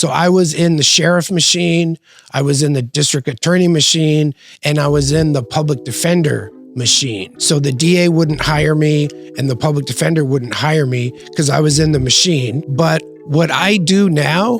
So I was in the sheriff machine, I was in the district attorney machine, and I was in the public defender machine. So the DA wouldn't hire me and the public defender wouldn't hire me because I was in the machine. But what I do now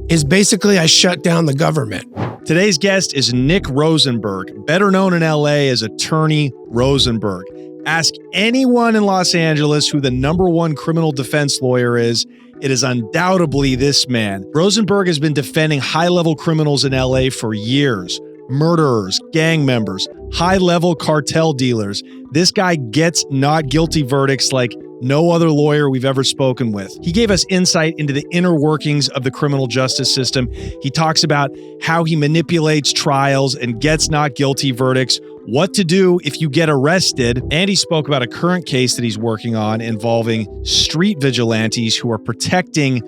is basically I shut down the government. Today's guest is Nick Rosenberg, better known in LA as Attorney Rosenberg. Ask anyone in Los Angeles who the #1 criminal defense lawyer is. It is undoubtedly this man. Rosenberg has been defending high-level criminals in LA for years. Murderers, gang members, high-level cartel dealers. This guy gets not guilty verdicts like no other lawyer we've ever spoken with. He gave us insight into the inner workings of the criminal justice system. He talks about how he manipulates trials and gets not guilty verdicts, what to do if you get arrested, and he spoke about a current case that he's working on involving street vigilantes who are protecting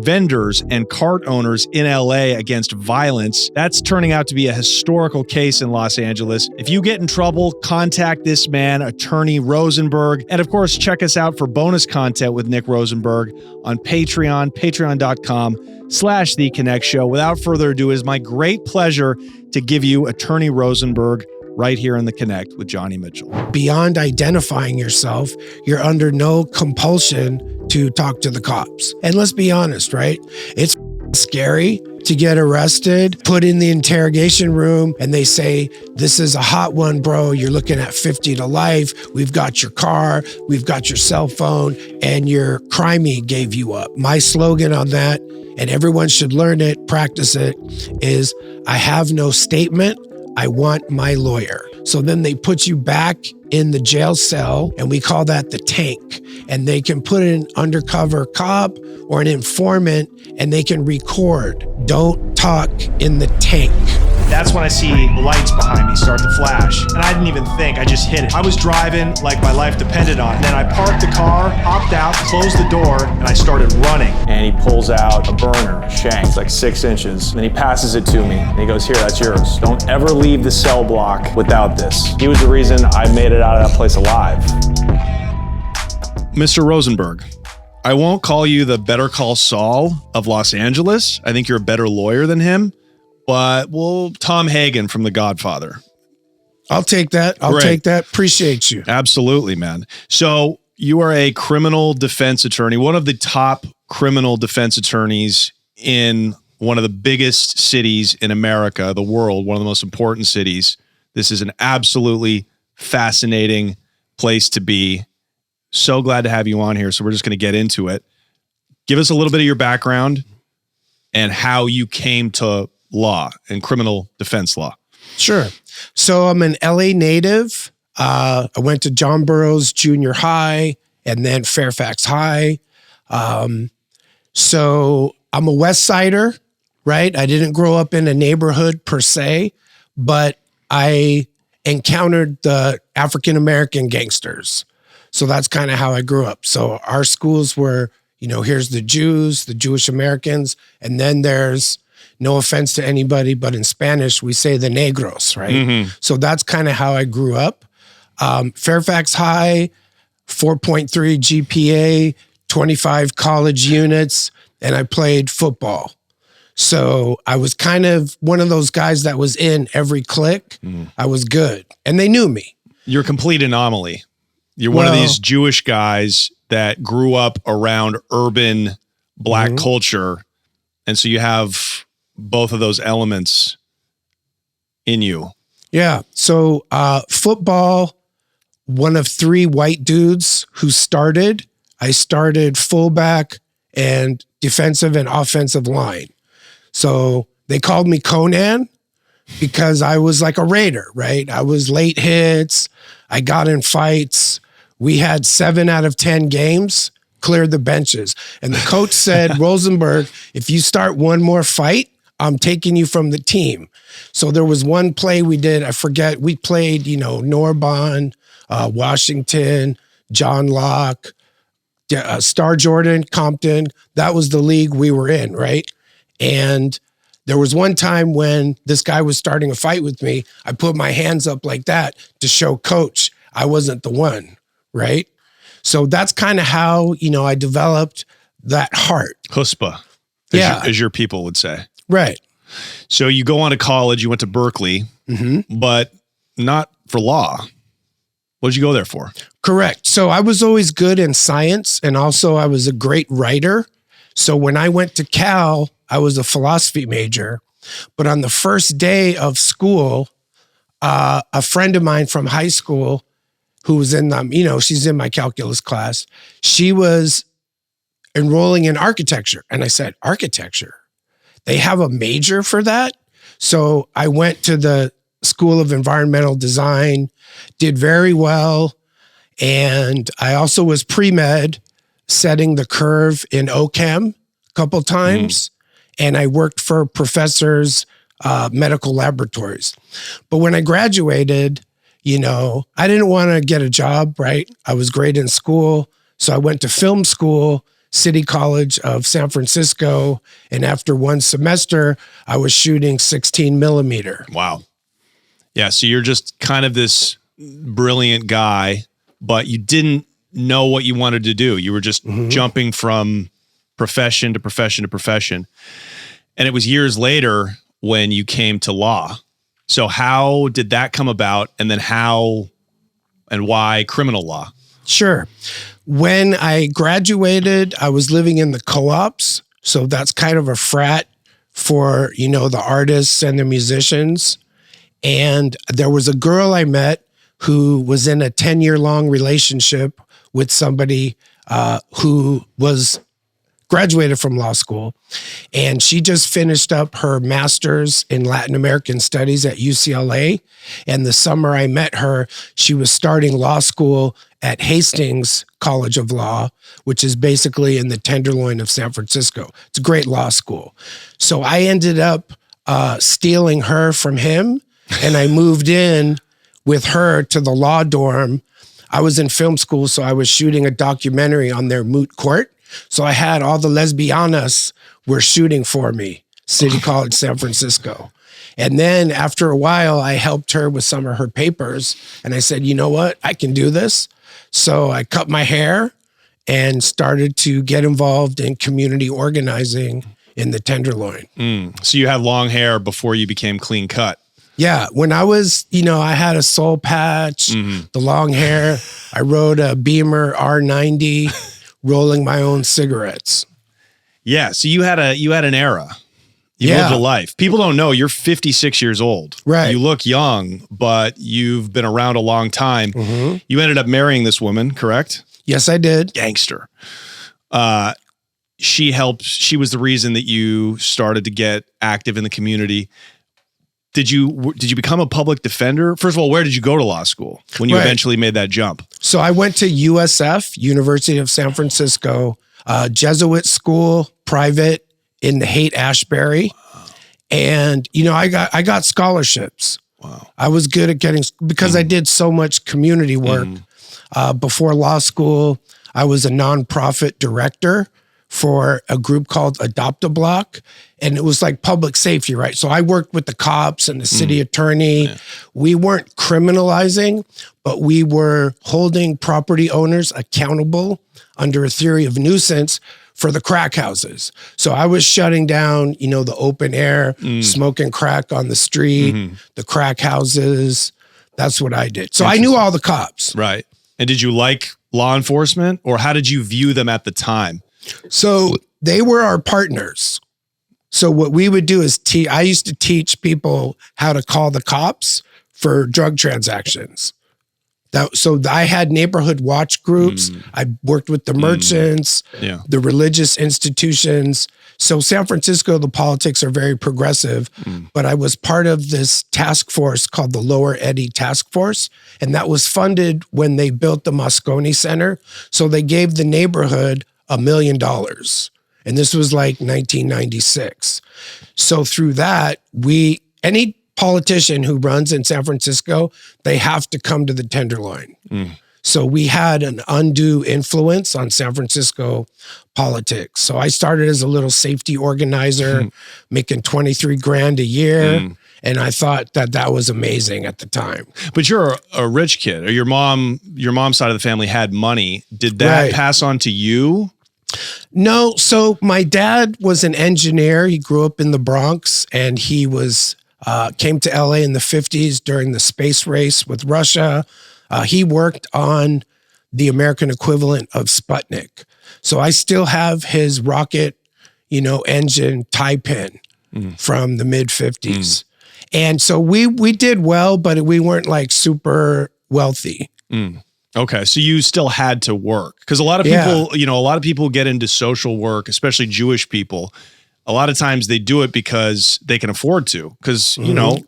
vendors and cart owners in LA against violence. That's turning out to be a historical case in Los Angeles. If you get in trouble, contact this man, Attorney Rosenberg. And of course, check us out for bonus content with Nick Rosenberg on Patreon, patreon.com/The Connect Show. Without further ado, it is my great pleasure to give you Attorney Rosenberg right here in The Connect with Johnny Mitchell. Beyond identifying yourself, you're under no compulsion to talk to the cops. And let's be honest, right? It's scary to get arrested, put in the interrogation room, and they say, this is a hot one, bro. You're looking at 50 to life. We've got your car, we've got your cell phone, and your crimey gave you up. My slogan on that, and everyone should learn it, practice it, is I have no statement. I want my lawyer. So then they put you back in the jail cell, and we call that the tank. And they can put an undercover cop or an informant, and they can record. Don't talk in the tank. That's when I see the lights behind me start to flash. And I didn't even think, I just hit it. I was driving like my life depended on it. Then I parked the car, hopped out, closed the door, and I started running. And he pulls out a burner, a shank, it's like 6 inches. And he passes it to me. And he goes, here, that's yours. Don't ever leave the cell block without this. He was the reason I made it out of that place alive. Mr. Rosenberg, I won't call you the Better Call Saul of Los Angeles. I think you're a better lawyer than him. But Tom Hagen from The Godfather. I'll take that. I'll take that. Appreciate you. Absolutely, man. So you are a criminal defense attorney, one of the top criminal defense attorneys in one of the biggest cities in America, the world, one of the most important cities. This is an absolutely fascinating place to be. So glad to have you on here. So we're just going to get into it. Give us a little bit of your background and how you came to law and criminal defense law. Sure. So I'm an LA native. I went to John Burroughs Junior High and then Fairfax High. So I'm a West Sider, right? I didn't grow up in a neighborhood per se, but I encountered the African-American gangsters. So that's kind of how I grew up. So our schools were, here's the Jews, the Jewish Americans, and then there's, no offense to anybody, but in Spanish, we say the negros, right? Mm-hmm. So that's kind of how I grew up. Fairfax High, 4.3 GPA, 25 college units, and I played football. So I was kind of one of those guys that was in every clique. Mm-hmm. I was good, and they knew me. You're a complete anomaly. You're one of these Jewish guys that grew up around urban Black mm-hmm. culture, and so you have both of those elements in you. Yeah. So football, one of 3 white dudes who started. I started fullback and defensive and offensive line. So they called me Conan because I was like a raider, right? I was late hits. I got in fights. We had 7 out of 10 games, cleared the benches. And the coach said, Rosenberg, if you start one more fight, I'm taking you from the team. So there was one play we did, I forget, we played, Norbon, Washington, John Locke, Star Jordan, Compton. That was the league we were in, right? And there was one time when this guy was starting a fight with me, I put my hands up like that to show coach I wasn't the one, right? So that's kind of how, I developed that heart. Chutzpah. as your people would say. Right. So you go on to college, you went to Berkeley, but not for law. What did you go there for? Correct. So I was always good in science, and also I was a great writer. So when I went to Cal, I was a philosophy major. But on the first day of school, a friend of mine from high school who was in she's in my calculus class, she was enrolling in architecture. And I said, architecture? They have a major for that? So I went to the School of Environmental Design, did very well. And I also was pre-med, setting the curve in OChem a couple times. And I worked for professors' medical laboratories. But when I graduated, I didn't want to get a job, right? I was great in school. So I went to film school, City College of San Francisco. And after one semester, I was shooting 16 millimeter. Wow. Yeah. So you're just kind of this brilliant guy, but you didn't know what you wanted to do. You were just jumping from profession to profession to profession. And it was years later when you came to law. So how did that come about? And then how and why criminal law? Sure. When I graduated, I was living in the co-ops. So that's kind of a frat for, the artists and the musicians. And there was a girl I met who was in a 10-year-long relationship with somebody who was graduated from law school. And she just finished up her master's in Latin American studies at UCLA. And the summer I met her, she was starting law school at Hastings College of Law, which is basically in the Tenderloin of San Francisco. It's a great law school. So I ended up stealing her from him, and I moved in with her to the law dorm. I was in film school, so I was shooting a documentary on their moot court. So I had all the lesbianas were shooting for me, City College, San Francisco. And then after a while, I helped her with some of her papers. And I said, you know what? I can do this. So I cut my hair and started to get involved in community organizing in the Tenderloin. So you had long hair before you became clean cut. Yeah. When I was, I had a soul patch, the long hair. I rode a Beamer R90. Rolling my own cigarettes. Yeah. So you had an era. You lived a life. People don't know you're 56 years old. Right. You look young, but you've been around a long time. You ended up marrying this woman, correct? Yes, I did. Gangster. She was the reason that you started to get active in the community. Did you become a public defender? First of all, where did you go to law school when you eventually made that jump? So I went to USF, University of San Francisco, Jesuit school, private in the Haight-Ashbury. Wow. And, I got scholarships. Wow. I was good at getting, because I did so much community work. Before law school, I was a nonprofit director for a group called Adopt-A-Block. And it was like public safety, right? So I worked with the cops and the city attorney. Yeah. We weren't criminalizing, but we were holding property owners accountable under a theory of nuisance for the crack houses. So I was shutting down, the open air, smoking crack on the street, the crack houses. That's what I did. So I knew all the cops. Right. And did you like law enforcement, or how did you view them at the time? So they were our partners. So what we would do is I used to teach people how to call the cops for drug transactions. So I had neighborhood watch groups. I worked with the merchants, the religious institutions. So San Francisco, the politics are very progressive, but I was part of this task force called the Lower Eddy Task Force. And that was funded when they built the Moscone Center. So they gave the neighborhood $1 million. And this was like 1996. So through that, any politician who runs in San Francisco, they have to come to the Tenderloin. So we had an undue influence on San Francisco politics. So I started as a little safety organizer, making $23,000 a year. And I thought that was amazing at the time. But you're a rich kid, or your mom's side of the family had money. Did that pass on to you? No. So my dad was an engineer. He grew up in the Bronx, and he was came to LA in the 50s during the space race with Russia. He worked on the American equivalent of Sputnik. So I still have his rocket, engine tie pin from the mid 50s. And so we did well, but we weren't like super wealthy. Okay. So you still had to work, because a lot of people, a lot of people get into social work, especially Jewish people. A lot of times they do it because they can afford to, because,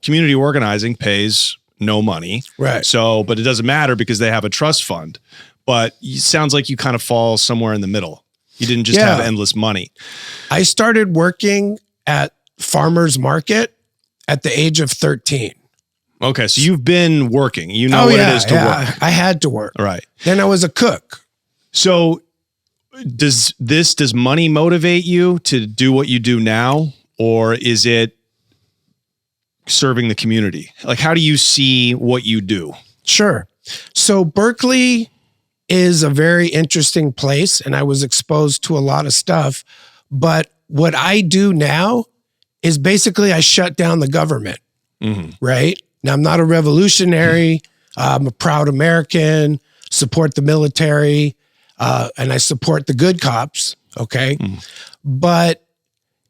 community organizing pays no money. Right. So, but it doesn't matter because they have a trust fund. But it sounds like you kind of fall somewhere in the middle. You didn't just have endless money. I started working at farmer's market at the age of 13. Okay. So you've been working. You know what it is to work. I had to work. Right. Then I was a cook. So does money motivate you to do what you do now? Or is it serving the community? Like, how do you see what you do? Sure. So Berkeley is a very interesting place, and I was exposed to a lot of stuff. But what I do now is basically I shut down the government, right? Now, I'm not a revolutionary. I'm a proud American, support the military, and I support the good cops, okay? But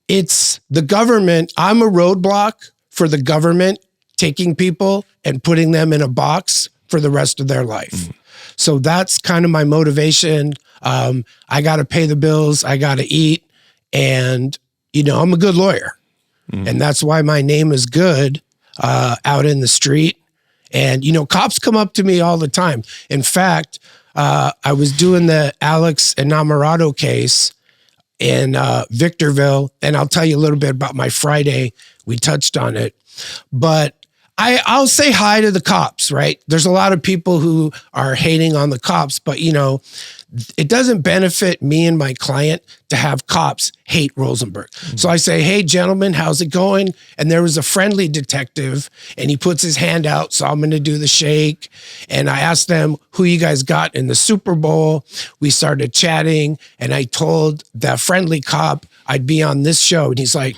it's the government. I'm a roadblock for the government taking people and putting them in a box for the rest of their life. So that's kind of my motivation. I got to pay the bills. I got to eat. And, I'm a good lawyer. And that's why my name is good out in the street. And, cops come up to me all the time. In fact, I was doing the Alex Enamorado case in Victorville. And I'll tell you a little bit about my Friday. We touched on it. But I'll say hi to the cops, right? There's a lot of people who are hating on the cops, but it doesn't benefit me and my client to have cops hate Rosenberg. So I say, hey, gentlemen, how's it going? And there was a friendly detective, and he puts his hand out, so I'm going to do the shake. And I asked them who you guys got in the Super Bowl. We started chatting, and I told that friendly cop I'd be on this show. And he's like,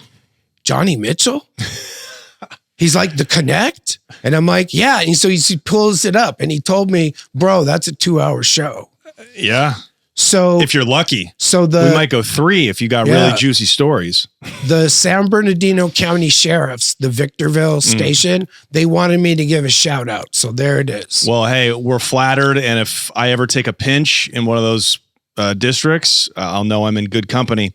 Johnny Mitchell? He's like, The Connect? And I'm like, yeah. And so he pulls it up, and he told me, bro, that's a 2-hour show. Yeah. So if you're lucky, we might go 3 if you got really juicy stories. The San Bernardino County Sheriffs, the Victorville station, they wanted me to give a shout out. So there it is. Well, hey, we're flattered. And if I ever take a pinch in one of those districts, I'll know I'm in good company.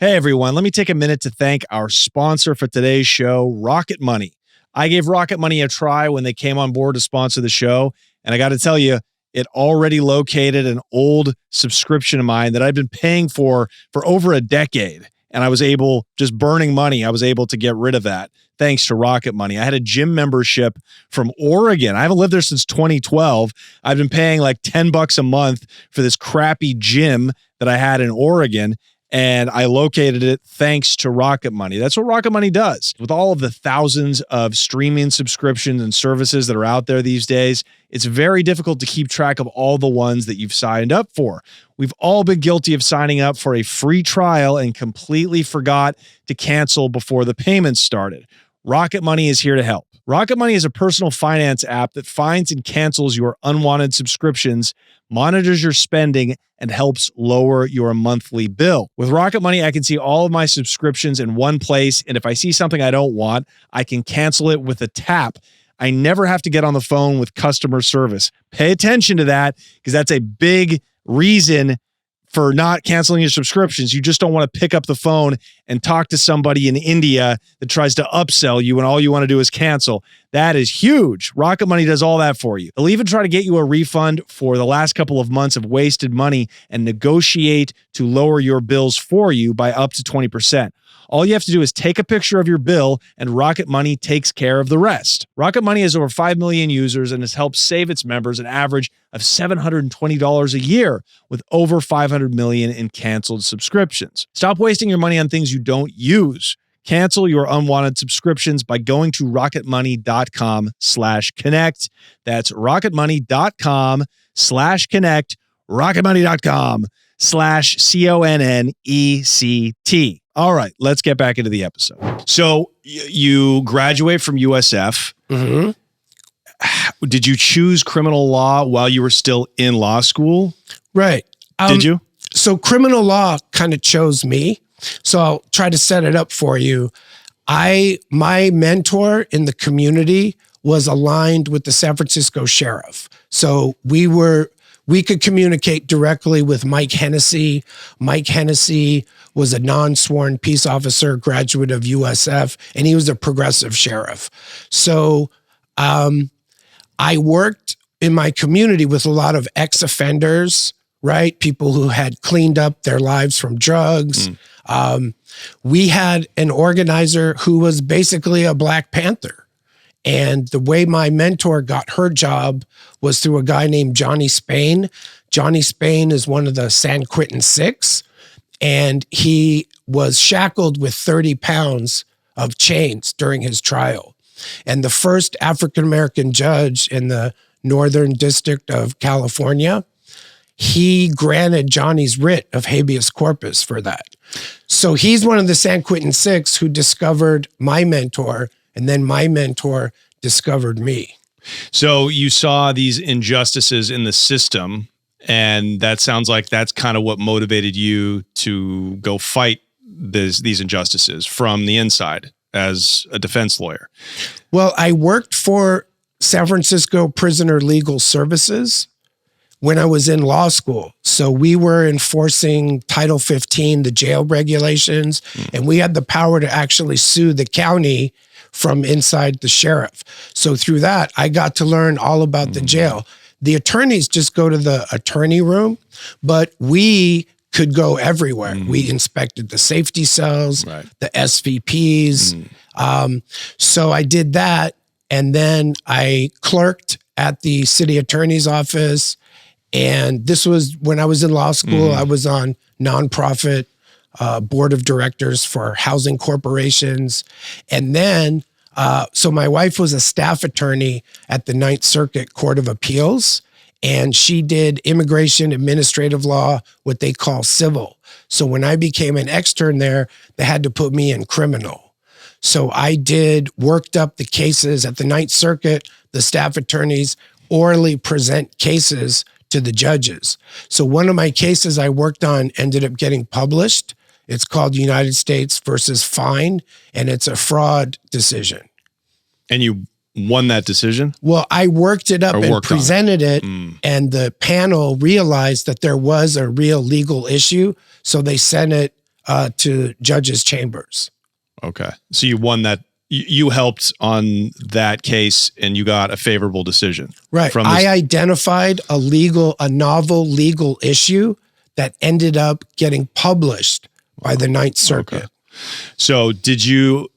Hey, everyone, let me take a minute to thank our sponsor for today's show, Rocket Money. I gave Rocket Money a try when they came on board to sponsor the show. And I got to tell you, it already located an old subscription of mine that I've been paying for over a decade. And I was able, just burning money, I was able to get rid of that thanks to Rocket Money. I had a gym membership from Oregon. I haven't lived there since 2012. I've been paying like $10 a month for this crappy gym that I had in Oregon. And I located it thanks to Rocket Money. That's what Rocket Money does. With all of the thousands of streaming subscriptions and services that are out there these days, it's very difficult to keep track of all the ones that you've signed up for. We've all been guilty of signing up for a free trial and completely forgot to cancel before the payments started. Rocket Money is here to help. Rocket Money is a personal finance app that finds and cancels your unwanted subscriptions, monitors your spending, and helps lower your monthly bill. With Rocket Money, I can see all of my subscriptions in one place, and if I see something I don't want, I can cancel it with a tap. I never have to get on the phone with customer service. Pay attention to that, because that's a big reason for not canceling your subscriptions. You just don't want to pick up the phone and talk to somebody in India that tries to upsell you and all you want to do is cancel. That is huge. Rocket Money does all that for you. They'll even try to get you a refund for the last couple of months of wasted money and negotiate to lower your bills for you by up to 20%. All you have to do is take a picture of your bill, and Rocket Money takes care of the rest. Rocket Money has over 5 million users and has helped save its members an average of $720 a year, with over 500 million in canceled subscriptions. Stop wasting your money on things you don't use. Cancel your unwanted subscriptions by going to rocketmoney.com/connect. That's rocketmoney.com/connect. rocketmoney.com/connect. PLEA.com/CONNECT. All right, let's get back into the episode. So you graduate from USF. Mm-hmm. Did you choose criminal law while you were still in law school? Right. Did you? So criminal law kind of chose me. So I'll try to set it up for you. My mentor in the community was aligned with the San Francisco sheriff. So we could communicate directly with Mike Hennessy. Mike Hennessy was a non-sworn peace officer, graduate of USF, and he was a progressive sheriff. So I worked in my community with a lot of ex-offenders, right? People who had cleaned up their lives from drugs. We had an organizer who was basically a Black Panther. And the way my mentor got her job was through a guy named Johnny Spain. Johnny Spain is one of the San Quentin Six, and he was shackled with 30 pounds of chains during his trial. And the first African-American judge in the Northern District of California, he granted Johnny's writ of habeas corpus for that. So he's one of the San Quentin Six who discovered my mentor, and then my mentor discovered me. So you saw these injustices in the system, and that sounds like that's kind of what motivated you to go fight these injustices from the inside as a defense lawyer. Well, I worked for San Francisco Prisoner Legal Services when I was in law school. So we were enforcing Title 15, the jail regulations, and we had the power to actually sue the county from inside the sheriff. So through that, I got to learn all about the jail. The attorneys just go to the attorney room, but we could go everywhere. We inspected the safety cells, the SVPs. So I did that. And then I clerked at the city attorney's office. And this was when I was in law school. I was on nonprofit board of directors for housing corporations. And then, so my wife was a staff attorney at the Ninth Circuit Court of Appeals, and she did immigration administrative law, what they call civil. So when I became an extern there, they had to put me in criminal. So I worked up the cases at the Ninth Circuit. The staff attorneys orally present cases to the judges. So one of my cases I worked on ended up getting published. It's called United States versus Fine, and it's a fraud decision. And you won that decision? Well, I worked it up and presented it, and the panel realized that there was a real legal issue, so they sent it to judges' chambers. Okay. So you won that. You helped on that case, and you got a favorable decision. Right. I identified a novel legal issue that ended up getting published by the Ninth Circuit. Okay. So did you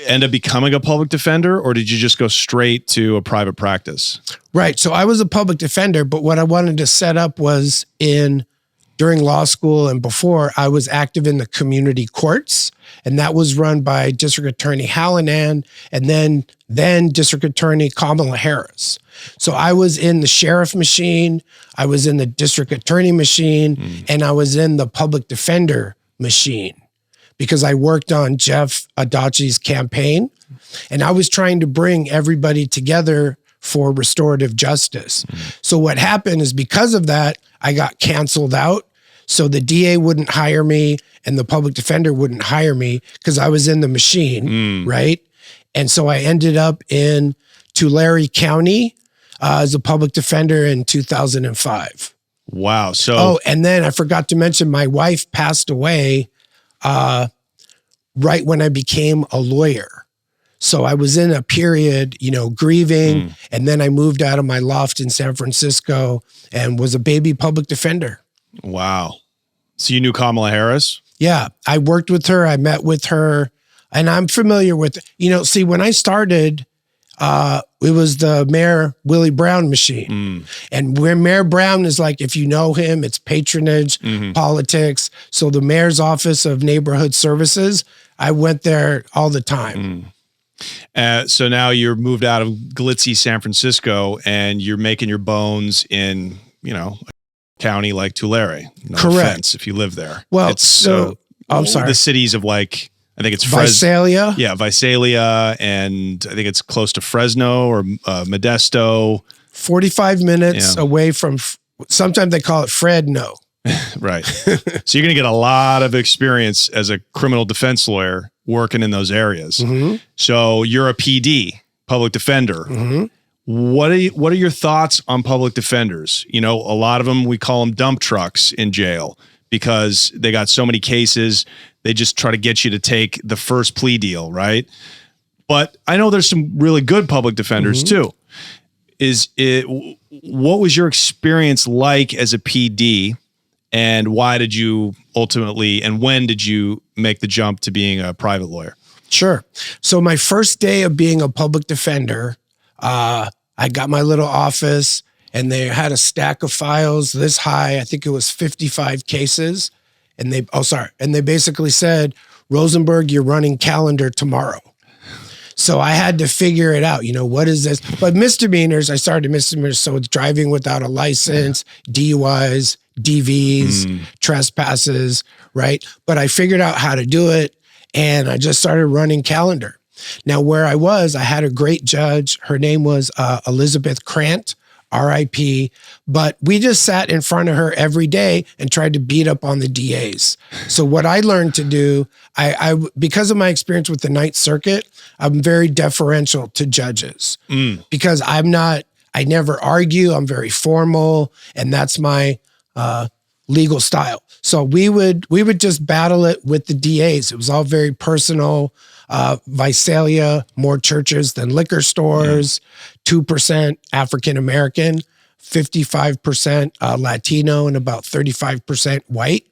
end up becoming a public defender, or did you just go straight to a private practice? Right. So I was a public defender, but what I wanted to set up was during law school and before, I was active in the community courts, and that was run by District Attorney Hallinan and then District Attorney Kamala Harris. So I was in the sheriff machine, I was in the district attorney machine, and I was in the public defender machine because I worked on Jeff Adachi's campaign, and I was trying to bring everybody together for restorative justice. So what happened is because of that, I got canceled out. So the DA wouldn't hire me and the public defender wouldn't hire me because I was in the machine, right? And so I ended up in Tulare County as a public defender in 2005. Wow. So, oh, and then I forgot to mention my wife passed away right when I became a lawyer. So I was in a period, grieving, and then I moved out of my loft in San Francisco and was a baby public defender. Wow. So you knew Kamala Harris? Yeah, I worked with her. I met with her, and I'm familiar with, when I started, it was the Mayor Willie Brown machine. And where Mayor Brown is like, if you know him, it's patronage, politics. So the mayor's office of neighborhood services, I went there all the time. So now you're moved out of glitzy San Francisco and you're making your bones in, county like Tulare. No Correct. offense if you live there. Well, it's I'm sorry. The cities of like, I think it's Visalia. Yeah, Visalia, and I think it's close to Fresno or Modesto. 45 minutes away from, sometimes they call it Fredno. Right. So you're going to get a lot of experience as a criminal defense lawyer working in those areas. So you're a PD, public defender. What are your thoughts on public defenders? You know, a lot of them, we call them dump trucks in jail because they got so many cases. They just try to get you to take the first plea deal, right? But I know there's some really good public defenders too. What was your experience like as a PD, and why did you ultimately, and when did you make the jump to being a private lawyer? Sure. So my first day of being a public defender, I got my little office and they had a stack of files this high. I think it was 55 cases. And they basically said, Rosenberg, you're running calendar tomorrow. So I had to figure it out. You know, what is this? But misdemeanors, I started misdemeanors. So it's driving without a license, DUIs, DVs, trespasses, right? But I figured out how to do it and I just started running calendar. Now, where I was, I had a great judge. Her name was Elizabeth Krant, RIP. But we just sat in front of her every day and tried to beat up on the DAs. So what I learned to do, I because of my experience with the Ninth Circuit, I'm very deferential to judges because I never argue. I'm very formal, and that's my legal style. So we would just battle it with the DAs. It was all very personal. Visalia, more churches than liquor stores, 2% African-American, 55% Latino, and about 35% white.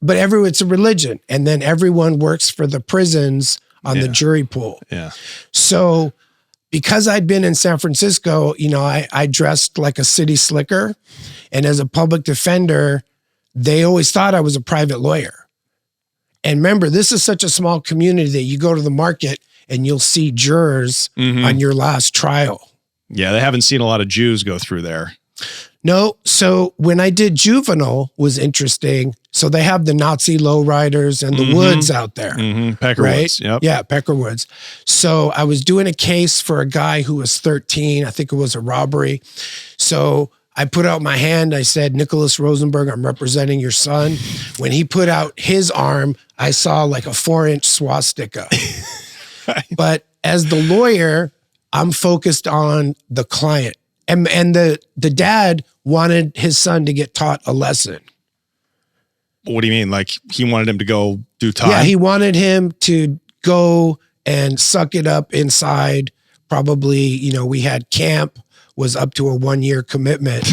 But it's a religion. And then everyone works for the prisons on the jury pool. Yeah. So because I'd been in San Francisco, you know, I dressed like a city slicker. And as a public defender, they always thought I was a private lawyer. And remember, this is such a small community that you go to the market and you'll see jurors on your last trial. Yeah, they haven't seen a lot of Jews go through there. No. So when I did juvenile was interesting. So they have the Nazi lowriders and the Woods out there. Pecker right? Woods. Yep. Yeah, Pecker Woods. So I was doing a case for a guy who was 13. I think it was a robbery. So I put out my hand. I said, Nicholas Rosenberg, I'm representing your son. When he put out his arm, I saw like a 4-inch swastika. Right. But as the lawyer, I'm focused on the client. And the dad wanted his son to get taught a lesson. What do you mean? Like he wanted him to go do time? Yeah, he wanted him to go and suck it up inside. Probably, you know, we had camp, was up to a 1-year commitment,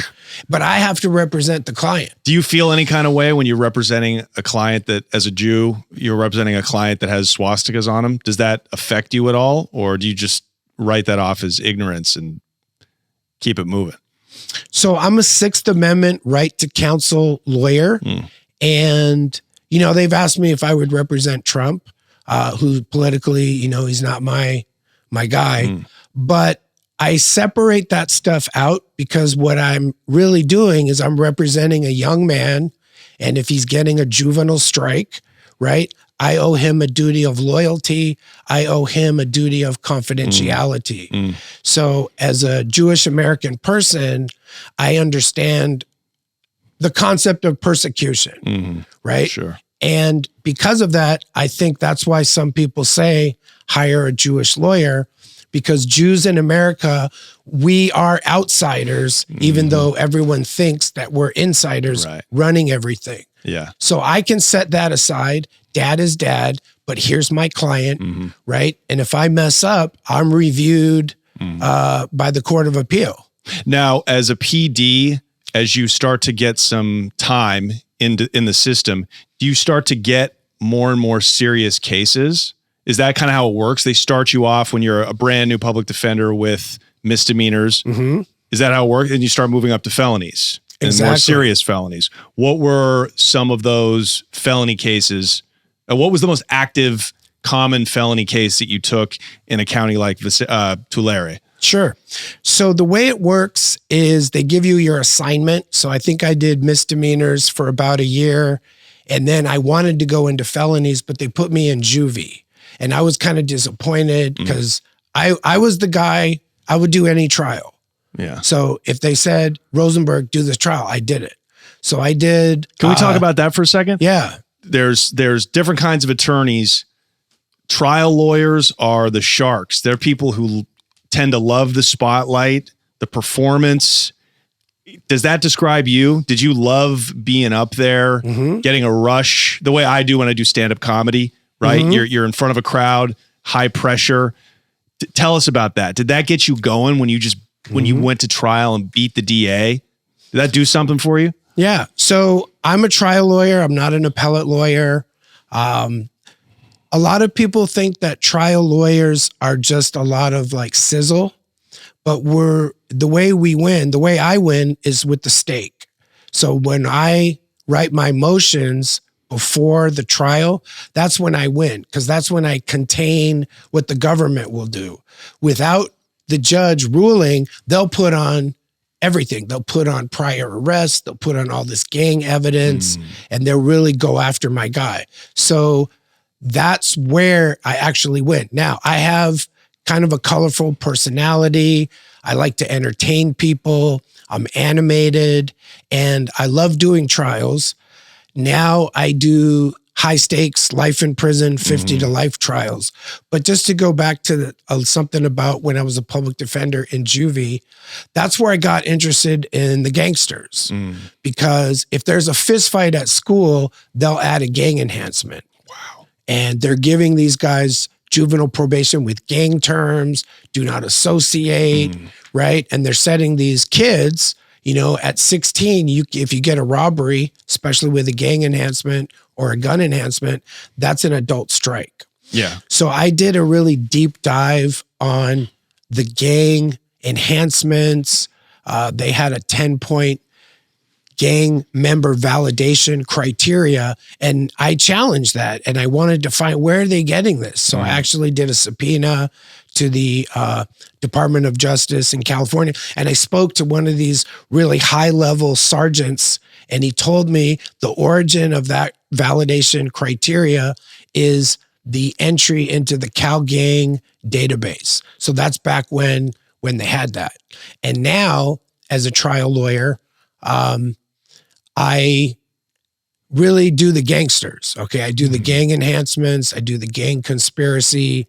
but I have to represent the client. Do you feel any kind of way when you're representing a client that, as a Jew, you're representing a client that has swastikas on him? Does that affect you at all? Or do you just write that off as ignorance and keep it moving? So I'm a Sixth Amendment right to counsel lawyer. And, you know, they've asked me if I would represent Trump, who politically, you know, he's not my guy, but I separate that stuff out because what I'm really doing is I'm representing a young man. And if he's getting a juvenile strike, right, I owe him a duty of loyalty. I owe him a duty of confidentiality. So as a Jewish American person, I understand the concept of persecution, right? Sure. And because of that, I think that's why some people say hire a Jewish lawyer, because Jews in America, we are outsiders, even though everyone thinks that we're insiders running everything. Yeah. So I can set that aside. Dad is dad, but here's my client, right? And if I mess up, I'm reviewed by the Court of Appeal. Now, as a PD, as you start to get some time in the system, do you start to get more and more serious cases? Is that kind of how it works? They start you off when you're a brand new public defender with misdemeanors. Is that how it works? And you start moving up to felonies and more serious felonies. What were some of those felony cases? What was the most active common felony case that you took in a county like Tulare? Sure. So the way it works is they give you your assignment. So I think I did misdemeanors for about a year. And then I wanted to go into felonies, but they put me in juvie. And I was kind of disappointed because I was the guy, I would do any trial. Yeah. So if they said, Rosenberg, do this trial, I did it. So I did. Can we talk about that for a second? Yeah. There's different kinds of attorneys. Trial lawyers are the sharks. They're people who tend to love the spotlight, the performance. Does that describe you? Did you love being up there, getting a rush the way I do when I do stand-up comedy, right? You're in front of a crowd, high pressure. Tell us about that. Did that get you going when you went to trial and beat the DA? Did that do something for you? Yeah. So I'm a trial lawyer. I'm not an appellate lawyer. A lot of people think that trial lawyers are just a lot of like sizzle, but the way I win is with the stake. So when I write my motions before the trial, that's when I win, because that's when I contain what the government will do. Without the judge ruling, they'll put on everything. They'll put on prior arrests. They'll put on all this gang evidence, and they'll really go after my guy. So that's where I actually win. Now, I have kind of a colorful personality. I like to entertain people. I'm animated, and I love doing trials. Now I do high stakes, life in prison, 50 to life trials. But just to go back to something about when I was a public defender in juvie, that's where I got interested in the gangsters. Because if there's a fist fight at school, they'll add a gang enhancement. Wow. And they're giving these guys juvenile probation with gang terms, do not associate, right? And they're setting these kids, at 16, if you get a robbery, especially with a gang enhancement or a gun enhancement, that's an adult strike. Yeah. So I did a really deep dive on the gang enhancements. They had a 10-point gang member validation criteria, and I challenged that, and I wanted to find where are they getting this. So I actually did a subpoena to the Department of Justice in California, and I spoke to one of these really high-level sergeants, and he told me the origin of that validation criteria is the entry into the Cal Gang database. So that's back when they had that. And now, as a trial lawyer, I really do the gangsters. Okay. I do the gang enhancements. I do the gang conspiracy.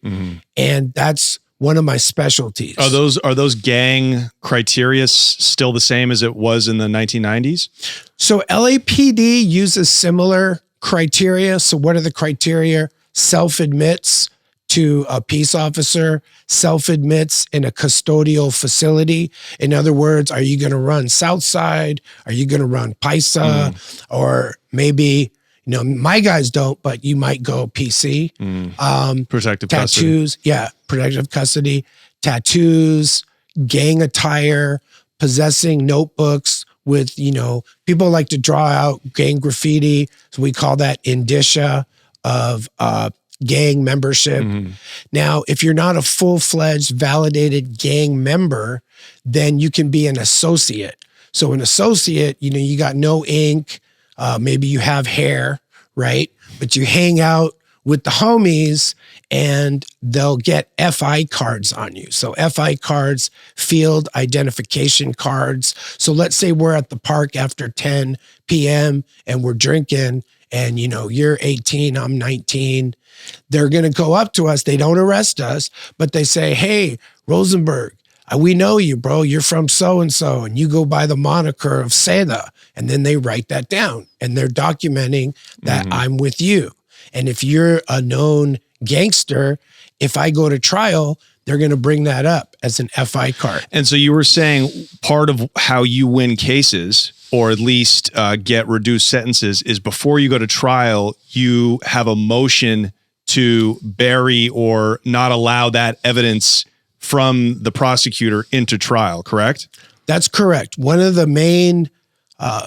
And that's one of my specialties. Are those gang criteria still the same as it was in the 1990s? So LAPD uses similar criteria. So what are the criteria? Self-admits to a peace officer, self-admits in a custodial facility. In other words, are you going to run Southside? Are you going to run Paisa? Or maybe, my guys don't, but you might go PC. Protective tattoos. custody. Yeah. Protective custody, tattoos, gang attire, possessing notebooks with, people like to draw out gang graffiti. So we call that indicia of, gang membership. Now, if you're not a full-fledged validated gang member, then you can be an associate. So an associate, you got no ink, maybe you have hair, right? But you hang out with the homies and they'll get FI cards on you. So FI cards, field identification cards. So let's say we're at the park after 10 p.m. and we're drinking and, you're 18, I'm 19. They're going to go up to us. They don't arrest us, but they say, hey, Rosenberg, we know you, bro. You're from so-and-so, and you go by the moniker of Seda. And then they write that down, and they're documenting that I'm with you. And if you're a known gangster, if I go to trial, they're going to bring that up as an FI card. And so you were saying part of how you win cases, or at least get reduced sentences, is before you go to trial, you have a motion to bury or not allow that evidence from the prosecutor into trial, correct? That's correct. One of the main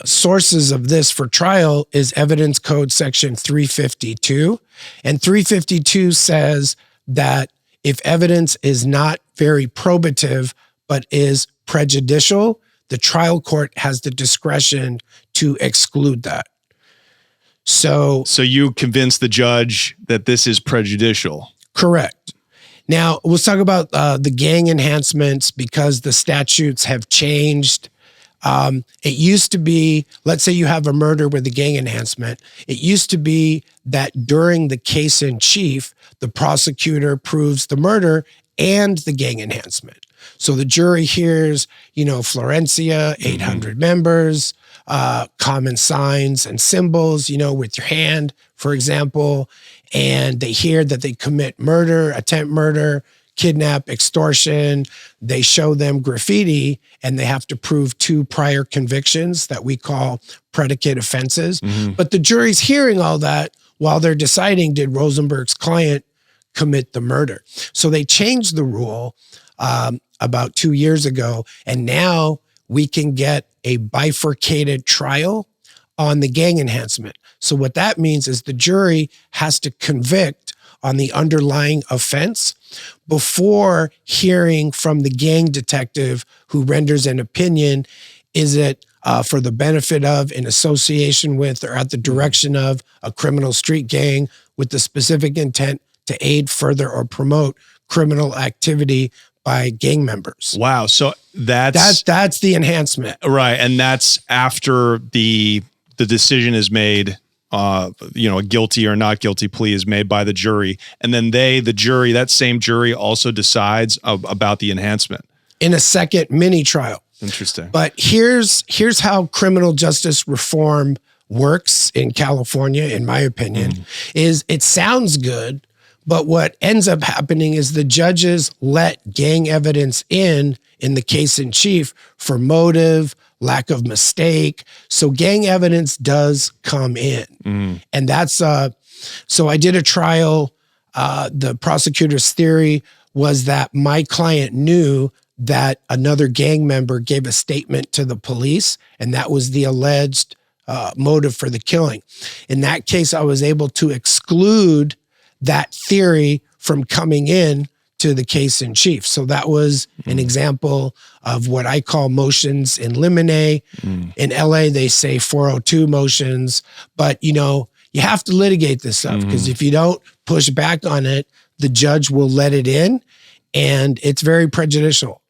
sources of this for trial is Evidence Code Section 352. And 352 says that if evidence is not very probative, but is prejudicial, the trial court has the discretion to exclude that. So you convince the judge that this is prejudicial. Correct. Now, we'll talk about the gang enhancements because the statutes have changed. It used to be, let's say you have a murder with a gang enhancement. It used to be that during the case in chief, the prosecutor proves the murder and the gang enhancement. So the jury hears, Florencia, 800 members, common signs and symbols, with your hand, for example, and they hear that they commit murder, attempt murder, kidnap, extortion. They show them graffiti and they have to prove 2 prior convictions that we call predicate offenses. But the jury's hearing all that while they're deciding, did Rosenberg's client commit the murder? So they changed the rule about 2 years ago, and now we can get a bifurcated trial on the gang enhancement. So what that means is the jury has to convict on the underlying offense before hearing from the gang detective who renders an opinion. Is it for the benefit of, in association with, or at the direction of a criminal street gang with the specific intent to aid, further, or promote criminal activity by gang members? Wow. So that's the enhancement. Right. And that's after the decision is made, a guilty or not guilty plea is made by the jury. And then that same jury also decides about the enhancement. In a second mini trial. Interesting. But here's how criminal justice reform works in California, in my opinion, is it sounds good, but what ends up happening is the judges let gang evidence in the case in chief for motive, lack of mistake. So gang evidence does come in. And that's, so I did a trial. The prosecutor's theory was that my client knew that another gang member gave a statement to the police, and that was the alleged motive for the killing. In that case, I was able to exclude that theory from coming in to the case in chief. So that was an example of what I call motions in limine. In LA, they say 402 motions, but you have to litigate this stuff because if you don't push back on it, the judge will let it in, and it's very prejudicial.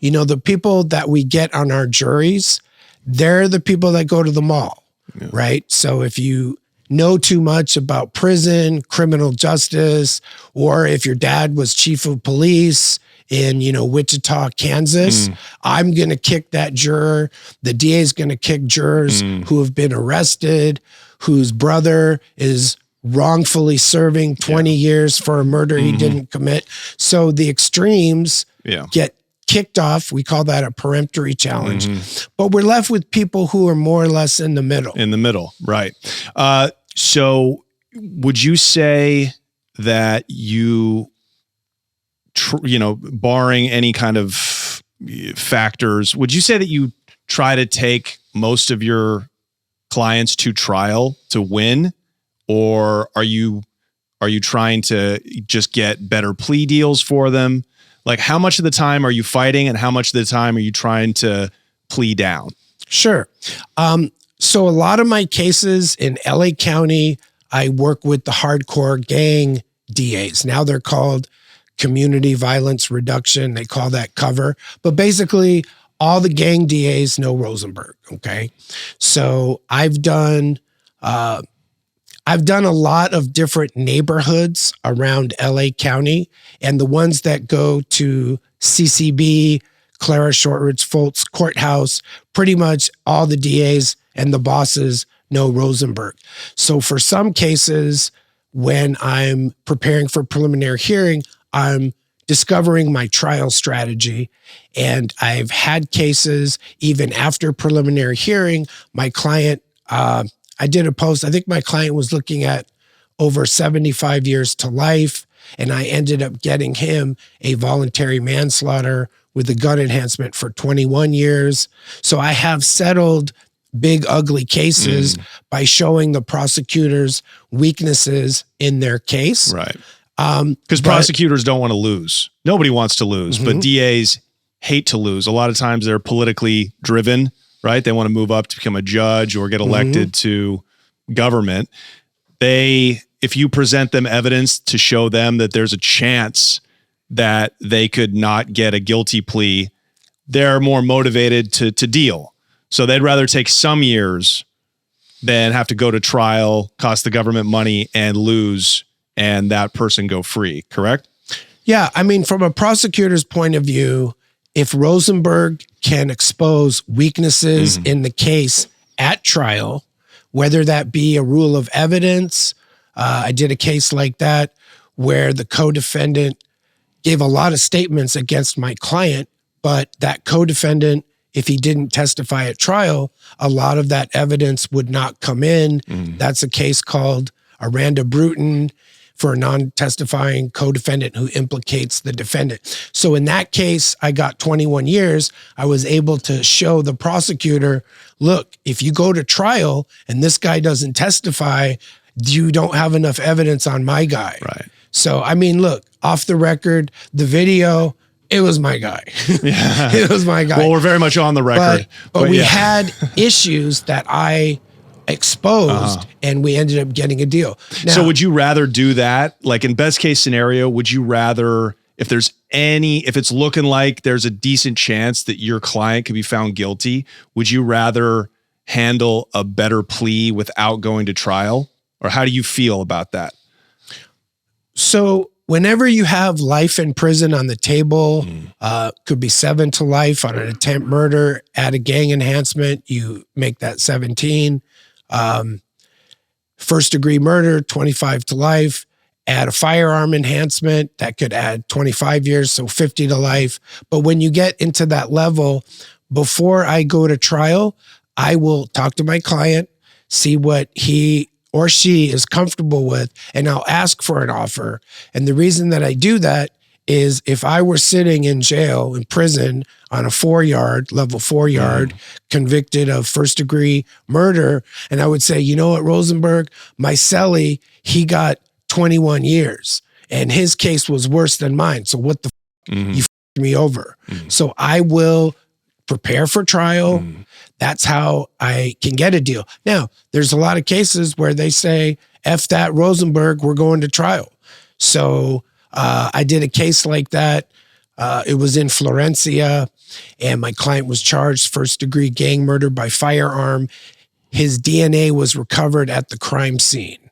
The people that we get on our juries, they're the people that go to the mall, right? So if you know too much about prison, criminal justice, or if your dad was chief of police in, Wichita, Kansas, I'm going to kick that juror. The DA is going to kick jurors who have been arrested, whose brother is wrongfully serving 20 years for a murder he didn't commit. So the extremes get kicked off. We call that a peremptory challenge. But we're left with people who are more or less in the middle. In the middle, right. So would you say that you, barring any kind of factors, would you say that you try to take most of your clients to trial to win? Or are you trying to just get better plea deals for them? Like, how much of the time are you fighting and how much of the time are you trying to plea down? Sure. So a lot of my cases in LA County, I work with the hardcore gang DAs. Now they're called Community Violence Reduction. They call that cover. But basically, all the gang DAs know Rosenberg, okay? So I've done a lot of different neighborhoods around LA County, and the ones that go to CCB, Clara Shortridge Foltz Courthouse, pretty much all the DAs and the bosses know Rosenberg. So for some cases, when I'm preparing for preliminary hearing, I'm discovering my trial strategy. And I've had cases, even after preliminary hearing, my client, I did a post. I think my client was looking at over 75 years to life, and I ended up getting him a voluntary manslaughter with a gun enhancement for 21 years. So I have settled big, ugly cases by showing the prosecutors weaknesses in their case. Right. Because prosecutors don't want to lose. Nobody wants to lose, but DAs hate to lose. A lot of times they're politically driven, right? They want to move up to become a judge or get elected to government. If you present them evidence to show them that there's a chance that they could not get a guilty plea, they're more motivated to deal. So they'd rather take some years than have to go to trial, cost the government money, and lose, and that person go free, correct? Yeah, I mean, from a prosecutor's point of view, if Rosenberg can expose weaknesses in the case at trial, whether that be a rule of evidence, I did a case like that where the co-defendant gave a lot of statements against my client, but that co-defendant, if he didn't testify at trial, a lot of that evidence would not come in. That's a case called Aranda Bruton for a non-testifying co-defendant who implicates the defendant. So in that case, I got 21 years. I was able to show the prosecutor, look, if you go to trial and this guy doesn't testify, you don't have enough evidence on my guy. Right. So, I mean, look, off the record, the video, it was my guy. Yeah. It was my guy. Well, we're very much on the record. But we had issues that I exposed and we ended up getting a deal. Now, so would you rather do that? Like in best case scenario, would you rather, if it's looking like there's a decent chance that your client could be found guilty, would you rather handle a better plea without going to trial? Or how do you feel about that? So whenever you have life in prison on the table, could be 7 to life on an attempt murder, add a gang enhancement, you make that 17. First degree murder, 25 to life, add a firearm enhancement, that could add 25 years, so 50 to life. But when you get into that level, before I go to trial, I will talk to my client, see what he or she is comfortable with, and I'll ask for an offer. And the reason that I do that is if I were sitting in jail, in prison, on a level 4 yard, convicted of first degree murder, and I would say, you know what, Rosenberg, my cellie, he got 21 years, and his case was worse than mine. So what the you f***ed me over? So I will prepare for trial. That's how I can get a deal. Now, there's a lot of cases where they say, F that Rosenberg, we're going to trial. So I did a case like that. It was in Florencia, and my client was charged first degree gang murder by firearm. His DNA was recovered at the crime scene,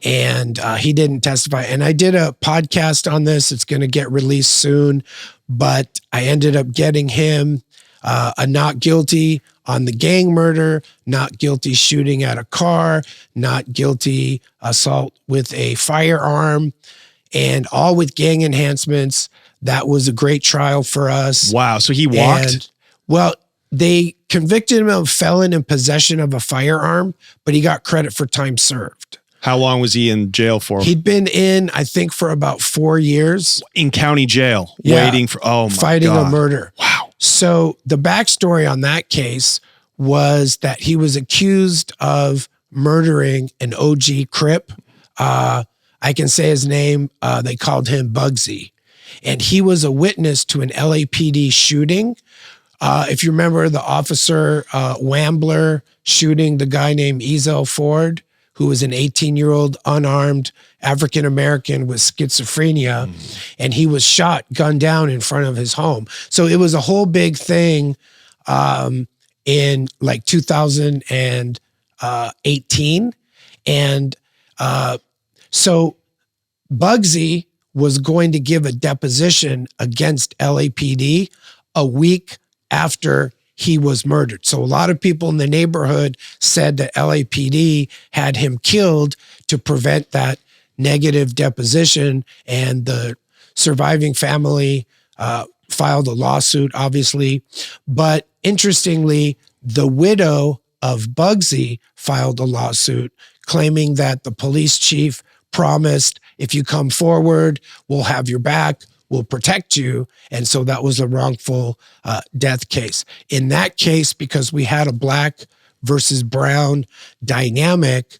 and he didn't testify. And I did a podcast on this. It's going to get released soon, but I ended up getting him a not guilty on the gang murder, not guilty shooting at a car, not guilty assault with a firearm, and all with gang enhancements. That was a great trial for us. Wow. So he walked? Well, they convicted him of felon in possession of a firearm, but he got credit for time served. How long was he in jail for? He'd been in, I think, for about 4 years. In county jail, waiting for, fighting a murder. Wow. So the backstory on that case was that he was accused of murdering an OG Crip. I can say his name. They called him Bugsy. And he was a witness to an LAPD shooting. If you remember the officer Wambler shooting the guy named Ezel Ford, who was an 18-year-old unarmed African-American with schizophrenia, and he was shot, gunned down in front of his home. So it was a whole big thing in like 2018. And so Bugsy was going to give a deposition against LAPD a week after he was murdered. So a lot of people in the neighborhood said that LAPD had him killed to prevent that negative deposition, and the surviving family filed a lawsuit, obviously. But interestingly, the widow of Bugsy filed a lawsuit claiming that the police chief promised, if you come forward, we'll have your back, we'll protect you. And so that was a wrongful death case. In that case, because we had a black versus brown dynamic,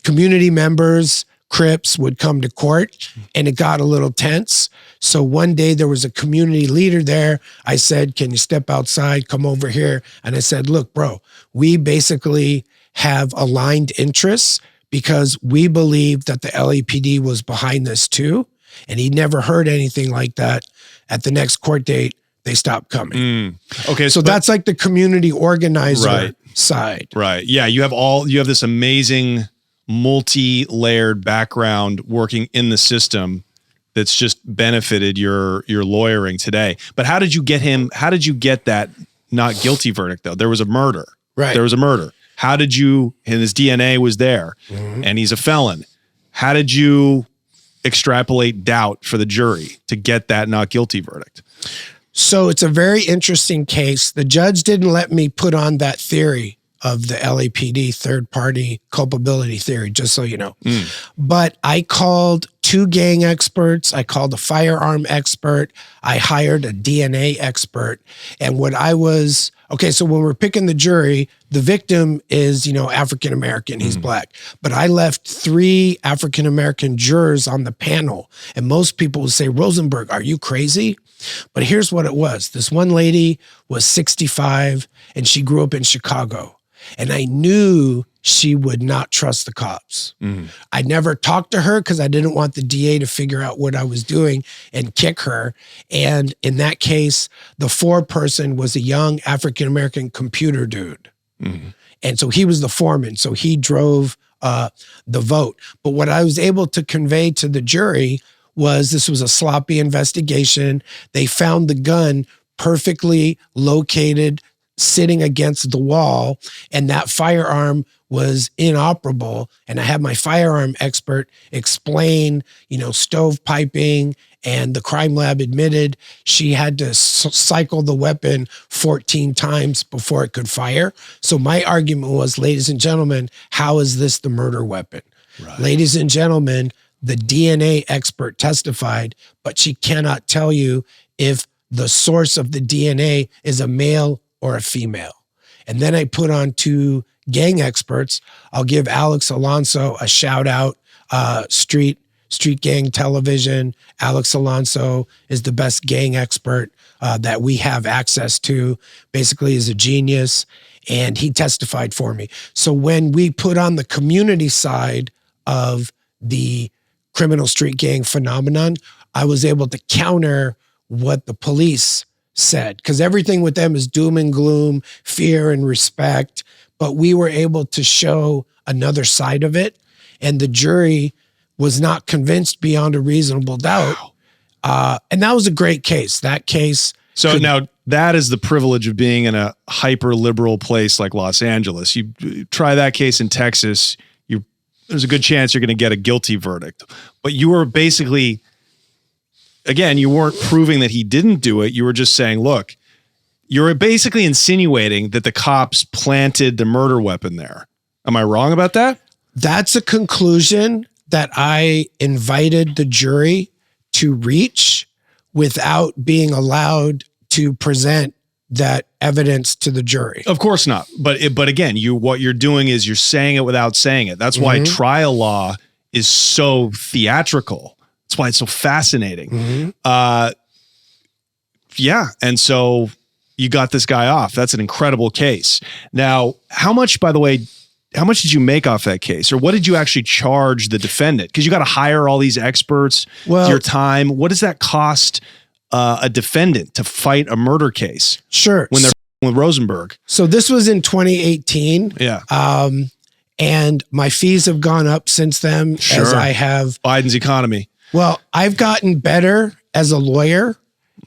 community members, Crips would come to court, and it got a little tense. So one day there was a community leader there. I said, can you step outside, come over here? And I said, look, bro, we basically have aligned interests because we believe that the LAPD was behind this too. And he never heard anything like that. At the next court date, they stopped coming. Okay. So that's like the community organizer side. Right. Yeah. You have this amazing multi-layered background working in the system that's just benefited your lawyering today. But how did you get that not guilty verdict though? There was a murder. Right. There was a murder. How did you, and his DNA was there, and he's a felon. How did you extrapolate doubt for the jury to get that not guilty verdict? So it's a very interesting case. The judge didn't let me put on that theory of the LAPD third-party culpability theory, just so you know. But I called 2 gang experts. I called a firearm expert. I hired a DNA expert. And so when we're picking the jury, the victim is, African-American, he's black. But I left 3 African-American jurors on the panel. And most people would say, Rosenberg, are you crazy? But here's what it was. This one lady was 65 and she grew up in Chicago. And I knew she would not trust the cops. I never talked to her because I didn't want the DA to figure out what I was doing and kick her. And in that case, the 4-person was a young African-American computer dude. And so he was the foreman. So he drove the vote. But what I was able to convey to the jury was this was a sloppy investigation. They found the gun perfectly located, sitting against the wall, and that firearm was inoperable. And I had my firearm expert explain, stovepiping, and the crime lab admitted she had to cycle the weapon 14 times before it could fire. So my argument was, ladies and gentlemen, how is this the murder weapon? Right. Ladies and gentlemen, the DNA expert testified, but she cannot tell you if the source of the DNA is a male or a female. And then I put on 2 gang experts. I'll give Alex Alonso a shout out, Street Gang Television. Alex Alonso is the best gang expert that we have access to. Basically is a genius, and he testified for me. So when we put on the community side of the criminal street gang phenomenon, I was able to counter what the police said, because everything with them is doom and gloom, fear and respect. But we were able to show another side of it, and the jury was not convinced beyond a reasonable doubt. And that was a great case. That case. So now that is the privilege of being in a hyper liberal place like Los Angeles. You try that case in Texas, there's a good chance you're going to get a guilty verdict. But you were basically, again, you weren't proving that he didn't do it. You were just saying, look, you're basically insinuating that the cops planted the murder weapon there. Am I wrong about that? That's a conclusion that I invited the jury to reach without being allowed to present that evidence to the jury. Of course not. But again, what you're doing is you're saying it without saying it. That's why trial law is so theatrical. That's why it's so fascinating. Yeah. And so you got this guy off. That's an incredible case. Now, how much did you make off that case? Or what did you actually charge the defendant? Because you got to hire all these experts, your time. What does that cost a defendant to fight a murder case? Sure. When they're with Rosenberg. So this was in 2018. Yeah. And my fees have gone up since then, as I have. Biden's economy. Well, I've gotten better as a lawyer,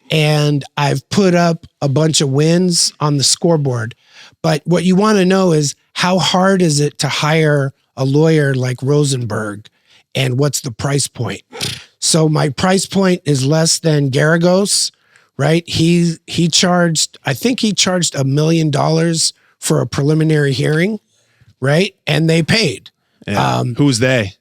and I've put up a bunch of wins on the scoreboard. But what you want to know is, how hard is it to hire a lawyer like Rosenberg, and what's the price point? So my price point is less than Garagos, right? He charged, I think he charged $1 million for a preliminary hearing, right? And they paid. Yeah. Who's they?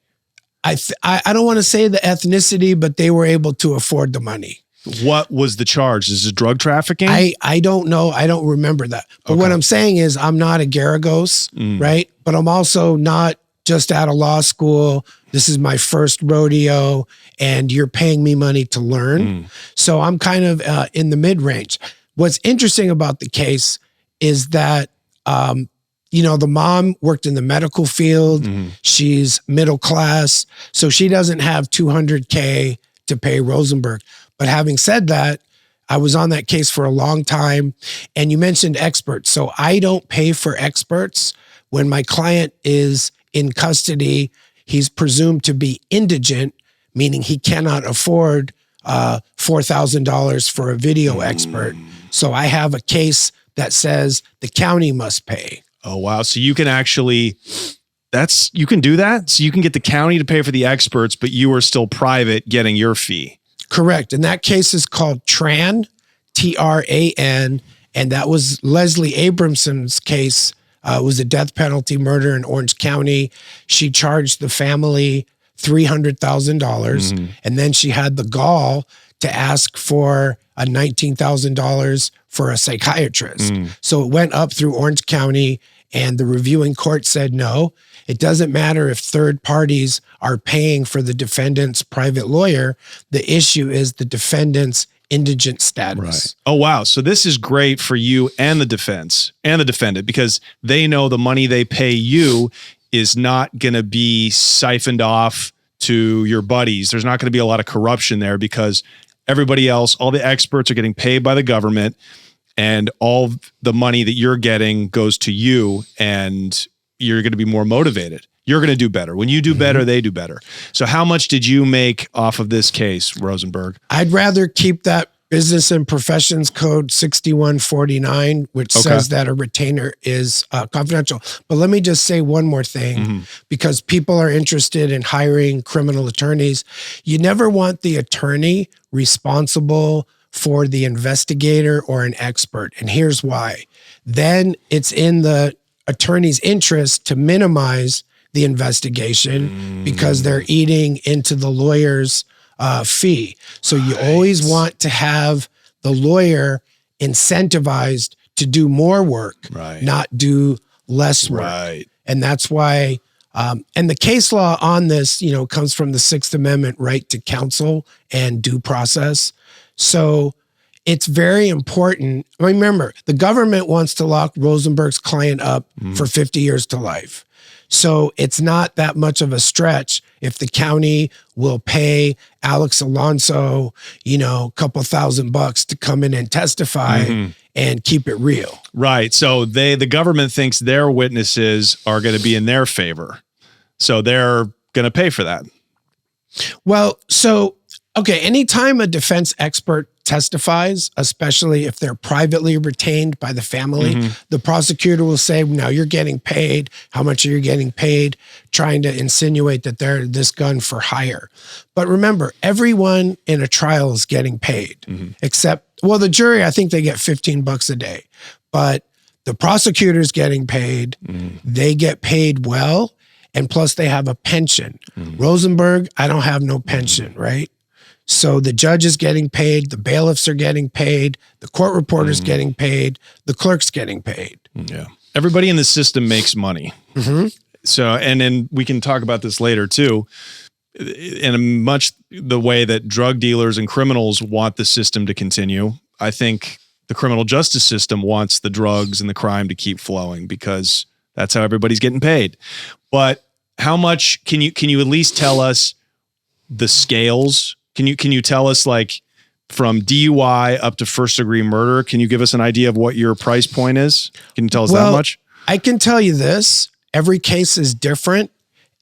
I don't want to say the ethnicity, but they were able to afford the money. What was the charge? Is it drug trafficking? I don't know. I don't remember that. But what I'm saying is, I'm not a Garagos, right? But I'm also not just out of law school, This is my first rodeo and you're paying me money to learn. So I'm kind of in the mid-range. What's interesting about the case is that, the mom worked in the medical field. She's middle class. So she doesn't have $200K to pay Rosenberg. But having said that, I was on that case for a long time. And you mentioned experts. So I don't pay for experts. When my client is in custody, he's presumed to be indigent, meaning he cannot afford $4,000 for a video expert. So I have a case that says the county must pay. Oh, wow. So you can actually, you can do that? So you can get the county to pay for the experts, but you are still private getting your fee. Correct. And that case is called Tran, Tran. And that was Leslie Abramson's case. It was a death penalty murder in Orange County. She charged the family $300,000. And then she had the gall to ask for $19,000 for a psychiatrist. So it went up through Orange County and the reviewing court said, no, it doesn't matter if third parties are paying for the defendant's private lawyer. The issue is the defendant's indigent status. Right. Oh, wow. So this is great for you and the defense and the defendant because they know the money they pay you is not going to be siphoned off to your buddies. There's not going to be a lot of corruption there because everybody else, all the experts are getting paid by the government and all the money that you're getting goes to you and you're going to be more motivated. You're going to do better. When you do better, they do better. So how much did you make off of this case, Rosenberg? I'd rather keep that Business and Professions Code 6149, which says that a retainer is confidential. But let me just say one more thing, because people are interested in hiring criminal attorneys. You never want the attorney responsible for the investigator or an expert. And here's why. Then it's in the attorney's interest to minimize the investigation because they're eating into the lawyer's fee. So you always want to have the lawyer incentivized to do more work, not do less work. And that's why, and the case law on this, comes from the Sixth Amendment right to counsel and due process. So it's very important. Remember, the government wants to lock Rosenberg's client up for 50 years to life. So it's not that much of a stretch if the county will pay Alex Alonso, a couple $1,000 to come in and testify and keep it real. Right. So the government thinks their witnesses are going to be in their favor. So they're going to pay for that. Well, so, okay, anytime a defense expert testifies, especially if they're privately retained by the family, the prosecutor will say, now you're getting paid. How much are you getting paid? Trying to insinuate that they're this gun for hire. But remember, everyone in a trial is getting paid, except, the jury, I think they get $15 a day. But the prosecutor's getting paid. They get paid well. And plus they have a pension. Rosenberg, I don't have no pension, right? So the judge is getting paid, the bailiffs are getting paid, the court reporter's getting paid, the clerk's getting paid. Yeah. Everybody in the system makes money. So, and then we can talk about this later too, in much the way that drug dealers and criminals want the system to continue. I think the criminal justice system wants the drugs and the crime to keep flowing because that's how everybody's getting paid. But how much can you at least tell us the scales? Can you tell us, like, from DUI up to first degree murder? Can you give us an idea of what your price point is? Can you tell us that much? I can tell you this. Every case is different.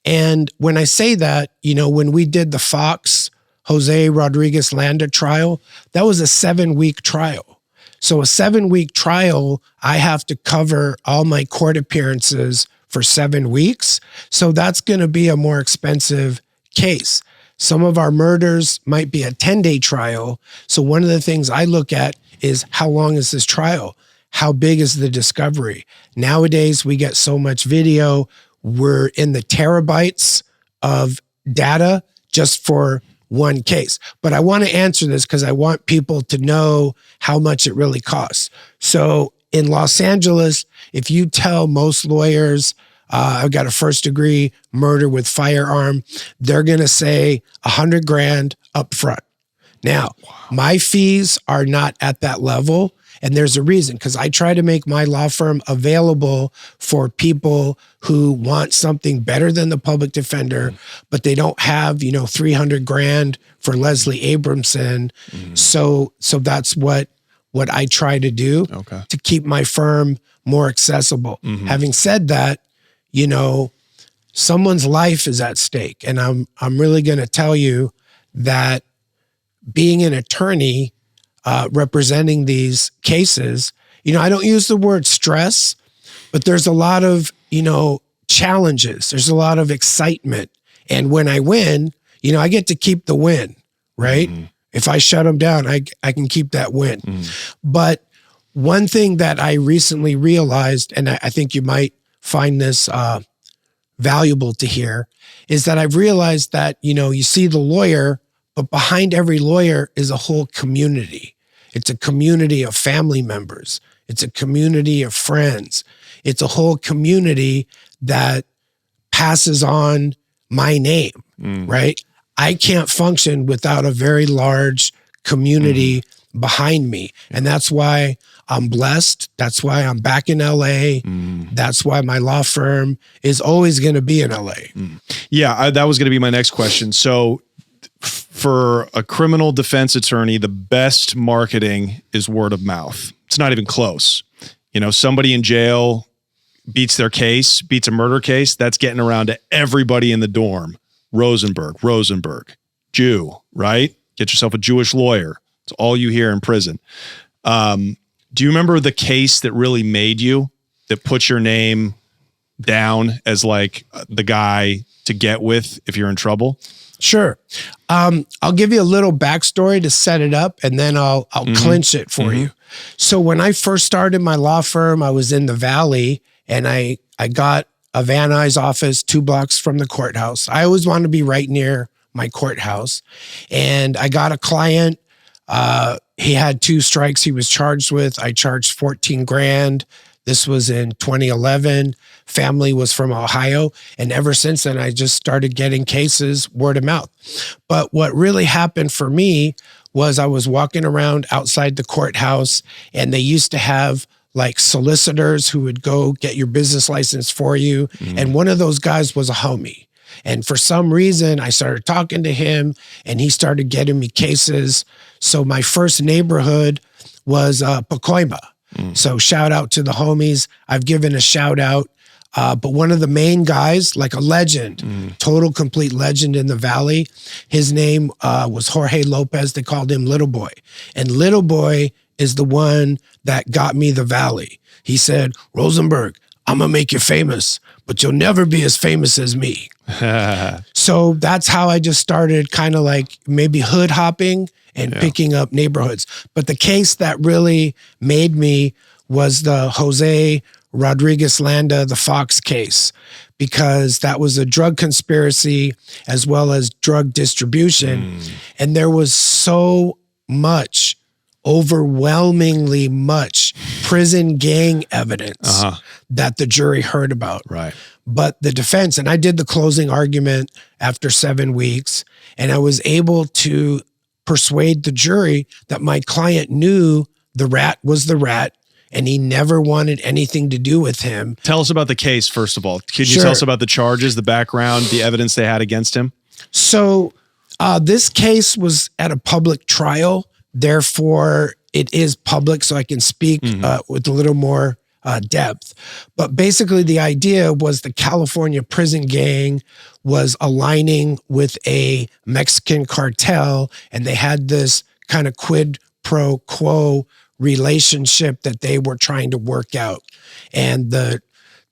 And when I say that, when we did the Fox Jose Rodriguez Landa trial, that was a 7-week trial. So a 7-week trial, I have to cover all my court appearances for 7 weeks. So that's going to be a more expensive case. Some of our murders might be a 10-day trial. So one of the things I look at is how long is this trial? How big is the discovery? Nowadays, we get so much video. We're in the terabytes of data just for one case. But I want to answer this because I want people to know how much it really costs. So in Los Angeles, if you tell most lawyers I've got a first degree murder with firearm. They're going to say $100,000 up front. Now, my fees are not at that level. And there's a reason, because I try to make my law firm available for people who want something better than the public defender, but they don't have, $300,000 for Leslie Abramson. So that's what I try to do to keep my firm more accessible. Having said that, someone's life is at stake. And I'm really going to tell you that being an attorney representing these cases, I don't use the word stress, but there's a lot of, challenges. There's a lot of excitement. And when I win, I get to keep the win, right? If I shut them down, I can keep that win. But one thing that I recently realized, and I think you might find this valuable to hear, is that I've realized that, you see the lawyer, but behind every lawyer is a whole community. It's a community of family members. It's a community of friends. It's a whole community that passes on my name, right? I can't function without a very large community behind me. And that's why I'm blessed. That's why I'm back in LA. That's why my law firm is always going to be in LA. Yeah, that was going to be my next question. So for a criminal defense attorney, the best marketing is word of mouth. It's not even close. Somebody in jail beats their case, beats a murder case, that's getting around to everybody in the dorm. Rosenberg, Jew, right? Get yourself a Jewish lawyer. It's all you hear in prison. Do you remember the case that really made you, that put your name down as like the guy to get with if you're in trouble? Sure. I'll give you a little backstory to set it up, and then I'll clinch it for you. So when I first started my law firm, I was in the Valley, and I got a Van Nuys office 2 blocks from the courthouse. I always wanted to be right near my courthouse. And I got a client. He had 2 strikes he was charged with. I charged $14,000. This was in 2011. Family was from Ohio. And ever since then, I just started getting cases word of mouth. But what really happened for me was I was walking around outside the courthouse, and they used to have like solicitors who would go get your business license for you. And one of those guys was a homie. And for some reason, I started talking to him, and he started getting me cases. So my first neighborhood was Pacoima. So shout out to the homies. I've given a shout out. But one of the main guys, like a legend, total complete legend in the Valley, his name was Jorge Lopez. They called him Little Boy. And Little Boy is the one that got me the Valley. He said, Rosenberg, I'm going to make you famous, but you'll never be as famous as me. So that's how I just started kind of like maybe hood hopping and picking up neighborhoods. But the case that really made me was the Jose Rodriguez Landa, the Fox case, because that was a drug conspiracy as well as drug distribution. And there was so much, overwhelmingly much prison gang evidence that the jury heard about. Right. But the defense, and I did the closing argument after 7 weeks, and I was able to persuade the jury that my client knew the rat was the rat, and he never wanted anything to do with him. Tell us about the case, first of all. Could you tell us about the charges, the background, the evidence they had against him? So this case was at a public trial. Therefore, it is public, so I can speak with a little more depth. But basically, the idea was the California prison gang was aligning with a Mexican cartel, and they had this kind of quid pro quo relationship that they were trying to work out. And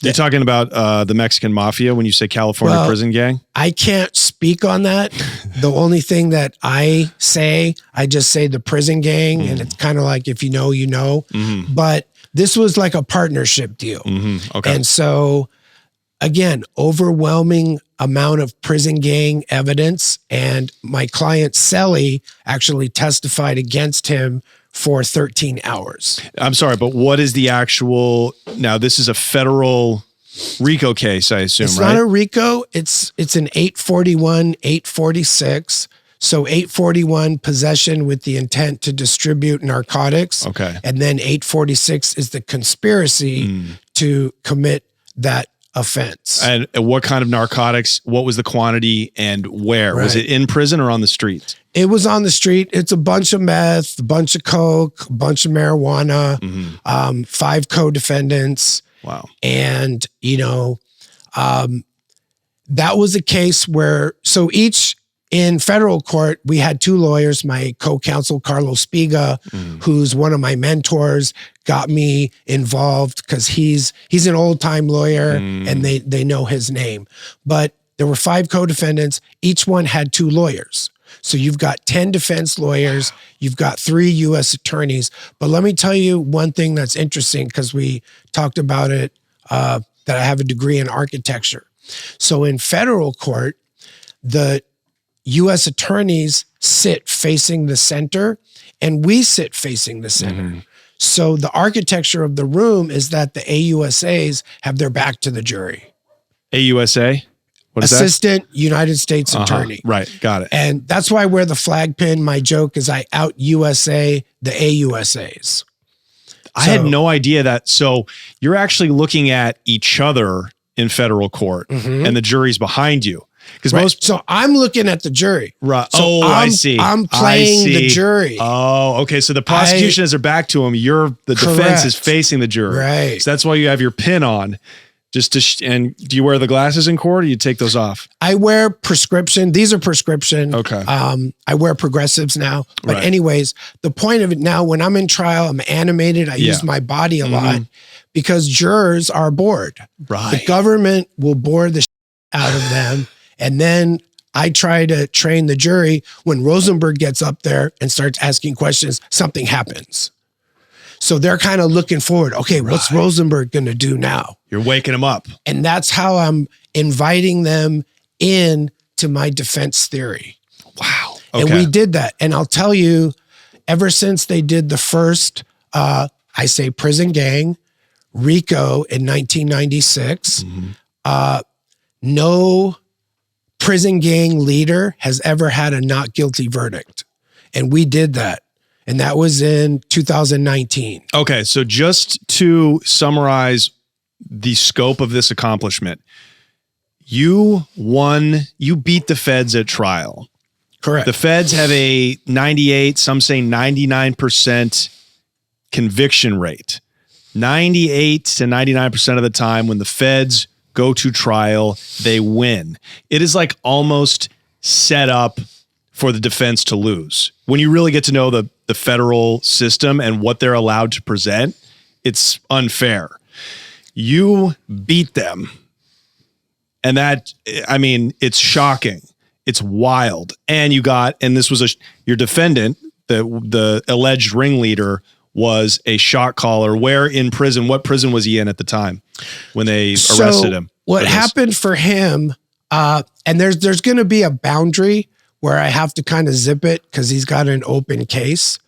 you're talking about the Mexican mafia when you say California prison gang? I can't speak on that. The only thing that I just say the prison gang, and it's kind of like if you know, you know. But this was like a partnership deal. Okay. And so, again, overwhelming amount of prison gang evidence, and my client, Selly, actually testified against him for 13 hours. I'm sorry, but what is the actual, now this is a federal RICO case, I assume, It's right? not a RICO. It's an 841, 846. So 841, possession with the intent to distribute narcotics. Okay. And then 846 is the conspiracy to commit that offense. And what kind of narcotics? What was the quantity and where? Was Right. it in prison or on the street? It was on the street. It's a bunch of meth, a bunch of coke, a bunch of marijuana, 5 co-defendants. Wow. And, that was a case where, so each in federal court, we had 2 lawyers. My co-counsel, Carlos Spiga, who's one of my mentors, got me involved because he's an old time lawyer and they know his name. But there were 5 co-defendants. Each one had 2 lawyers. So you've got 10 defense lawyers. You've got 3 U.S. attorneys. But let me tell you one thing that's interesting because we talked about it, that I have a degree in architecture. So in federal court, the U.S. attorneys sit facing the center and we sit facing the center. So the architecture of the room is that the AUSAs have their back to the jury. AUSA? What is Assistant United States that? Attorney. Right. Got it. And that's why I wear the flag pin. My joke is I out USA the AUSAs. I had no idea that. So you're actually looking at each other in federal court and the jury's behind you. Because So I'm looking at the jury. Right. So I see. I'm playing the jury. Oh, okay. So the prosecution has their back to them. The defense is facing the jury. Right. So that's why you have your pin on. Just to and do you wear the glasses in court or you take those off? I wear prescription. These are prescription. Okay. I wear progressives now. But Right. anyways, the point of it now, when I'm in trial, I'm animated. I use my body a lot because jurors are bored. Right. The government will bore the out of them. And then I try to train the jury. When Rosenberg gets up there and starts asking questions, something happens. So they're kind of looking forward. Okay, what's Rosenberg going to do now? You're waking them up. And that's how I'm inviting them in to my defense theory. Wow. Okay. And we did that. And I'll tell you, ever since they did the first, I say prison gang, RICO in 1996, no prison gang leader has ever had a not guilty verdict. And we did that. And that was in 2019. Okay. So just to summarize the scope of this accomplishment, you beat the feds at trial. Correct. The feds have a 98, some say 99% conviction rate. 98 to 99% of the time when the feds go to trial, they win. It is like almost set up for the defense to lose. When you really get to know the federal system and what they're allowed to present, it's unfair. You beat them. And that, I mean, it's shocking. It's wild. And this was your defendant, the alleged ringleader, was a shot caller. Where in prison? What prison was he in at the time when they arrested him? What happened for him, and there's going to be a boundary where I have to kind of zip it because he's got an open case.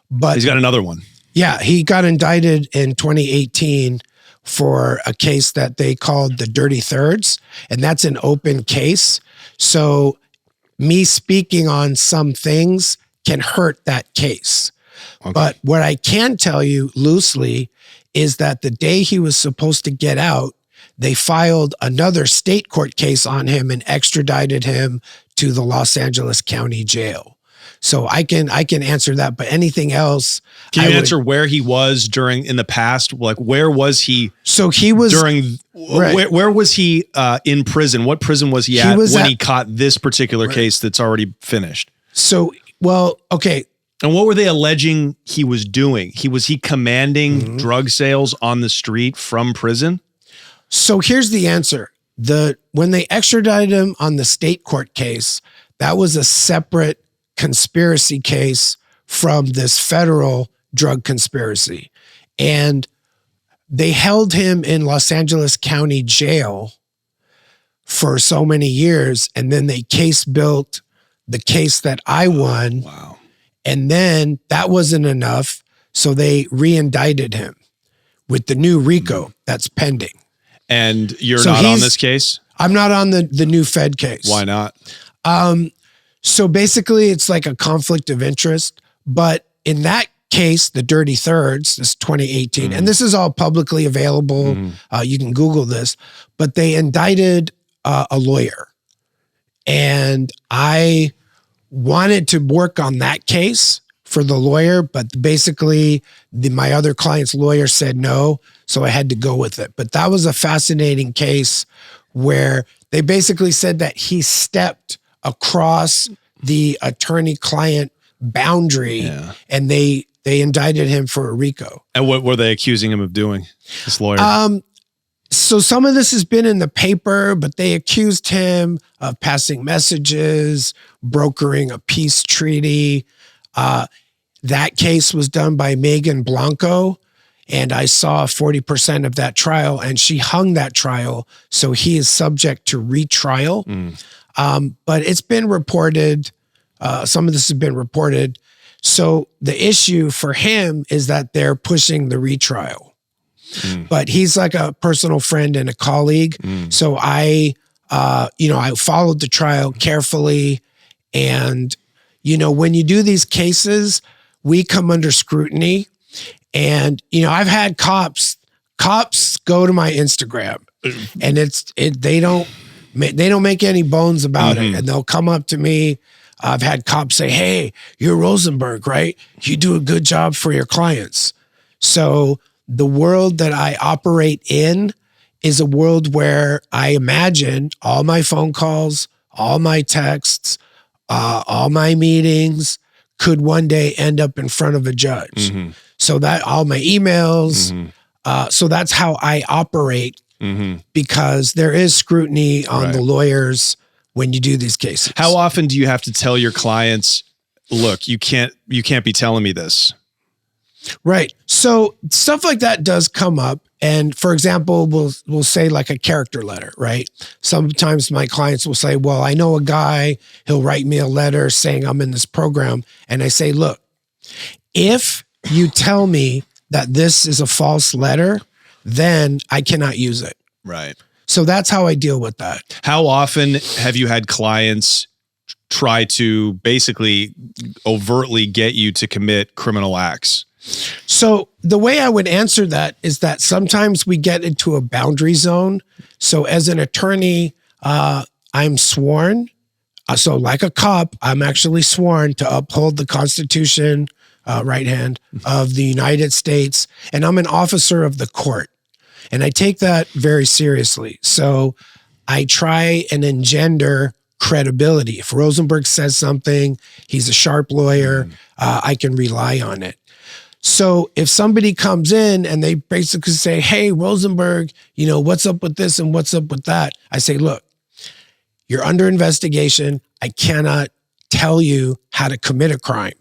But he's got another one. Yeah, he got indicted in 2018 for a case that they called the Dirty Thirds, and that's an open case. So me speaking on some things can hurt that case. Okay. But what I can tell you loosely is that the day he was supposed to get out, they filed another state court case on him and extradited him to the Los Angeles County Jail. So I can answer that, but anything else. Can you answer where he was in the past? Like, where was he? So he was where was he in prison? What prison was he at when he caught this particular case that's already finished? So, okay. And what were they alleging he was doing? Was he commanding drug sales on the street from prison? So here's the answer. When they extradited him on the state court case, that was a separate conspiracy case from this federal drug conspiracy. And they held him in Los Angeles County Jail for so many years. And then they case built the case that I won. Wow. And then that wasn't enough. So they re-indicted him with the new RICO that's pending. And you're So not on he's- this case? I'm not on the new Fed case. Why not? So basically it's like a conflict of interest, but in that case, the Dirty Thirds, this 2018, and this is all publicly available. You can Google this, but they indicted a lawyer, and I wanted to work on that case for the lawyer, but basically my other client's lawyer said no, so I had to go with it. But that was a fascinating case where they basically said that he stepped across the attorney-client boundary, and they indicted him for a RICO. And what were they accusing him of doing, this lawyer? So some of this has been in the paper, but they accused him of passing messages, brokering a peace treaty. That case was done by Megan Blanco, and I saw 40% of that trial, and she hung that trial, so he is subject to retrial. But it's been reported, some of this has been reported. So the issue for him is that they're pushing the retrial. But he's like a personal friend and a colleague. So I followed the trial carefully. And, when you do these cases, we come under scrutiny. And, I've had cops go to my Instagram, and they don't make any bones about it. And they'll come up to me. I've had cops say, "Hey, you're Rosenberg, right? You do a good job for your clients." So the world that I operate in is a world where I imagine all my phone calls, all my texts, all my meetings could one day end up in front of a judge. So that all my emails, so that's how I operate, because there is scrutiny on the lawyers when you do these cases. How often do you have to tell your clients, look, you can't be telling me this? Right. So stuff like that does come up. And for example, we'll say like a character letter, right? Sometimes my clients will say, well, I know a guy, he'll write me a letter saying I'm in this program. And I say, look, if you tell me that this is a false letter, then I cannot use it. Right. So that's how I deal with that. How often have you had clients try to basically overtly get you to commit criminal acts? So the way I would answer that is that sometimes we get into a boundary zone. So as an attorney, I'm sworn. So like a cop, I'm actually sworn to uphold the Constitution, right hand, of the United States. And I'm an officer of the court. And I take that very seriously. So I try and engender credibility. If Rosenberg says something, he's a sharp lawyer, I can rely on it. So if somebody comes in and they basically say, hey, Rosenberg, what's up with this and what's up with that? I say, look, you're under investigation. I cannot tell you how to commit a crime.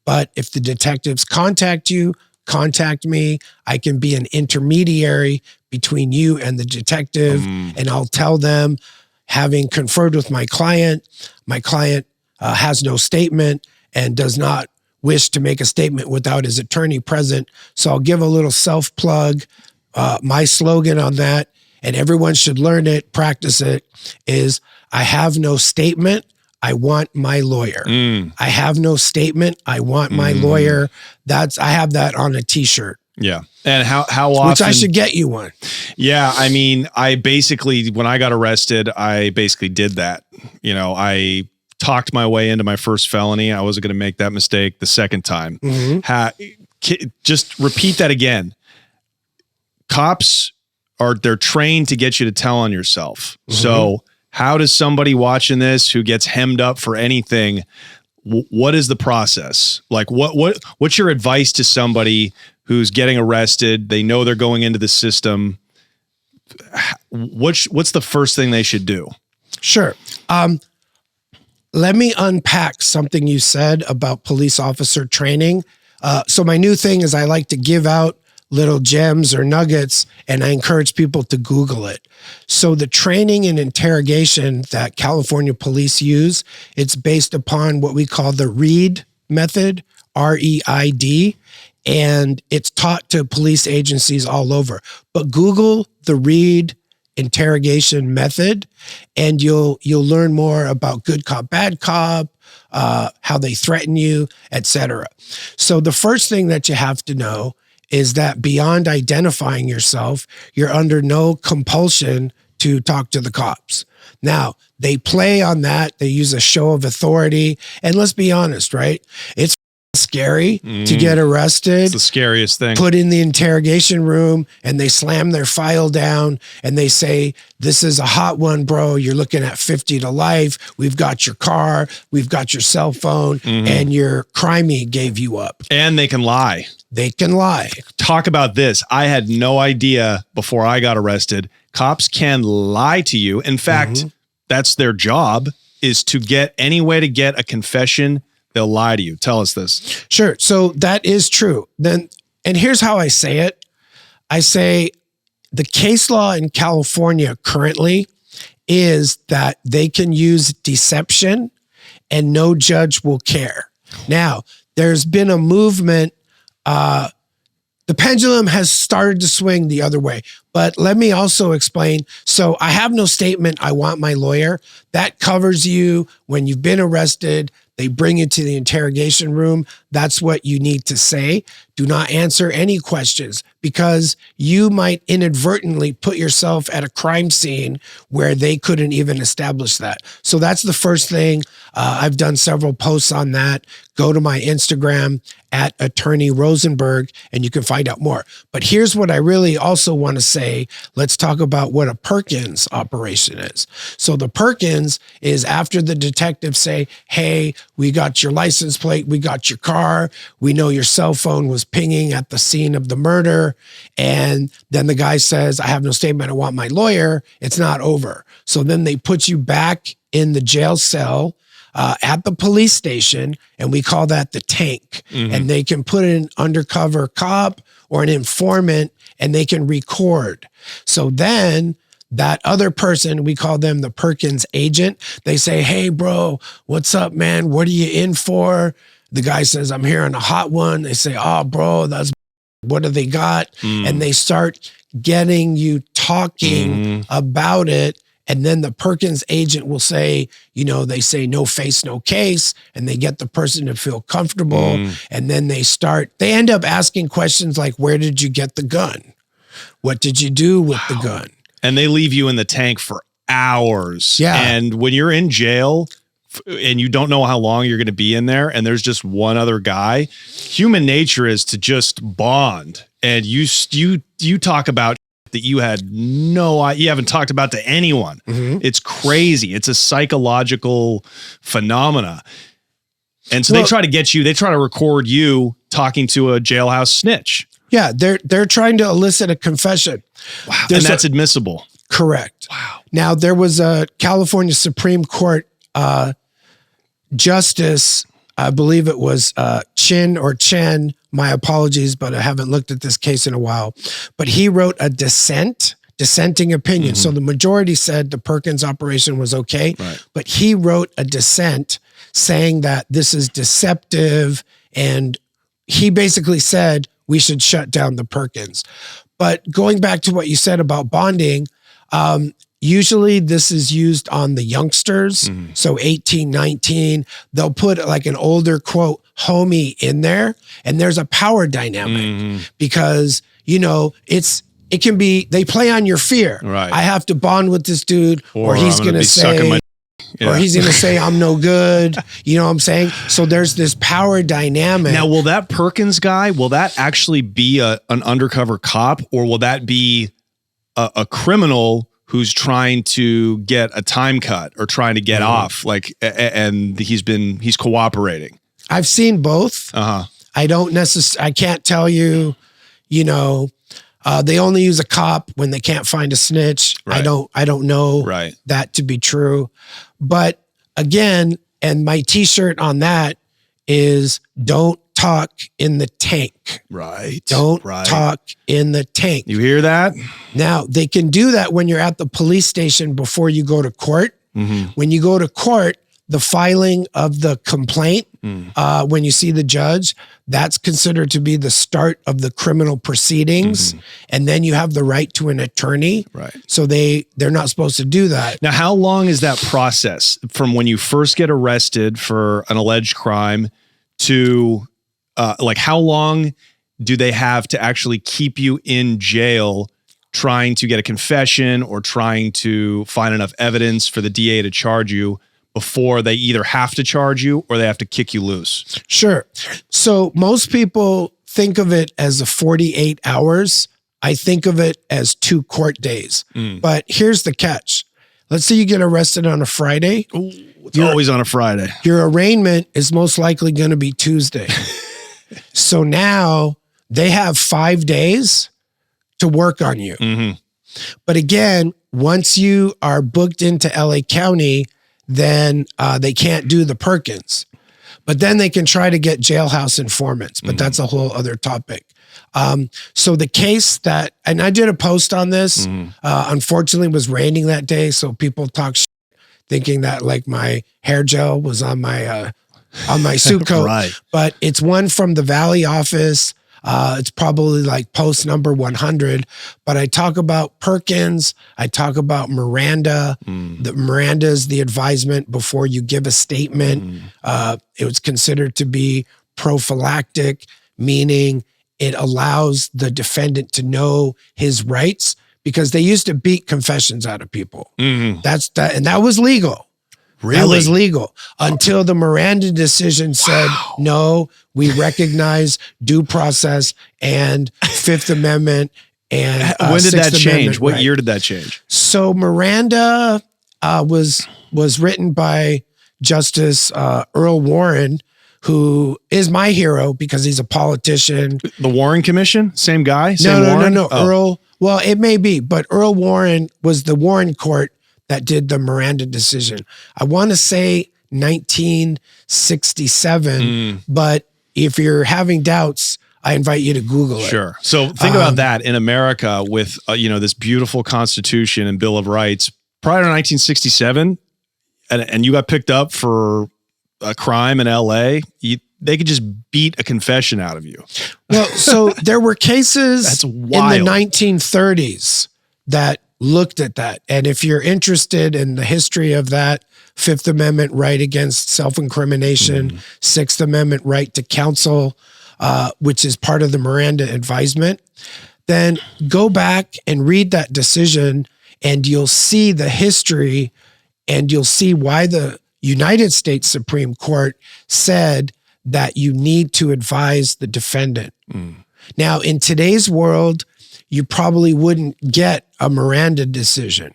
But if the detectives contact you, contact me. I can be an intermediary between you and the detective, and I'll tell them, having conferred with my client has no statement and does not wish to make a statement without his attorney present. So I'll give a little self-plug. My slogan on that, and everyone should learn it, practice it, is I have no statement. I want my lawyer. I have no statement. I want my lawyer. I have that on a t-shirt. Yeah. And how often? Which I should get you one. Yeah. I mean, when I got arrested, I basically did that. I talked my way into my first felony. I wasn't going to make that mistake the second time. Just repeat that again. Cops they're trained to get you to tell on yourself. So how does somebody watching this who gets hemmed up for anything, what is the process? Like what's your advice to somebody who's getting arrested? They know they're going into the system. What's the first thing they should do? Sure. Let me unpack something you said about police officer training. So my new thing is I like to give out little gems or nuggets, and I encourage people to Google it. So the training and interrogation that California police use, it's based upon what we call the REID method, REID, and it's taught to police agencies all over. But Google the REID interrogation method, and you'll learn more about good cop, bad cop, how they threaten you, etc. So the first thing that you have to know is that beyond identifying yourself, you're under no compulsion to talk to the cops. Now, they play on that. They use a show of authority. And let's be honest, right? It's scary to get arrested. It's the scariest thing. Put in the interrogation room, and they slam their file down and they say, this is a hot one, bro. You're looking at 50 to life. We've got your car. We've got your cell phone, and your crimey gave you up. And they can lie. They can lie. Talk about this. I had no idea before I got arrested. Cops can lie to you. In fact, that's their job, is to get any way to get a confession. They'll lie to you. Tell us this. Sure. So that is true. Then, and here's how I say it. I say the case law in California currently is that they can use deception and no judge will care. Now, there's been a movement. The pendulum has started to swing the other way. But let me also explain. So I have no statement, I want my lawyer. That covers you when you've been arrested. They bring you to the interrogation room. That's what you need to say. Do not answer any questions, because you might inadvertently put yourself at a crime scene where they couldn't even establish that. So that's the first thing. I've done several posts on that. Go to my Instagram at Attorney Rosenberg, and you can find out more. But here's what I really also want to say. Let's talk about what a Perkins operation is. So the Perkins is after the detectives say, hey, we got your license plate, we got your car, we know your cell phone was pinging at the scene of the murder. And then the guy says, I have no statement, I want my lawyer. It's not over. So then they put you back in the jail cell at the police station, and we call that the tank. And they can put an undercover cop or an informant, and they can record. So then that other person, we call them the Perkins agent. They say, hey, bro, what's up, man? What are you in for? The guy says, I'm here on a hot one. They say, oh, bro, what do they got? And they start getting you talking about it. And then the Perkins agent will say, you know, they say no face, no case, and they get the person to feel comfortable. And then they end up asking questions like, where did you get the gun? What did you do with the gun? And they leave you in the tank for hours. Yeah. And when you're in jail and you don't know how long you're going to be in there, and there's just one other guy, human nature is to just bond. And you talk about that you haven't talked about to anyone. It's crazy. It's a psychological phenomena. And so they try to record you talking to a jailhouse snitch. Yeah, they're trying to elicit a confession. Wow. And that's admissible. Correct. Wow. Now, there was a California Supreme Court justice, I believe it was Chin or Chen, my apologies, but I haven't looked at this case in a while. But he wrote a dissenting opinion. So the majority said the Perkins operation was okay, but he wrote a dissent saying that this is deceptive, and he basically said we should shut down the Perkins. But going back to what you said about bonding, usually this is used on the youngsters. So 18, 19, they'll put like an older quote homie in there, and there's a power dynamic because, you know, it can be, they play on your fear. Right. I have to bond with this dude, or he's going to say, or he's going to say, I'm no good. You know what I'm saying? So there's this power dynamic. Now, will that Perkins guy, will that actually be an undercover cop, or will that be a criminal who's trying to get a time cut or trying to get off, like, and he's cooperating? I've seen both. I can't tell you, you know, they only use a cop when they can't find a snitch. Right. I don't know that to be true. But again, and my t-shirt on that is don't talk in the tank. Right. Don't talk in the tank. You hear that? Now, they can do that when you're at the police station before you go to court. When you go to court, the filing of the complaint when you see the judge, that's considered to be the start of the criminal proceedings. And then you have the right to an attorney. Right. So they're not supposed to do that. Now, how long is that process from when you first get arrested for an alleged crime to like how long do they have to actually keep you in jail trying to get a confession or trying to find enough evidence for the DA to charge you before they either have to charge you or they have to kick you loose? Sure. So most people think of it as a 48 hours. I think of it as 2 court days. But here's the catch. Let's say you get arrested on a Friday. It's always on a Friday. Your arraignment is most likely going to be Tuesday. So now they have 5 days to work on you. But again, once you are booked into LA County, then they can't do the Perkins. But then they can try to get jailhouse informants, but that's a whole other topic. So the case that, and I did a post on this, unfortunately it was raining that day. So people talk shit thinking that like my hair gel was on my suit coat, Right. But it's one from the Valley office. It's probably like post number 100, but I talk about Perkins. I talk about Miranda. The Miranda is the advisement before you give a statement. It was considered to be prophylactic, meaning it allows the defendant to know his rights because they used to beat confessions out of people. That's that. And that was legal. Really? That was legal until the Miranda decision said, no, we recognize due process and Fifth Amendment. And when did that Sixth change? Amendment, What right. year did that change? So Miranda was written by Justice Earl Warren, who is my hero because he's a politician. The Warren Commission? Same guy? Same No. Warren? Earl, well, it may be, but Earl Warren was the Warren court that did the Miranda decision. I want to say 1967, but if you're having doubts, I invite you to Google it. Sure. So think about that in America with, this beautiful Constitution and Bill of Rights prior to 1967, and you got picked up for a crime in LA, they could just beat a confession out of you. Well, so there were cases That's in wild. the 1930s that looked at that. And if you're interested in the history of that, Fifth Amendment right against self-incrimination, Sixth Amendment right to counsel, which is part of the Miranda advisement, then go back and read that decision and you'll see the history and you'll see why the United States Supreme Court said that you need to advise the defendant. Now, in today's world, you probably wouldn't get a Miranda decision.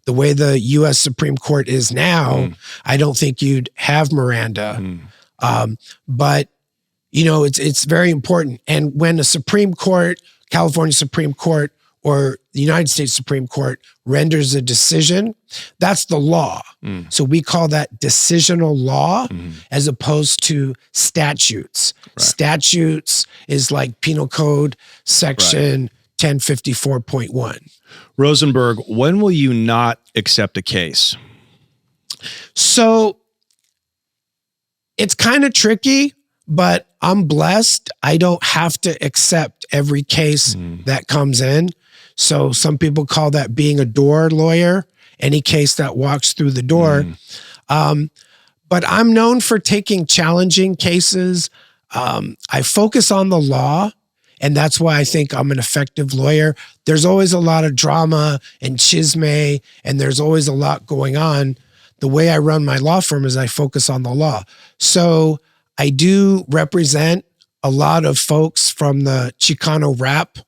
The way the U.S. Supreme Court is now, I don't think you'd have Miranda. But, it's very important. And when a Supreme Court, California Supreme Court, or the United States Supreme Court renders a decision, that's the law. So we call that decisional law as opposed to statutes. Right. Statutes is like Penal Code section 1054.1. Rosenberg, when will you not accept a case? So it's kind of tricky, but I'm blessed. I don't have to accept every case that comes in. So some people call that being a door lawyer, any case that walks through the door. But I'm known for taking challenging cases. I focus on the law, and that's why I think I'm an effective lawyer. There's always a lot of drama and chisme, and there's always a lot going on. The way I run my law firm is I focus on the law. So I do represent a lot of folks from the Chicano rap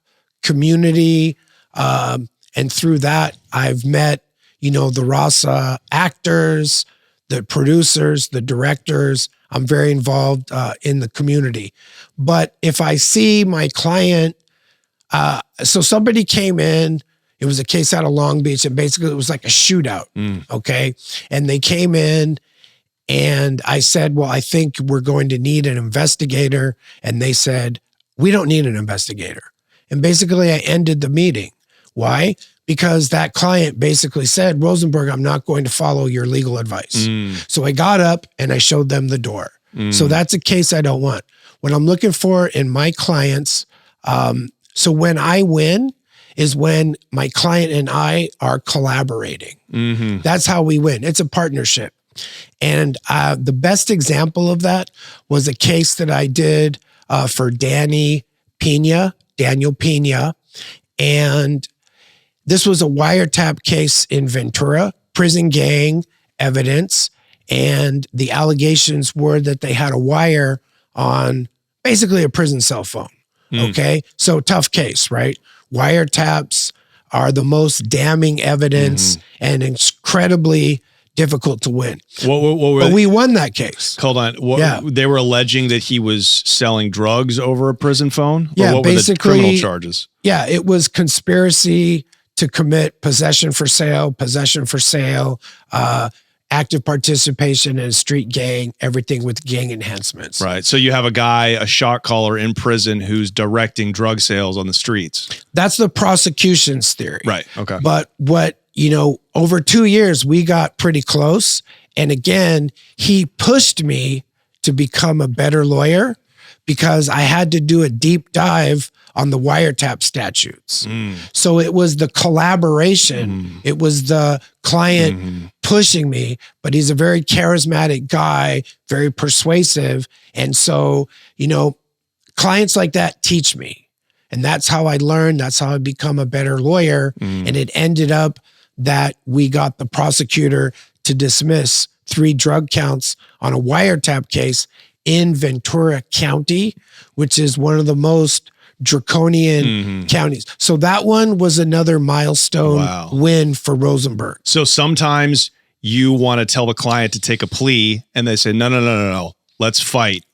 community. And through that, I've met, the Raza actors, the producers, the directors. I'm very involved in the community. But if I see my client, so somebody came in, it was a case out of Long Beach, and basically it was like a shootout, okay? And they came in, and I said, well, I think we're going to need an investigator. And they said, we don't need an investigator. And basically I ended the meeting. Why? Because that client basically said, Rosenberg, I'm not going to follow your legal advice. So I got up and I showed them the door. So that's a case I don't want. What I'm looking for in my clients, so when I win is when my client and I are collaborating. That's how we win. It's a partnership. And the best example of that was a case that I did for Daniel Pena. And this was a wiretap case in Ventura, prison gang evidence. And the allegations were that they had a wire on basically a prison cell phone. Okay. So tough case, right? Wiretaps are the most damning evidence and incredibly difficult to win. But we won that case. Hold on. They were alleging that he was selling drugs over a prison phone? Yeah, or what basically, were the criminal charges? Yeah, it was conspiracy to commit possession for sale, active participation in a street gang, everything with gang enhancements. Right. So you have a guy, a shot caller in prison who's directing drug sales on the streets. That's the prosecution's theory. Right. Okay. But over 2 years, we got pretty close. And again, he pushed me to become a better lawyer because I had to do a deep dive on the wiretap statutes. So it was the collaboration. It was the client pushing me, but he's a very charismatic guy, very persuasive. And so, clients like that teach me. And that's how I learned. That's how I become a better lawyer. And it ended up that we got the prosecutor to dismiss 3 drug counts on a wiretap case in Ventura County, which is one of the most draconian counties. So that one was another milestone win for Rosenberg. So sometimes you want to tell the client to take a plea and they say, no, let's fight.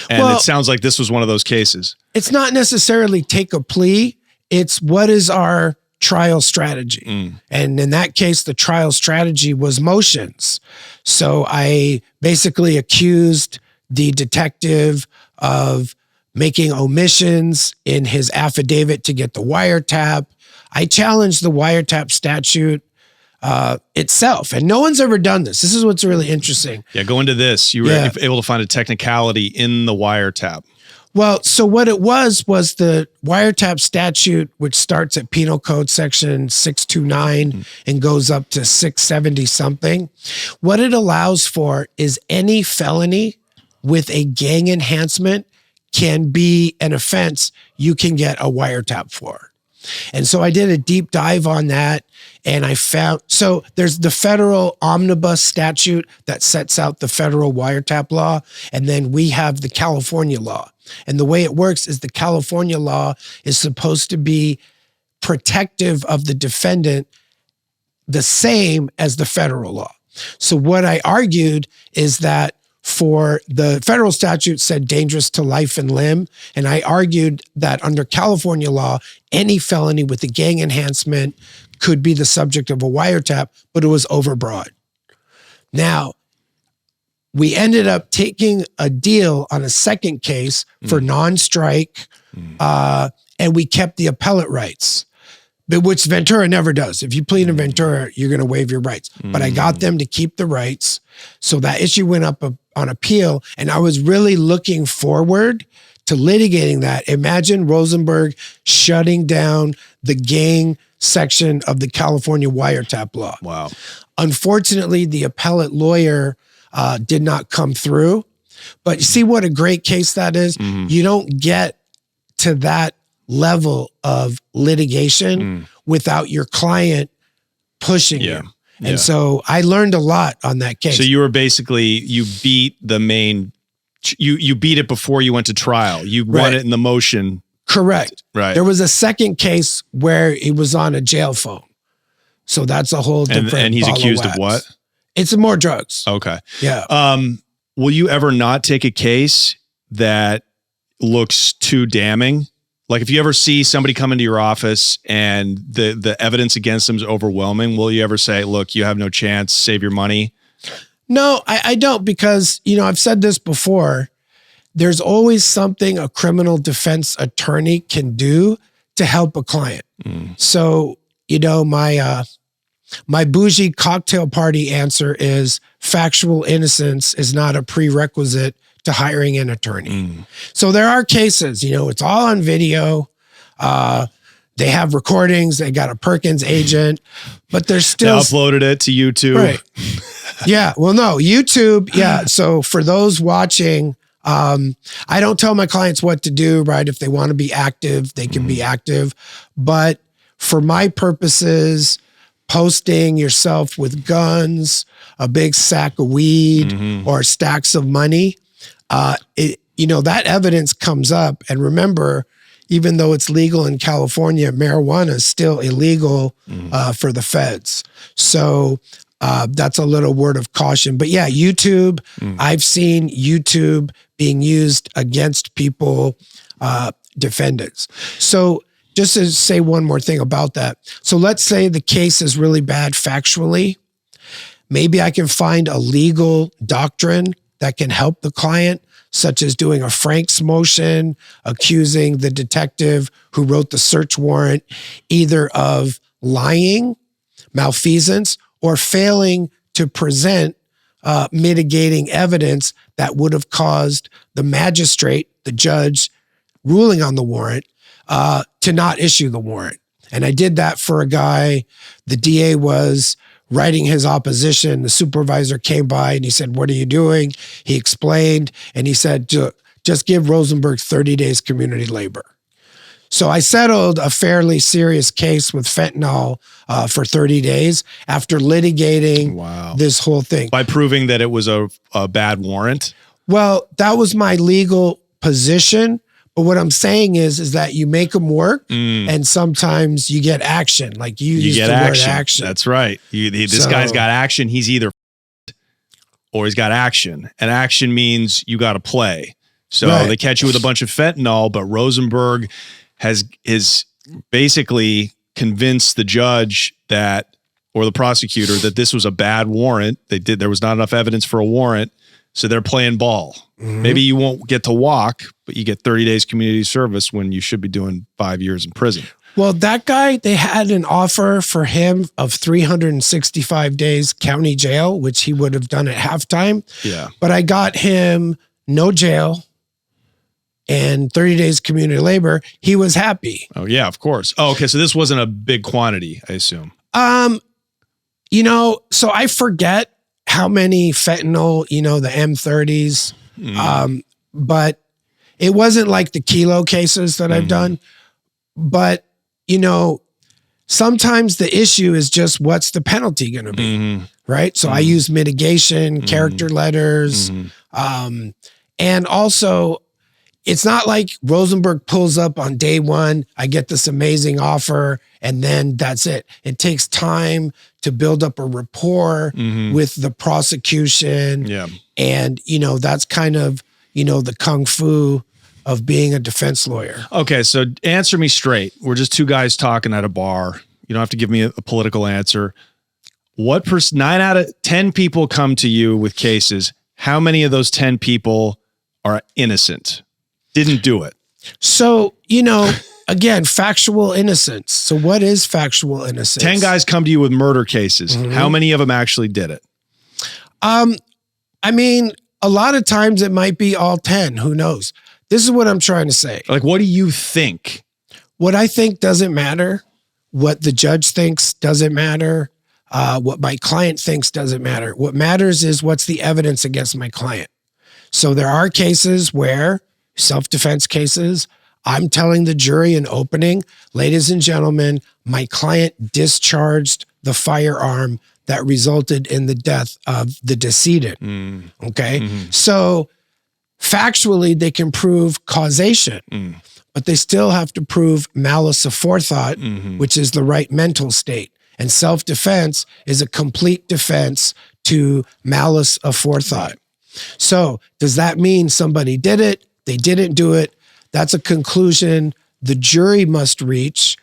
And it sounds like this was one of those cases. It's not necessarily take a plea. It's what is our trial strategy. And in that case, the trial strategy was motions. So I basically accused the detective of making omissions in his affidavit to get the wiretap. I challenged the wiretap statute itself, and no one's ever done this. This is what's really interesting. Yeah, go into this. You were able to find a technicality in the wiretap. Well, so what it was the wiretap statute, which starts at Penal Code Section 629 and goes up to 670 something. What it allows for is any felony with a gang enhancement can be an offense you can get a wiretap for. And so I did a deep dive on that, and I found, so there's the federal omnibus statute that sets out the federal wiretap law, and then we have the California law. And the way it works is the California law is supposed to be protective of the defendant the same as the federal law. So what I argued is that for the federal statute said dangerous to life and limb. And I argued that under California law, any felony with a gang enhancement could be the subject of a wiretap, but it was overbroad. Now, we ended up taking a deal on a second case for non-strike, and we kept the appellate rights, which Ventura never does. If you plead in Ventura, you're going to waive your rights. But I got them to keep the rights. So that issue went up on appeal, and I was really looking forward to litigating that. Imagine Rosenberg shutting down the gang section of the California wiretap law. Wow. Unfortunately, the appellate lawyer did not come through. But you see what a great case that is? You don't get to that level of litigation without your client pushing you. And so I learned a lot on that case. So you were basically, you beat the main, you beat it before you went to trial. You won it in the motion. Correct. Right. There was a second case where he was on a jail phone. So that's a whole different And he's accused of what? It's more drugs. Okay. Yeah. Will you ever not take a case that looks too damning? Like if you ever see somebody come into your office and the evidence against them is overwhelming, will you ever say, look, you have no chance, save your money? No, I don't, because, I've said this before. There's always something a criminal defense attorney can do to help a client. So, my My bougie cocktail party answer is factual innocence is not a prerequisite to hiring an attorney. So there are cases, it's all on video. They have recordings. They got a Perkins agent, but there's still they uploaded it to YouTube. Right. Yeah. Well, no, YouTube. Yeah. So for those watching, I don't tell my clients what to do, right? If they want to be active, they can be active. But for my purposes, posting yourself with guns, a big sack of weed, or stacks of money, that evidence comes up. And remember, even though it's legal in California, marijuana is still illegal for the feds. So that's a little word of caution. But yeah, YouTube, I've seen YouTube being used against people, defendants. So just to say one more thing about that. So let's say the case is really bad factually. Maybe I can find a legal doctrine that can help the client, such as doing a Frank's motion, accusing the detective who wrote the search warrant either of lying, malfeasance, or failing to present mitigating evidence that would have caused the magistrate, the judge ruling on the warrant, to not issue the warrant. And I did that for a guy. The DA was writing his opposition. The supervisor came by and he said, "What are you doing?" He explained, and he said, "Just give Rosenberg 30 days community labor." So I settled a fairly serious case with fentanyl for 30 days after litigating this whole thing. By proving that it was a bad warrant? Well, that was my legal position. But what I'm saying is that you make them work, and sometimes you get action. Like you use the word action. That's right. This guy's got action. He's either or he's got action. And action means you got to play. So they catch you with a bunch of fentanyl, but Rosenberg is basically convinced the judge or the prosecutor that this was a bad warrant. There was not enough evidence for a warrant. So they're playing ball. Maybe you won't get to walk, but you get 30 days community service when you should be doing 5 years in prison. Well, that guy, they had an offer for him of 365 days county jail, which he would have done at halftime. Yeah. But I got him no jail and 30 days community labor. He was happy. Oh, yeah, of course. Oh, okay. So this wasn't a big quantity, I assume. So I forget how many fentanyl, the M30s, but it wasn't like the kilo cases that I've done. But, sometimes the issue is just what's the penalty going to be, right? So I use mitigation, character letters, and also it's not like Rosenberg pulls up on day one, I get this amazing offer, and then that's it. It takes time to build up a rapport with the prosecution. Yeah. And, that's kind of, the kung fu of being a defense lawyer. Okay, so answer me straight. We're just two guys talking at a bar. You don't have to give me a political answer. 9 out of 10 people come to you with cases. How many of those 10 people are innocent? Didn't do it. So, again, factual innocence. So what is factual innocence? 10 guys come to you with murder cases. How many of them actually did it? I mean, a lot of times it might be all 10. Who knows? This is what I'm trying to say. Like, what do you think? What I think doesn't matter. What the judge thinks doesn't matter. What my client thinks doesn't matter. What matters is what's the evidence against my client. So there are cases where, self-defense cases, I'm telling the jury in opening, ladies and gentlemen, my client discharged the firearm that resulted in the death of the decedent. Okay. So factually, they can prove causation, but they still have to prove malice aforethought, which is the right mental state. And self-defense is a complete defense to malice aforethought. So does that mean somebody did it? They didn't do it? That's a conclusion the jury must reach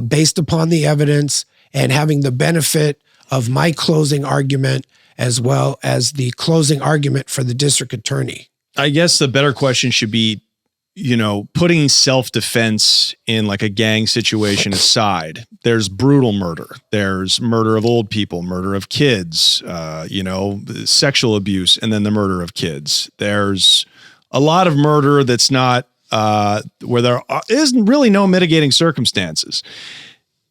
based upon the evidence and having the benefit of my closing argument as well as the closing argument for the district attorney. I guess the better question should be, putting self-defense in like a gang situation aside, there's brutal murder. There's murder of old people, murder of kids, sexual abuse, and then the murder of kids. There's a lot of murder that's not where there isn't really no mitigating circumstances.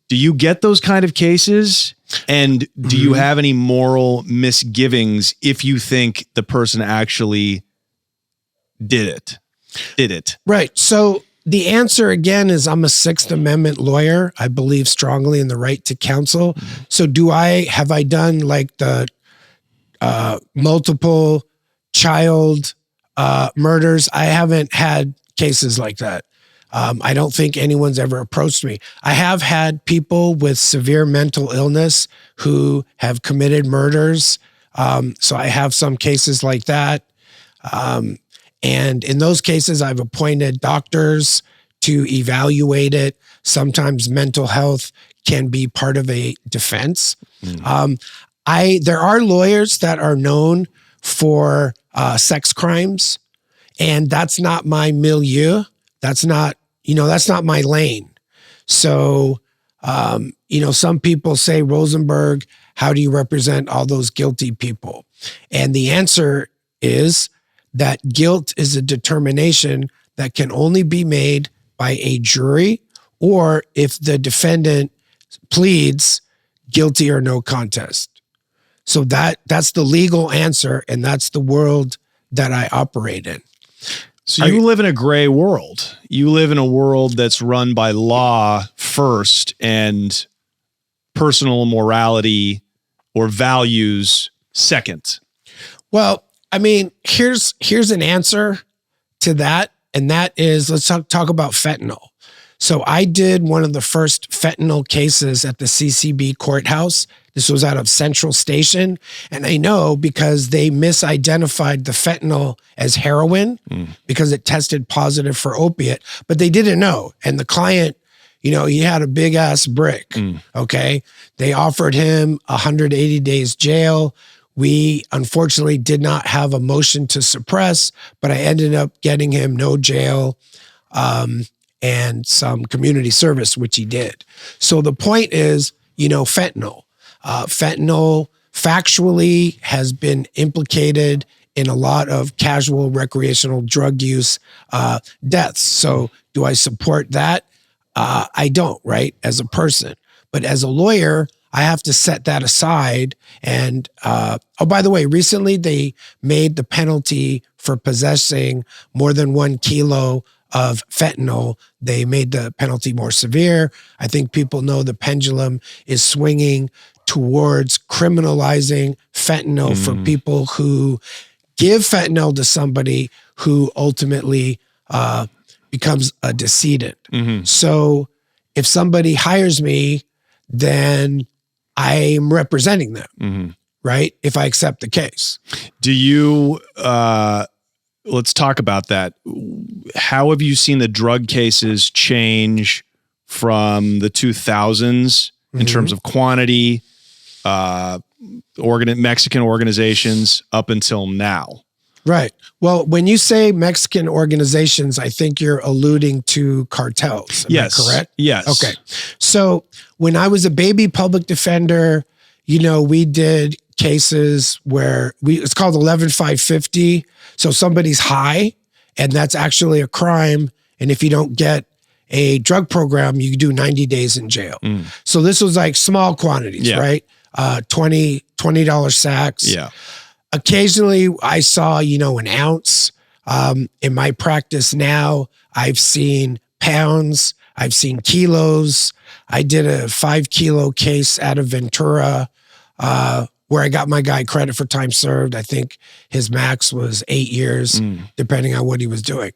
Do you get those kind of cases? And do you have any moral misgivings if you think the person actually did it? Right. So the answer again is I'm a Sixth Amendment lawyer. I believe strongly in the right to counsel. So have I done like the multiple child murders? I haven't had cases like that. I don't think anyone's ever approached me. I have had people with severe mental illness who have committed murders. So I have some cases like that. And in those cases, I've appointed doctors to evaluate it. Sometimes mental health can be part of a defense. There are lawyers that are known for sex crimes, and that's not my milieu. That's not my lane. So, some people say, Rosenberg, how do you represent all those guilty people? And the answer is that guilt is a determination that can only be made by a jury, or if the defendant pleads guilty or no contest. So that's the legal answer, and that's the world that I operate in. So you live in a gray world. You live in a world that's run by law first and personal morality or values second. Well, I mean, here's an answer to that, and that is, let's talk about fentanyl. So I did one of the first fentanyl cases at the CCB courthouse. This was out of Central Station. And I know because they misidentified the fentanyl as heroin because it tested positive for opiate, but they didn't know. And the client, he had a big ass brick. Okay. They offered him 180 days jail. We unfortunately did not have a motion to suppress, but I ended up getting him no jail and some community service, which he did. So the point is, fentanyl. Fentanyl factually has been implicated in a lot of casual recreational drug use deaths. So do I support that? I don't, right? As a person. But as a lawyer, I have to set that aside. And, by the way, recently they made the penalty for possessing more than 1 kilo of fentanyl. They made the penalty more severe. I think people know the pendulum is swinging towards criminalizing fentanyl for people who give fentanyl to somebody who ultimately becomes a decedent. So if somebody hires me, then I'm representing them, right? If I accept the case. Do you, let's talk about that. How have you seen the drug cases change from the 2000s in terms of quantity, Mexican organizations up until now? Right. Well, when you say Mexican organizations, I think you're alluding to cartels. Am I correct? Yes. Okay. So when I was a baby public defender, we did cases where it's called 11-550. So somebody's high, and that's actually a crime. And if you don't get a drug program, you do 90 days in jail. So this was like small quantities, right? $20 sacks. Yeah. Occasionally I saw, an ounce. In my practice now, I've seen pounds, I've seen kilos. I did a 5 kilo case out of Ventura, where I got my guy credit for time served. I think his max was 8 years, depending on what he was doing.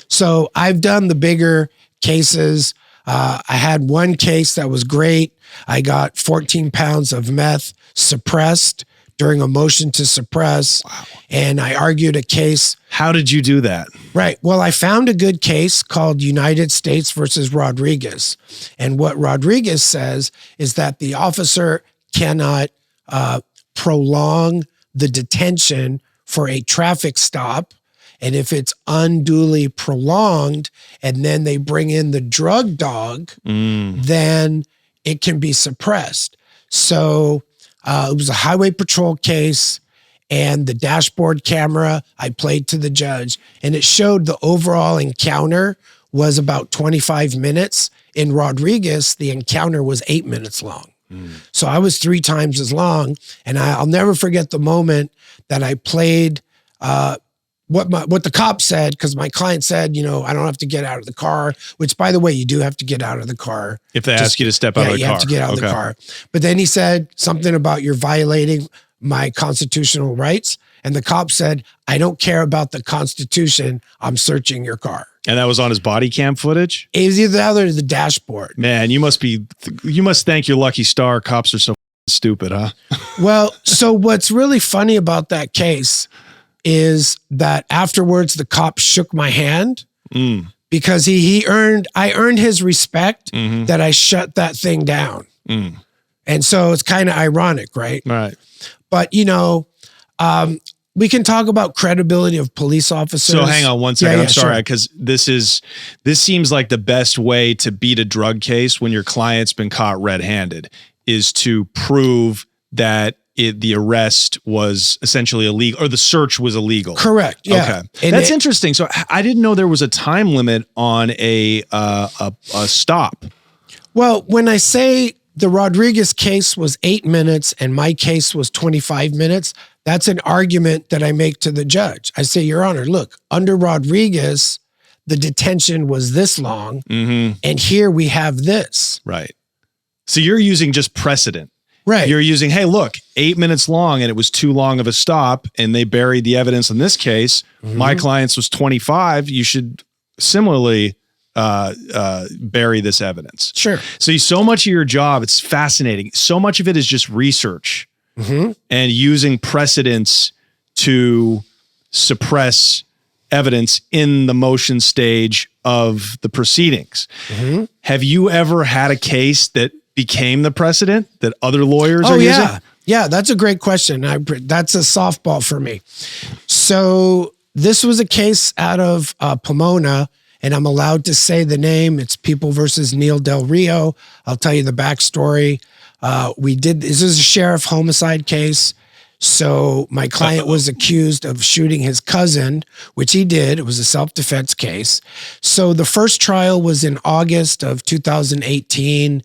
So I've done the bigger cases. I had one case that was great. I got 14 pounds of meth suppressed during a motion to suppress. Wow. And I argued a case. How did you do that? Right. Well, I found a good case called United States versus Rodriguez. And what Rodriguez says is that the officer cannot prolong the detention for a traffic stop And if it's unduly prolonged and then they bring in the drug dog, then it can be suppressed. So it was a highway patrol case, and the dashboard camera I played to the judge, and it showed the overall encounter was about 25 minutes. In Rodriguez, the encounter was 8 minutes long. So I was 3 times as long. And I'll never forget the moment that I played what the cop said, because my client said, I don't have to get out of the car, which, by the way, you do have to get out of the car. If they ask you to step out of the car. You have to get out of the car. But then he said something about you're violating my constitutional rights. And the cop said, I don't care about the Constitution. I'm searching your car. And that was on his body cam footage? It was either that or the dashboard. Man, you must thank your lucky star. Cops are so stupid, huh? Well, so what's really funny about that case is that afterwards the cop shook my hand because I earned his respect that I shut that thing down. And so it's kind of ironic, right? Right. But, we can talk about credibility of police officers. So hang on one second. Yeah, I'm sorry, sure. because this seems like the best way to beat a drug case when your client's been caught red-handed is to prove that the arrest was essentially illegal, or the search was illegal. Correct. Yeah. Okay. And that's interesting. So I didn't know there was a time limit on a stop. Well, when I say the Rodriguez case was 8 minutes and my case was 25 minutes, that's an argument that I make to the judge. I say, Your Honor, look, under Rodriguez, the detention was this long, and here we have this. Right. So you're using just precedent. Right. You're using, hey, look, 8 minutes long and it was too long of a stop and they buried the evidence in this case. My client's was 25. You should similarly bury this evidence. Sure. So much of your job, it's fascinating. So much of it is just research and using precedents to suppress evidence in the motion stage of the proceedings. Have you ever had a case that became the precedent that other lawyers are using? Yeah, that's a great question. That's a softball for me. So this was a case out of Pomona, and I'm allowed to say the name. It's People versus Neil Del Rio. I'll tell you the backstory. This is a sheriff homicide case. So my client was accused of shooting his cousin, which he did. It was a self-defense case. So the first trial was in August of 2018.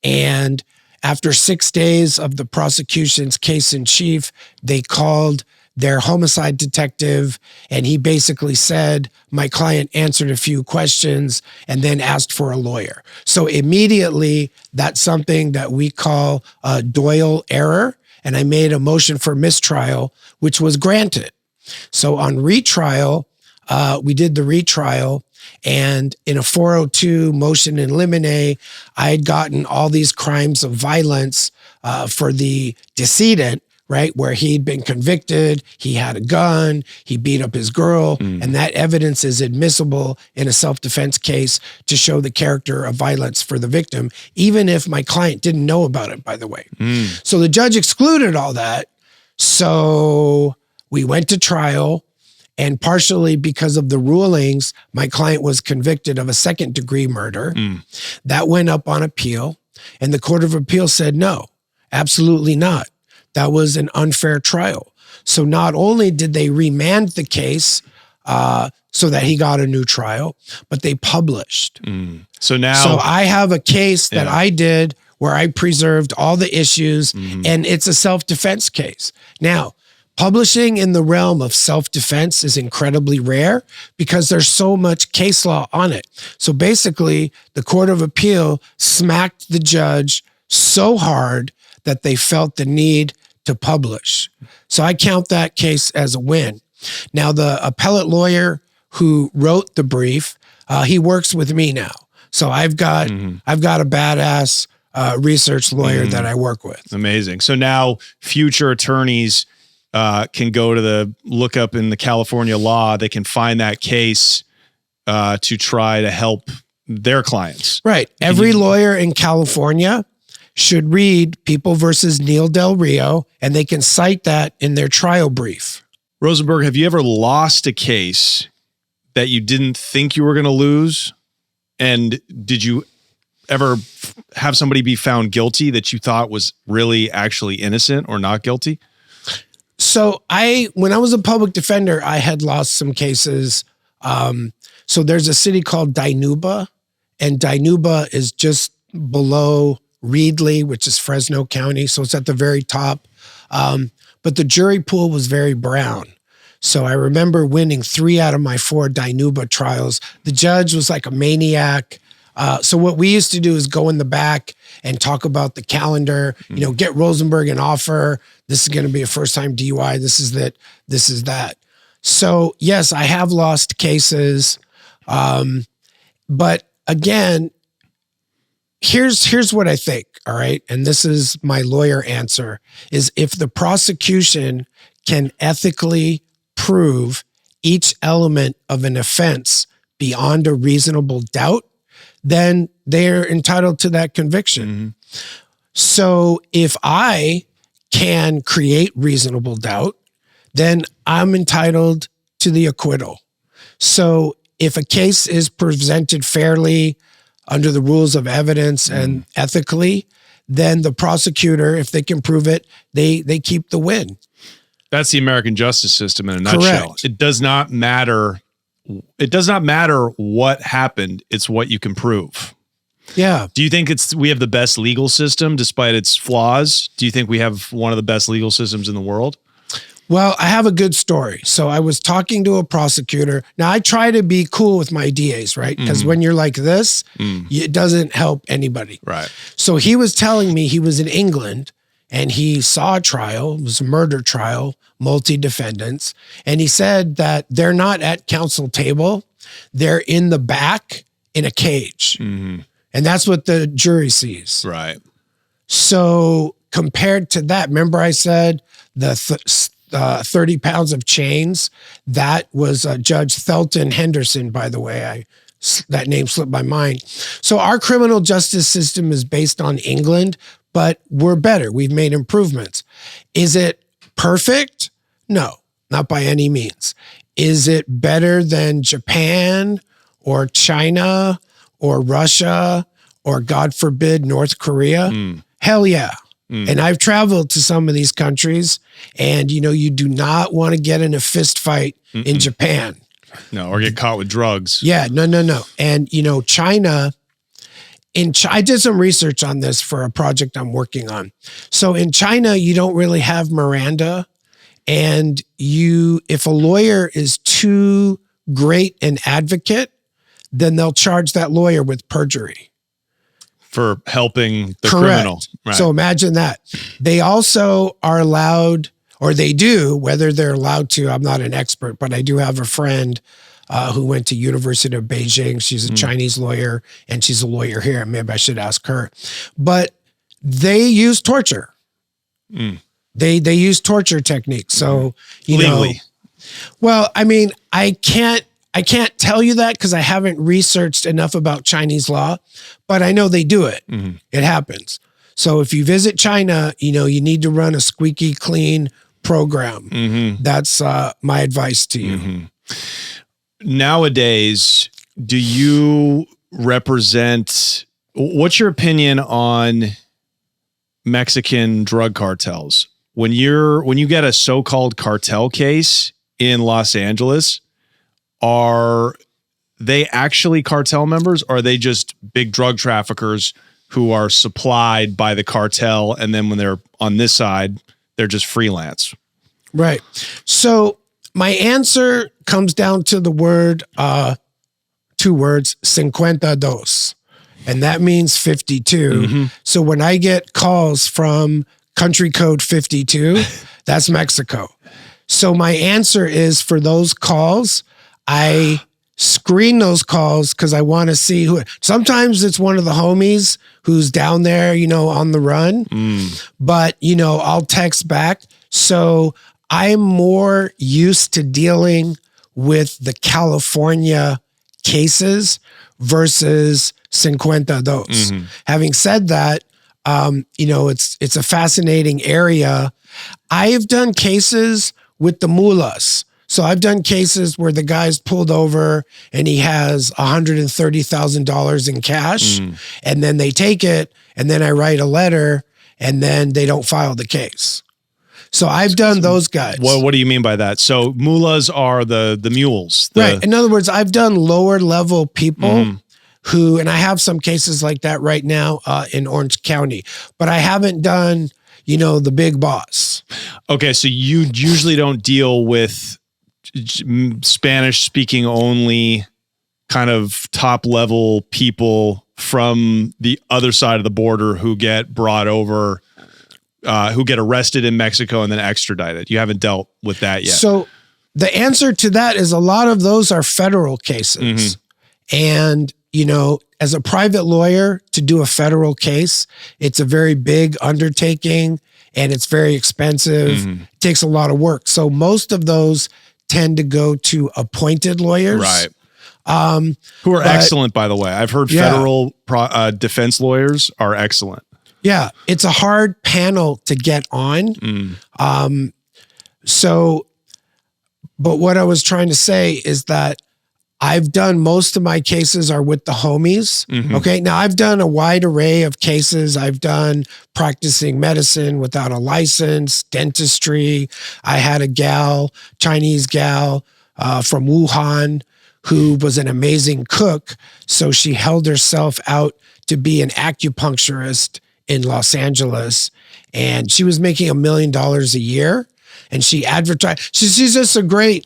And after 6 days of the prosecution's case in chief, they called their homicide detective, and he basically said, my client answered a few questions and then asked for a lawyer. So immediately, that's something that we call a Doyle error. And I made a motion for mistrial, which was granted. So on retrial, we did the retrial, and in a 402 motion in limine, I had gotten all these crimes of violence for the decedent, right? Where he'd been convicted, he had a gun, he beat up his girl, and that evidence is admissible in a self-defense case to show the character of violence for the victim, even if my client didn't know about it, by the way. So the judge excluded all that. So we went to trial, and partially because of the rulings, my client was convicted of a second-degree murder. That went up on appeal, and the Court of Appeal said, no, absolutely not. That was an unfair trial. So not only did they remand the case so that he got a new trial, but they published. So I have a case that I did where I preserved all the issues, and it's a self-defense case. Now, publishing in the realm of self-defense is incredibly rare because there's so much case law on it. So basically, the Court of Appeal smacked the judge so hard that they felt the need to publish. So I count that case as a win. Now, the appellate lawyer who wrote the brief, he works with me now. So I've got a badass research lawyer that I work with. Amazing. So now future attorneys can go to look up in the California law, they can find that case to try to help their clients. Right. Every lawyer in California should read People versus Neil Del Rio, and they can cite that in their trial brief. Rosenberg, have you ever lost a case that you didn't think you were going to lose? And did you ever have somebody be found guilty that you thought was really actually innocent or not guilty? So when I was a public defender, I had lost some cases. So there's a city called Dauba, and Dauba is just below Reedley, which is Fresno County. So it's at the very top. But the jury pool was very brown. So I remember winning 3 out of my 4 Dauba trials. The judge was like a maniac. So what we used to do is go in the back and talk about the calendar, get Rosenberg an offer. This is going to be a first-time DUI. This is that. This is that. So yes, I have lost cases. But again, here's what I think. All right. And this is my lawyer answer, is if the prosecution can ethically prove each element of an offense beyond a reasonable doubt, then they're entitled to that conviction. So if I can create reasonable doubt, then I'm entitled to the acquittal. So if a case is presented fairly under the rules of evidence and ethically, then the prosecutor, if they can prove it, they keep the win. That's the American justice system in a nutshell. Correct. It does not matter. It does not matter what happened. It's what you can prove. Yeah. Do you think we have the best legal system despite its flaws? Do you think we have one of the best legal systems in the world? Well, I have a good story. So I was talking to a prosecutor. Now I try to be cool with my DAs, right? Because when you're like this, it doesn't help anybody. Right. So he was telling me he was in England and he saw a trial. It was a murder trial, multi-defendants. And he said that they're not at counsel table. They're in the back in a cage. And that's what the jury sees. Right. So compared to that, remember I said the 30 pounds of chains? That was Judge Thelton Henderson, by the way. That name slipped my mind. So our criminal justice system is based on England, but we're better. We've made improvements. Is it perfect? No, not by any means. Is it better than Japan or China or Russia or, God forbid, North Korea? Hell yeah. And I've traveled to some of these countries, and you do not want to get in a fist fight in Japan. No, or get caught with drugs. Yeah, no. And China, I did some research on this for a project I'm working on. So in China, you don't really have Miranda, and if a lawyer is too great an advocate, then they'll charge that lawyer with perjury. For helping the Correct. criminal. Right. So imagine that. They also are allowed, or they do, whether they're allowed to, I'm not an expert, but I do have a friend who went to University of Beijing. She's a Chinese lawyer, and she's a lawyer here. Maybe I should ask her. But they use torture. They use torture techniques. So, legally. Well, I mean, I can't tell you that because I haven't researched enough about Chinese law, but I know they do it. It happens. So if you visit China, you need to run a squeaky clean program. That's my advice to you. Nowadays, do you represent, what's your opinion on Mexican drug cartels? When you get a so-called cartel case in Los Angeles, are they actually cartel members, or are they just big drug traffickers who are supplied by the cartel, and then when they're on this side, they're just freelance? Right. So my answer comes down to the word, 2 words, 52. And that means 52. So when I get calls from country code 52, that's Mexico. So my answer is, for those calls, I screen those calls because I want to see who. Sometimes it's one of the homies who's down there, on the run. But, I'll text back. So I'm more used to dealing with the California cases versus 52. Having said that, it's a fascinating area. I've done cases with the mullahs. So I've done cases where the guy's pulled over and he has $130,000 in cash, and then they take it, and then I write a letter, and then they don't file the case. So I've done those guys. What do you mean by that? So mullahs are the mules. Right. In other words, I've done lower level people who, and I have some cases like that right now in Orange County, but I haven't done, the big boss. Okay. So you usually don't deal with Spanish speaking only kind of top level people from the other side of the border who get brought over, who get arrested in Mexico and then extradited. You haven't dealt with that yet. So the answer to that is a lot of those are federal cases. And, as a private lawyer to do a federal case, it's a very big undertaking and it's very expensive. It takes a lot of work. So most of those tend to go to appointed lawyers. Right. Who are excellent, by the way. I've heard federal defense lawyers are excellent. Yeah. It's a hard panel to get on. But what I was trying to say is that I've done most of my cases are with the homies. Okay. Now I've done a wide array of cases. I've done practicing medicine without a license, dentistry. I had a Chinese gal from Wuhan who was an amazing cook. So she held herself out to be an acupuncturist in Los Angeles. And she was making $1 million a year. And she advertised. She's just a great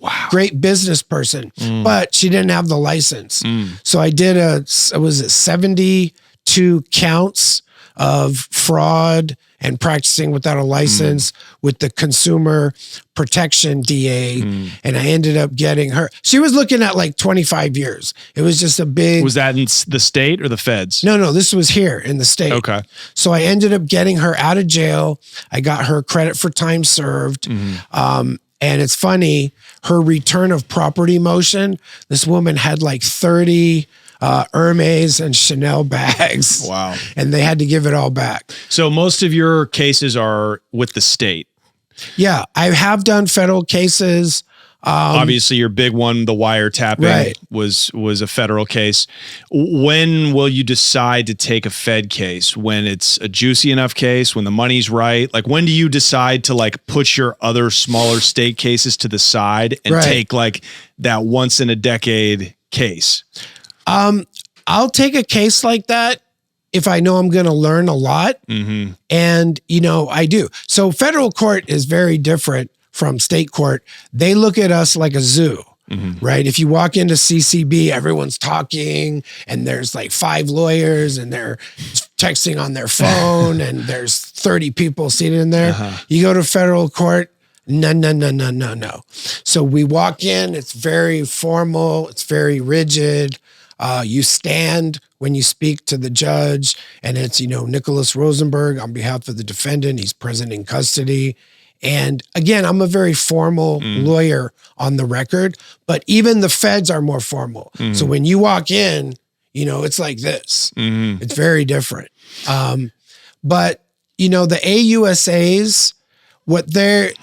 business person, but she didn't have the license. So I did 72 counts of fraud and practicing without a license with the consumer protection DA. And I ended up getting her. She was looking at like 25 years. It was just a big. Was that in the state or the feds? No, this was here in the state. Okay. So I ended up getting her out of jail. I got her credit for time served. And it's funny, her return of property motion, this woman had like 30 Hermes and Chanel bags. Wow. And they had to give it all back. So most of your cases are with the state. Yeah, I have done federal cases. Obviously, your big one, the wiretapping, was a federal case. When will you decide to take a Fed case? When it's a juicy enough case? When the money's right? Like, when do you decide to like put your other smaller state cases to the side and take like that once in a decade case? I'll take a case like that if I know I'm going to learn a lot. And, I do. So federal court is very different from state court. They look at us like a zoo, right? If you walk into CCB, everyone's talking and there's like 5 lawyers and they're texting on their phone and there's 30 people seated in there. You go to federal court, no. So we walk in, it's very formal, it's very rigid. You stand when you speak to the judge, and it's, Nicholas Rosenberg on behalf of the defendant. He's present in custody. And again, I'm a very formal lawyer on the record, but even the feds are more formal. So when you walk in, it's like this. It's very different. But, the AUSAs,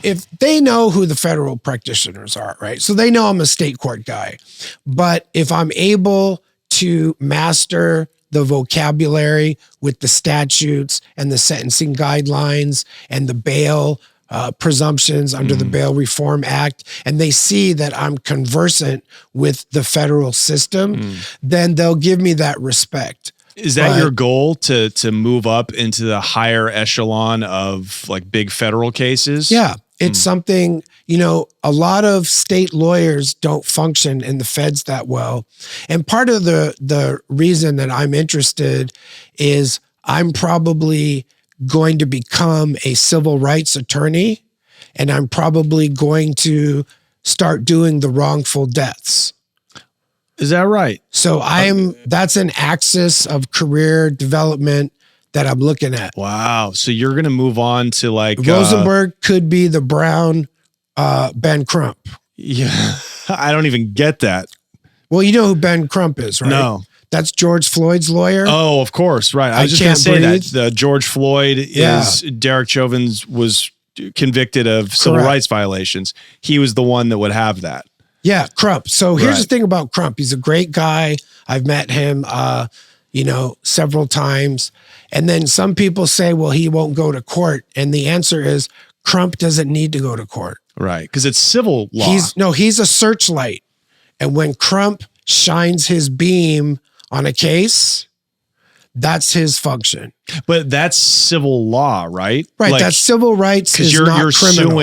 if they know who the federal practitioners are, right? So they know I'm a state court guy. But if I'm able to master the vocabulary with the statutes and the sentencing guidelines and the bail presumptions under the Bail Reform Act, and they see that I'm conversant with the federal system, then they'll give me that respect. Is that your goal to move up into the higher echelon of like big federal cases? Yeah, it's something, a lot of state lawyers don't function in the feds that well. And part of the reason that I'm interested is I'm probably going to become a civil rights attorney, and I'm probably going to start doing the wrongful deaths. Is that right? So that's an axis of career development that I'm looking at. Wow. So you're going to move on to like Rosenberg could be the Brown Ben Crump. Yeah. I don't even get that. Well, you know who Ben Crump is, right? No. That's George Floyd's lawyer. Oh, of course. Right. I was just going to say that George Floyd is Derek Chauvin was convicted of civil Correct. rights violations. He was the one that would have that. Yeah, Crump. So here's Right. the thing about Crump. He's a great guy. I've met him, several times. And then some people say, well, he won't go to court. And the answer is Crump doesn't need to go to court. Right. Because it's civil law. He's a searchlight. And when Crump shines his beam on a case, that's his function. But that's civil law, right? Right. Like, that's civil rights. because You're criminal.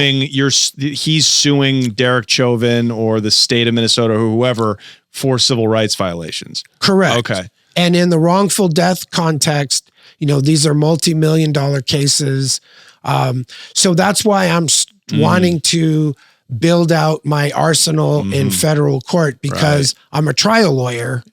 he's suing Derek Chauvin or the state of Minnesota or whoever for civil rights violations. Correct. Okay. And in the wrongful death context, these are multi-million-dollar cases. So that's why I'm wanting to build out my arsenal in federal court, because I'm a trial lawyer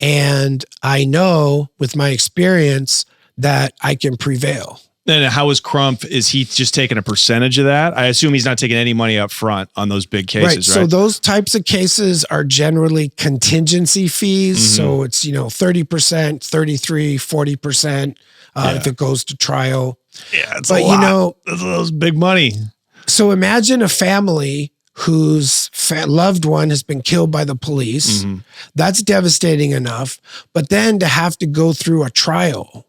and I know with my experience that I can prevail. And how is Crump? Is he just taking a percentage of that? I assume he's not taking any money up front on those big cases, right? So those types of cases are generally contingency fees. So it's, 30%, 33, 40% if it goes to trial. Yeah, it's But, a lot. Those big money. So imagine a family whose loved one has been killed by the police. That's devastating enough. But then to have to go through a trial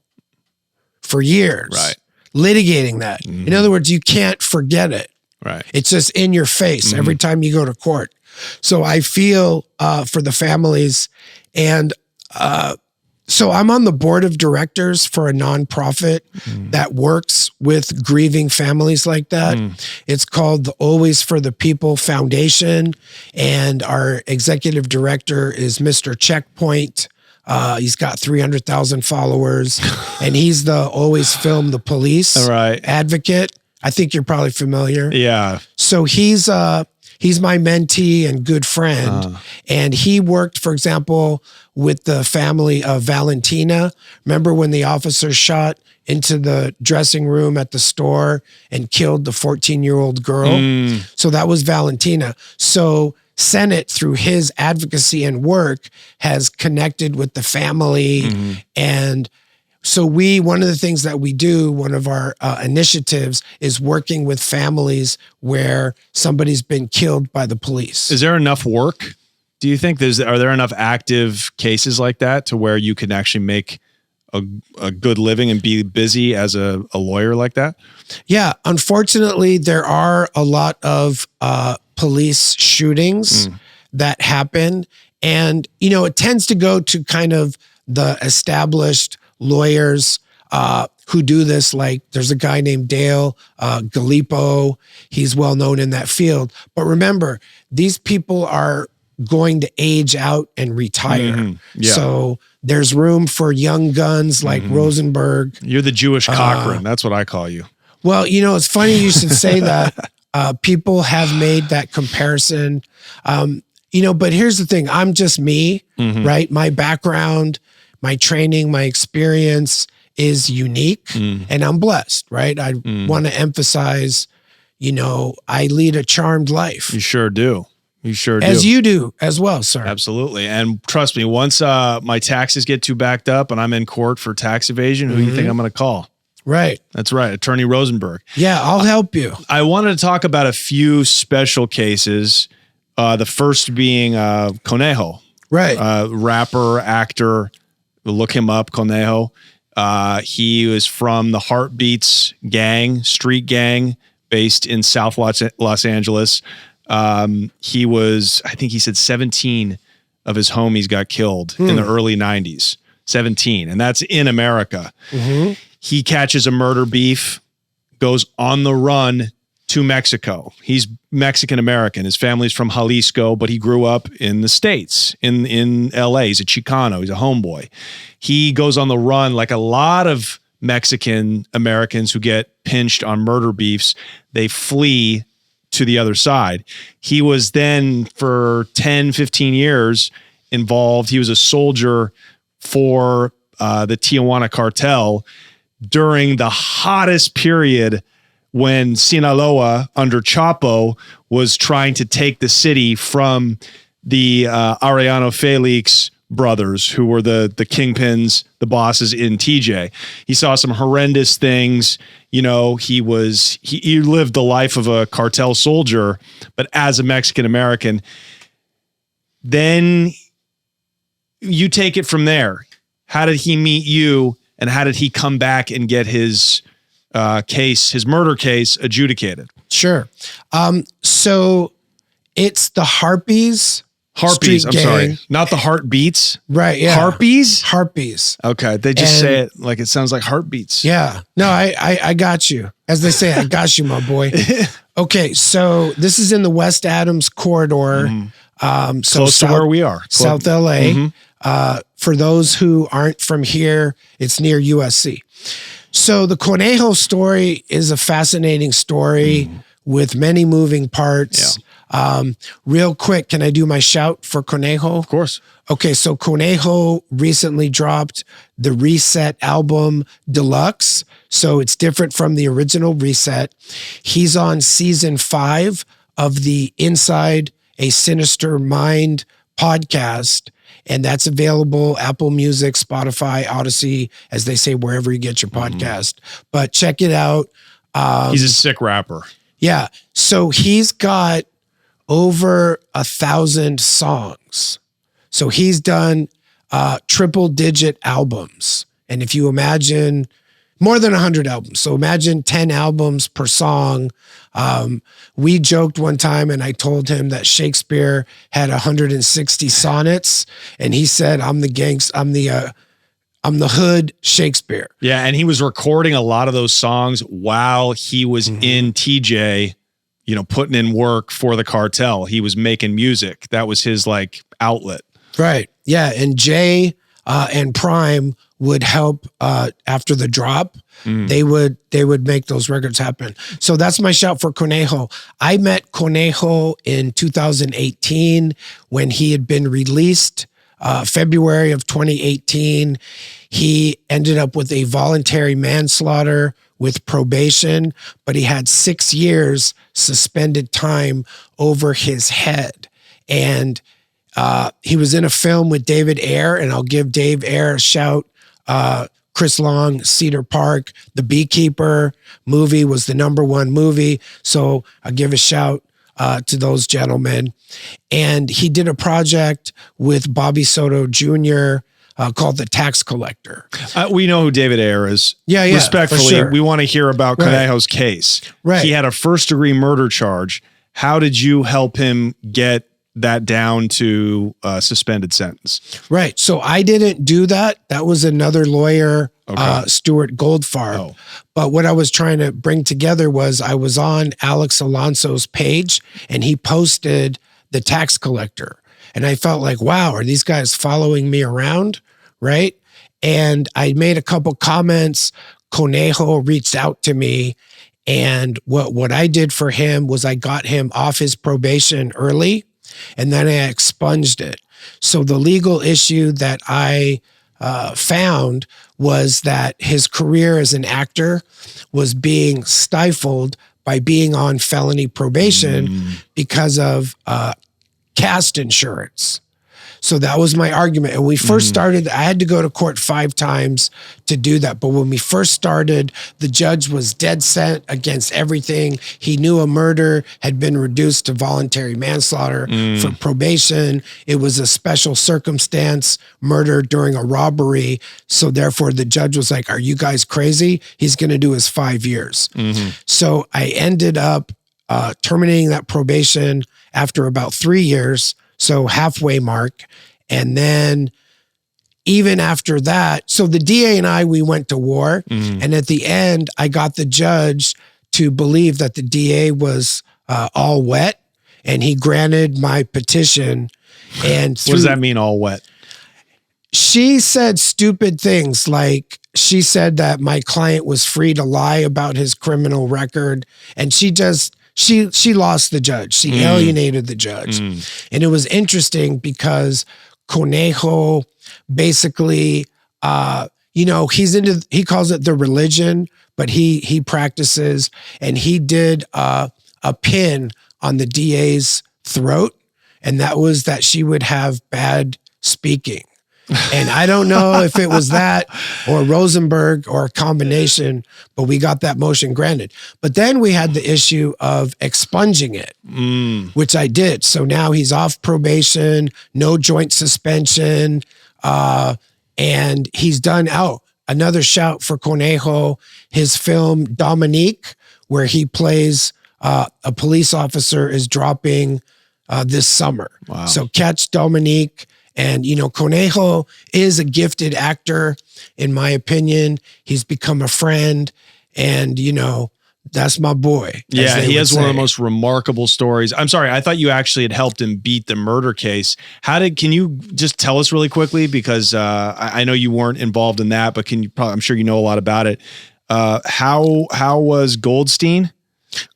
for years, litigating that. In other words, you can't forget it. Right. It's just in your face every time you go to court. So I feel for the families. And so I'm on the board of directors for a nonprofit that works with grieving families like that. It's called the Always for the People Foundation. And our executive director is Mr. Checkpoint. He's got 300,000 followers, and he's the Always Film the Police advocate. I think you're probably familiar. Yeah. So he's my mentee and good friend. And he worked, for example, with the family of Valentina. Remember when the officer shot into the dressing room at the store and killed the 14-year-old girl? So that was Valentina. So Senate, through his advocacy and work, has connected with the family. And so one of the things that we do, one of our initiatives, is working with families where somebody's been killed by the police. Is there enough work? Do you think are there enough active cases like that to where you can actually make a good living and be busy as a lawyer like that? Yeah. Unfortunately, there are a lot of police shootings that happen. And, it tends to go to kind of the established lawyers who do this. Like there's a guy named Dale Gallipo. He's well known in that field. But remember, these people are going to age out and retire. So there's room for young guns like Rosenberg. You're the Jewish Cochran. That's what I call you. Well, it's funny you should say that. People have made that comparison. But here's the thing. I'm just me, right? My background, my training, my experience is unique, and I'm blessed, right? I want to emphasize, I lead a charmed life. You sure do. You sure do. As you do as well, sir. Absolutely. And trust me, once my taxes get too backed up and I'm in court for tax evasion, who do you think I'm going to call? Right. That's right. Attorney Rosenberg. Yeah, I'll help you. I wanted to talk about a few special cases. The first being Conejo. Right. Rapper, actor. Look him up, Conejo. He was from the Heartbeats gang, street gang, based in South Los Angeles. He was, I think he said 17 of his homies got killed in the early 90s. 17. And that's in America. He catches a murder beef, goes on the run to Mexico. He's Mexican-American. His family's from Jalisco, but he grew up in the States, in LA. He's a Chicano. He's a homeboy. He goes on the run like a lot of Mexican Americans who get pinched on murder beefs. They flee to the other side. He was then for 10, 15 years involved. He was a soldier for the Tijuana cartel during the hottest period when Sinaloa under Chapo was trying to take the city from the Arellano Felix brothers, who were the kingpins, the bosses in TJ. He saw some horrendous things. You know, he lived the life of a cartel soldier, but as a Mexican American. Then you take it from there. How did he meet you, and how did he come back and get his his murder case adjudicated? Sure. So it's the Harpies. Harpies, I'm sorry. Not the heartbeats. Right, yeah. Harpies? Harpies. Okay, they just say it like it sounds like heartbeats. Yeah. No, I got you. As they say, I got you, my boy. Okay, so this is in the West Adams corridor. So close to where we are. South LA. For those who aren't from here, it's near USC. So the Conejo story is a fascinating story with many moving parts. Yeah. Real quick, can I do my shout for Conejo? Of course. Okay, so Conejo recently dropped the Reset album Deluxe. So it's different from the original Reset. He's on season 5 of the Inside a Sinister Mind podcast. And that's available Apple Music, Spotify, Odyssey, as they say, wherever you get your podcast. But check it out. He's a sick rapper. Yeah. So he's got over 1,000 songs. So he's done triple digit albums. And if you imagine more than 100 albums, so imagine 10 albums per song. We joked one time and I told him that Shakespeare had 160 sonnets. And he said, I'm the hood Shakespeare. Yeah. And he was recording a lot of those songs while he was in TJ, you know, putting in work for the cartel. He was making music. That was his like outlet. Right. Yeah. And Jay and Prime would help after the drop. They would make those records happen. So that's my shout for Conejo. I met Conejo in 2018 when he had been released. February of 2018, he ended up with a voluntary manslaughter with probation, but he had 6 years suspended time over his head. And he was in a film with David Ayer, and I'll give Dave Ayer a shout. Chris Long, Cedar Park, The Beekeeper movie was the #1 movie. So I'll give a shout to those gentlemen. And he did a project with Bobby Soto Jr. Called The Tax Collector. We know who David Ayer is. Yeah, Respectfully, for sure. we want to hear about Conejo's case. Right. He had a first-degree murder charge. How did you help him get that down to a suspended sentence? Right. So I didn't do that. That was another lawyer, Stuart Goldfarb. Oh. But what I was trying to bring together was I was on Alex Alonso's page and he posted The Tax Collector. And I felt like, wow, are these guys following me around? Right. And I made a couple comments. Conejo reached out to me. And what I did for him was I got him off his probation early. And then I expunged it. So the legal issue that I found was that his career as an actor was being stifled by being on felony probation because of cast insurance. So that was my argument. And we first started, I had to go to court 5 times to do that. But when we first started, the judge was dead set against everything. He knew a murder had been reduced to voluntary manslaughter for probation. It was a special circumstance murder during a robbery. So therefore the judge was like, are you guys crazy? He's going to do his 5 years. So I ended up terminating that probation after about 3 years. So halfway mark. And then even after that, so the DA and I, we went to war. And at the end, I got the judge to believe that the DA was all wet. And he granted my petition. And What does that mean, all wet? She said stupid things like she said that my client was free to lie about his criminal record. And she lost the judge. She alienated the judge. And it was interesting because Conejo basically, he calls it the religion, but he practices, and he did a pin on the DA's throat. And that was that she would have bad speaking. And I don't know if it was that or Rosenberg or a combination, but we got that motion granted. But then we had the issue of expunging it, which I did. So now he's off probation, no joint suspension, and he's done out. Another shout for Conejo, his film Dominique, where he plays a police officer, is dropping this summer. Wow. So catch Dominique. And, Conejo is a gifted actor, in my opinion. He's become a friend. And, that's my boy. Yeah, he has one of the most remarkable stories. I'm sorry, I thought you actually had helped him beat the murder case. Can you just tell us really quickly? Because I know you weren't involved in that, but I'm sure you know a lot about it. How was Goldstein?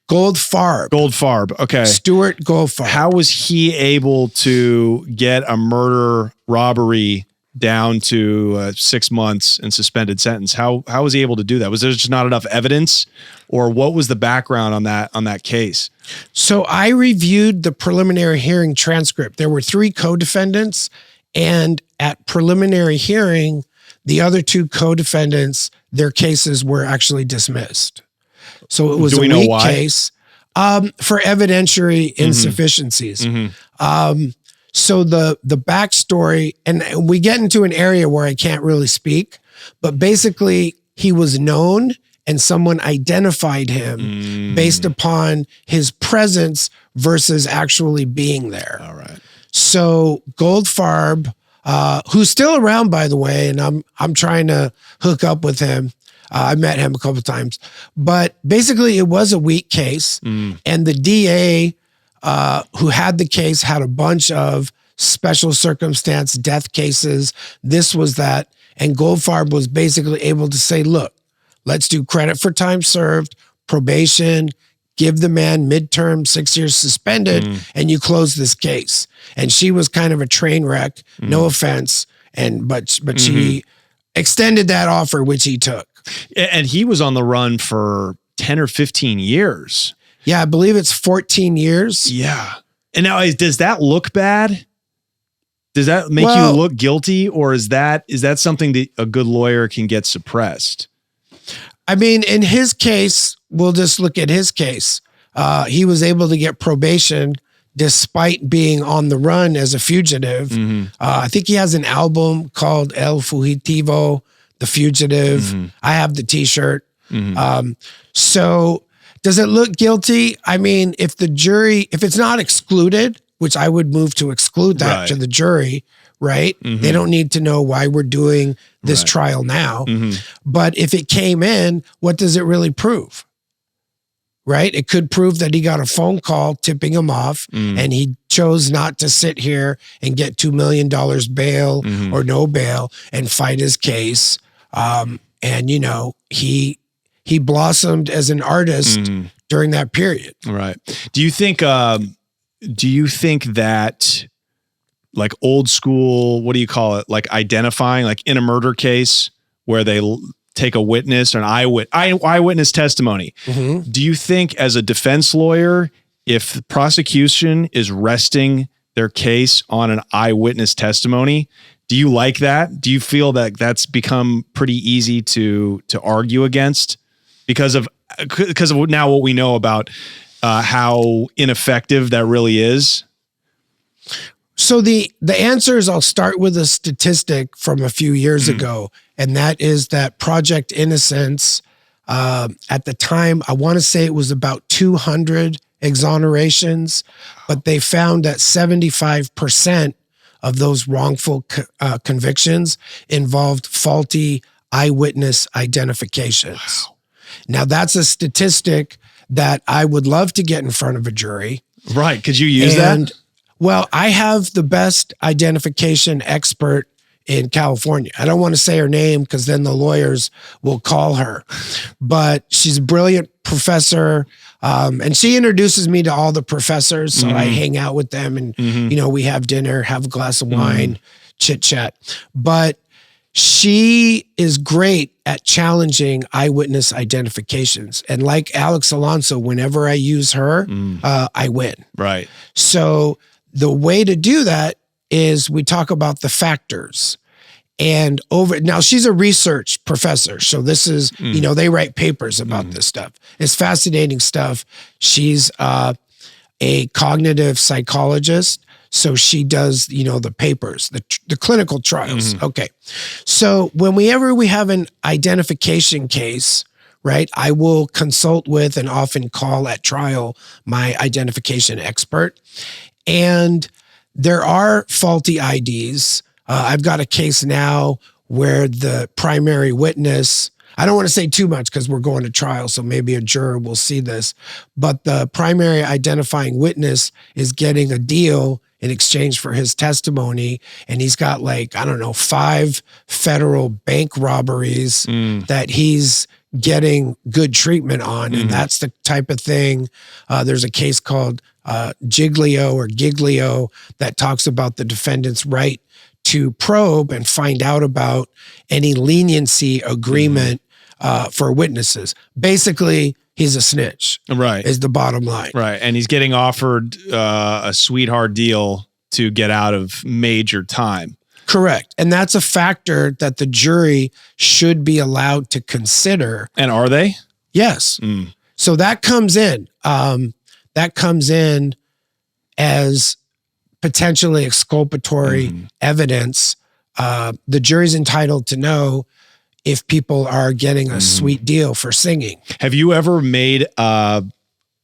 Goldfarb. Okay. Stuart Goldfarb. How was he able to get a murder robbery down to 6 months and suspended sentence? How was he able to do that? Was there just not enough evidence, or what was the background on that case? So I reviewed the preliminary hearing transcript. There were 3 co-defendants, and at preliminary hearing, the other 2 co-defendants, their cases were actually dismissed. So it was a weak case for evidentiary insufficiencies. So the backstory, and we get into an area where I can't really speak, but basically he was known and someone identified him based upon his presence versus actually being there. All right. So Goldfarb, who's still around, by the way, and I'm trying to hook up with him. I met him a couple of times, but basically it was a weak case, and the DA who had the case had a bunch of special circumstance death cases. This was that, and Goldfarb was basically able to say, "Look, let's do credit for time served, probation, give the man midterm 6 years suspended, and you close this case." And she was kind of a train wreck. No offense, but she extended that offer, which he took. And he was on the run for 10 or 15 years. Yeah, I believe it's 14 years. Yeah. And now, does that look bad? Does that make you look guilty, or is that something that a good lawyer can get suppressed? I mean, in his case, we'll just look at his case. He was able to get probation despite being on the run as a fugitive. I think he has an album called El Fugitivo, The Fugitive. I have the t-shirt. So does it look guilty? I mean, if it's not excluded, which I would move to exclude that to the jury, right? They don't need to know why we're doing this trial now. But if it came in, what does it really prove? Right? It could prove that he got a phone call tipping him off, and he chose not to sit here and get $2 million bail or no bail and fight his case. And he blossomed as an artist during that period. Right. Do you think that, like, old school, what do you call it? Like identifying, like in a murder case where they take a witness or an eyewitness testimony. Do you think, as a defense lawyer, if the prosecution is resting their case on an eyewitness testimony, do you like that? Do you feel that that's become pretty easy to argue against because of now what we know about how ineffective that really is? So the answer is, I'll start with a statistic from a few years ago, and that is that Project Innocence, at the time, I want to say it was about 200 exonerations, but they found that 75% of those wrongful convictions involved faulty eyewitness identifications. Wow. Now, that's a statistic that I would love to get in front of a jury. Right. Could you use that? Well, I have the best identification expert in California. I don't want to say her name because then the lawyers will call her, but she's a brilliant professor. And she introduces me to all the professors. So I hang out with them and, we have dinner, have a glass of wine, chit chat. But she is great at challenging eyewitness identifications. And like Alex Alonso, whenever I use her, I win. Right. So the way to do that is we talk about the factors. And now she's a research professor. So this is, they write papers about this stuff. It's fascinating stuff. She's a cognitive psychologist. So she does, the papers, the clinical trials. Okay. So whenever we have an identification case, right, I will consult with and often call at trial my identification expert. And there are faulty IDs. I've got a case now where the primary witness, I don't want to say too much because we're going to trial, so maybe a juror will see this, but the primary identifying witness is getting a deal in exchange for his testimony. And he's got 5 federal bank robberies that he's getting good treatment on. And that's the type of thing. There's a case called Giglio that talks about the defendant's right to probe and find out about any leniency agreement for witnesses. Basically, he's a snitch. Right. Is the bottom line. Right. And he's getting offered a sweetheart deal to get out of major time. Correct. And that's a factor that the jury should be allowed to consider. And are they? Yes. So that comes in. That comes in as potentially exculpatory evidence. The jury's entitled to know if people are getting a sweet deal for singing. Have you ever made a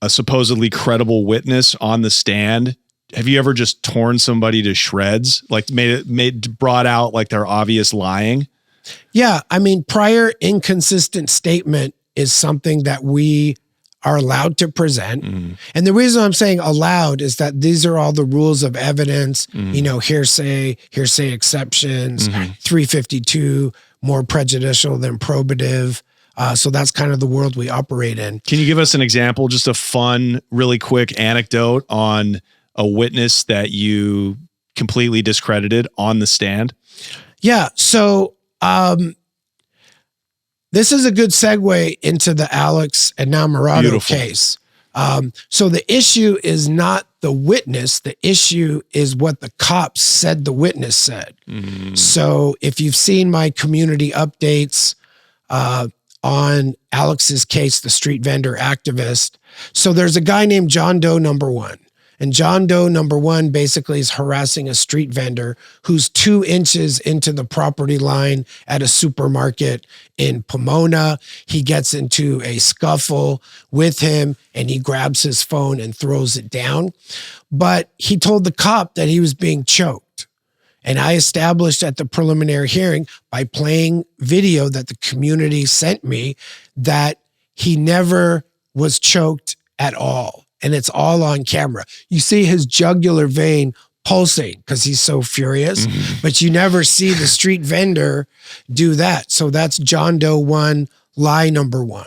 supposedly credible witness on the stand? Have you ever just torn somebody to shreds? Brought out their obvious lying? Yeah. I mean, prior inconsistent statement is something that we are allowed to present. And the reason I'm saying allowed is that these are all the rules of evidence, hearsay exceptions, 352, more prejudicial than probative. So that's kind of the world we operate in. Can you give us an example, just a fun, really quick anecdote on a witness that you completely discredited on the stand? Yeah. So, this is a good segue into the Alex Enamorado case. So the issue is not the witness. The issue is what the cops said the witness said. So if you've seen my community updates on Alex's case, the street vendor activist. So there's a guy named John Doe number 1. And John Doe number 1 basically is harassing a street vendor who's 2 inches into the property line at a supermarket in Pomona. He gets into a scuffle with him and he grabs his phone and throws it down. But he told the cop that he was being choked. And I established at the preliminary hearing by playing video that the community sent me that he never was choked at all. And it's all on camera. You see his jugular vein pulsing because he's so furious, but you never see the street vendor do that. So that's John Doe 1, lie number 1.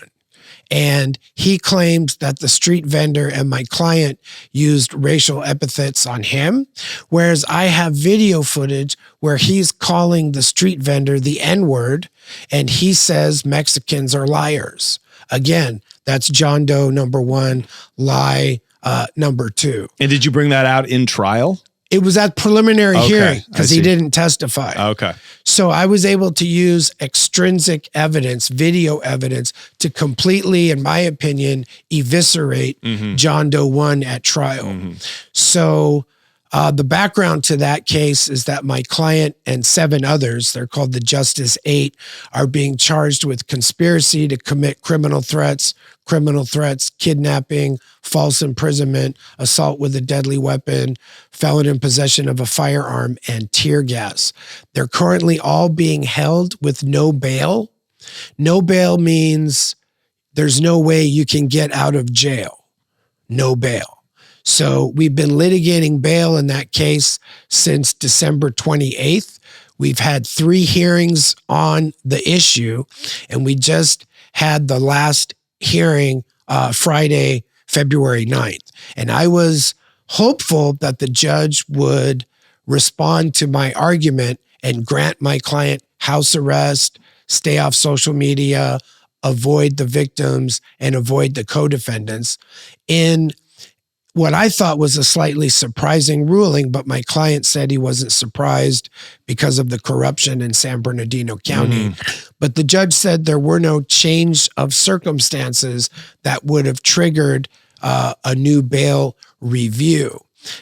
And he claims that the street vendor and my client used racial epithets on him, whereas I have video footage where he's calling the street vendor the N-word and he says Mexicans are liars. Again, that's John Doe number 1, lie number 2. And did you bring that out in trial? It was at preliminary hearing because he didn't testify. Okay. So I was able to use extrinsic evidence, video evidence, to completely, in my opinion, eviscerate John Doe 1 at trial. So the background to that case is that my client and 7 others, they're called the Justice 8, are being charged with conspiracy to commit criminal threats, kidnapping, false imprisonment, assault with a deadly weapon, felon in possession of a firearm, and tear gas. They're currently all being held with no bail. No bail means there's no way you can get out of jail. No bail. So we've been litigating bail in that case since December 28th. We've had 3 hearings on the issue, and we just had the last hearing Friday, February 9th. And I was hopeful that the judge would respond to my argument and grant my client house arrest, stay off social media, avoid the victims, and avoid the co-defendants. In what I thought was a slightly surprising ruling, but my client said he wasn't surprised because of the corruption in San Bernardino County. But the judge said there were no change of circumstances that would have triggered a new bail review.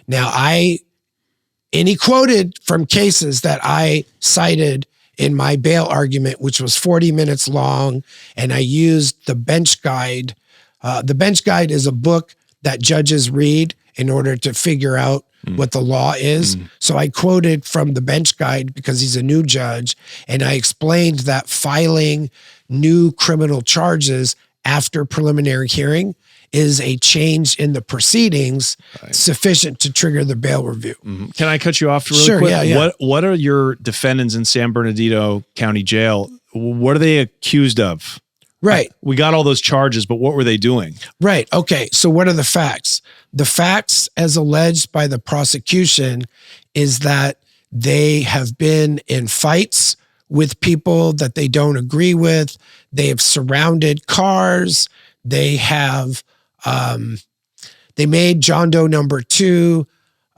Now, and he quoted from cases that I cited in my bail argument, which was 40 minutes long, and I used the bench guide. The bench guide is a book that judges read in order to figure out what the law is. So I quoted from the bench guide because he's a new judge, and I explained that filing new criminal charges after preliminary hearing is a change in the proceedings sufficient to trigger the bail review. Can I cut you off really Sure, quick? yeah. What are your defendants in San Bernardino County Jail? What are they accused of? Right. We got all those charges, but what were they doing? Right. Okay. So what are the facts? The facts, as alleged by the prosecution, is that they have been in fights with people that they don't agree with. They have surrounded cars. They have, they made John Doe number 2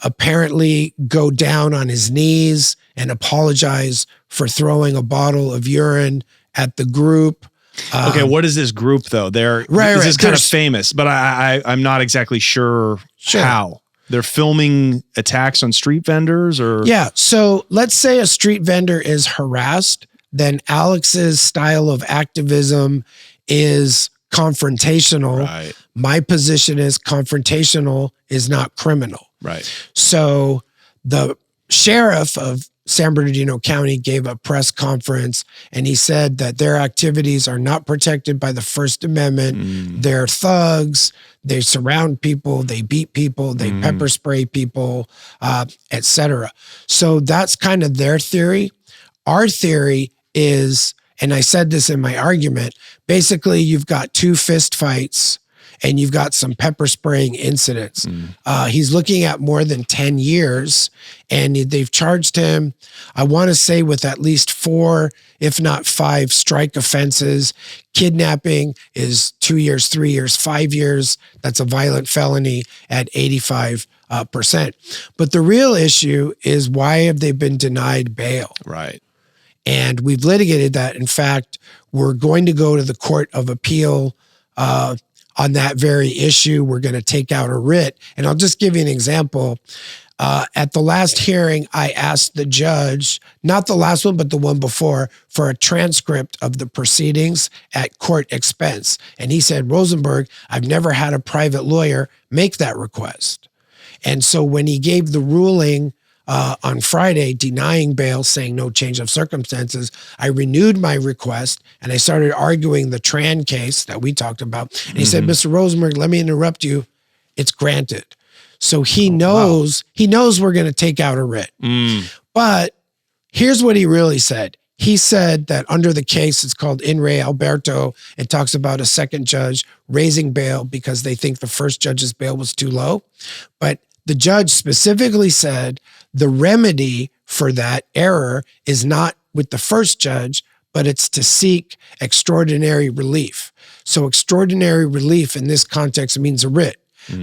apparently go down on his knees and apologize for throwing a bottle of urine at the group. Okay, what is this group though? This is kind of famous, but I'm not exactly sure how. They're filming attacks on street vendors or? Yeah, so let's say a street vendor is harassed, then Alex's style of activism is confrontational. Right. My position is confrontational is not criminal. Right. So the sheriff of San Bernardino County gave a press conference, and he said that their activities are not protected by the First Amendment. They're thugs. They surround people. They beat people. They pepper spray people, etc. So that's kind of their theory. Our theory is, and I said this in my argument, basically you've got 2 fist fights and you've got some pepper spraying incidents. He's looking at more than 10 years, and they've charged him, I want to say, with at least 4, if not 5 strike offenses. Kidnapping is 2 years, 3 years, 5 years. That's a violent felony at 85%. But the real issue is, why have they been denied bail? Right. And we've litigated that. In fact, we're going to go to the Court of Appeal on that very issue. We're going to take out a writ. And I'll just give you an example. At the last hearing, I asked the judge, not the last one, but the one before, for a transcript of the proceedings at court expense. And he said, Rosenberg, I've never had a private lawyer make that request. And so when he gave the ruling on Friday denying bail, saying no change of circumstances, I renewed my request and I started arguing the Tran case that we talked about. And he said, Mr. Rosenberg, let me interrupt you. It's granted. So he knows we're going to take out a writ. But here's what he really said. He said that under the case, it's called In Re Alberto. It talks about a second judge raising bail because they think the first judge's bail was too low. But the judge specifically said the remedy for that error is not with the first judge, but it's to seek extraordinary relief. So extraordinary relief in this context means a writ.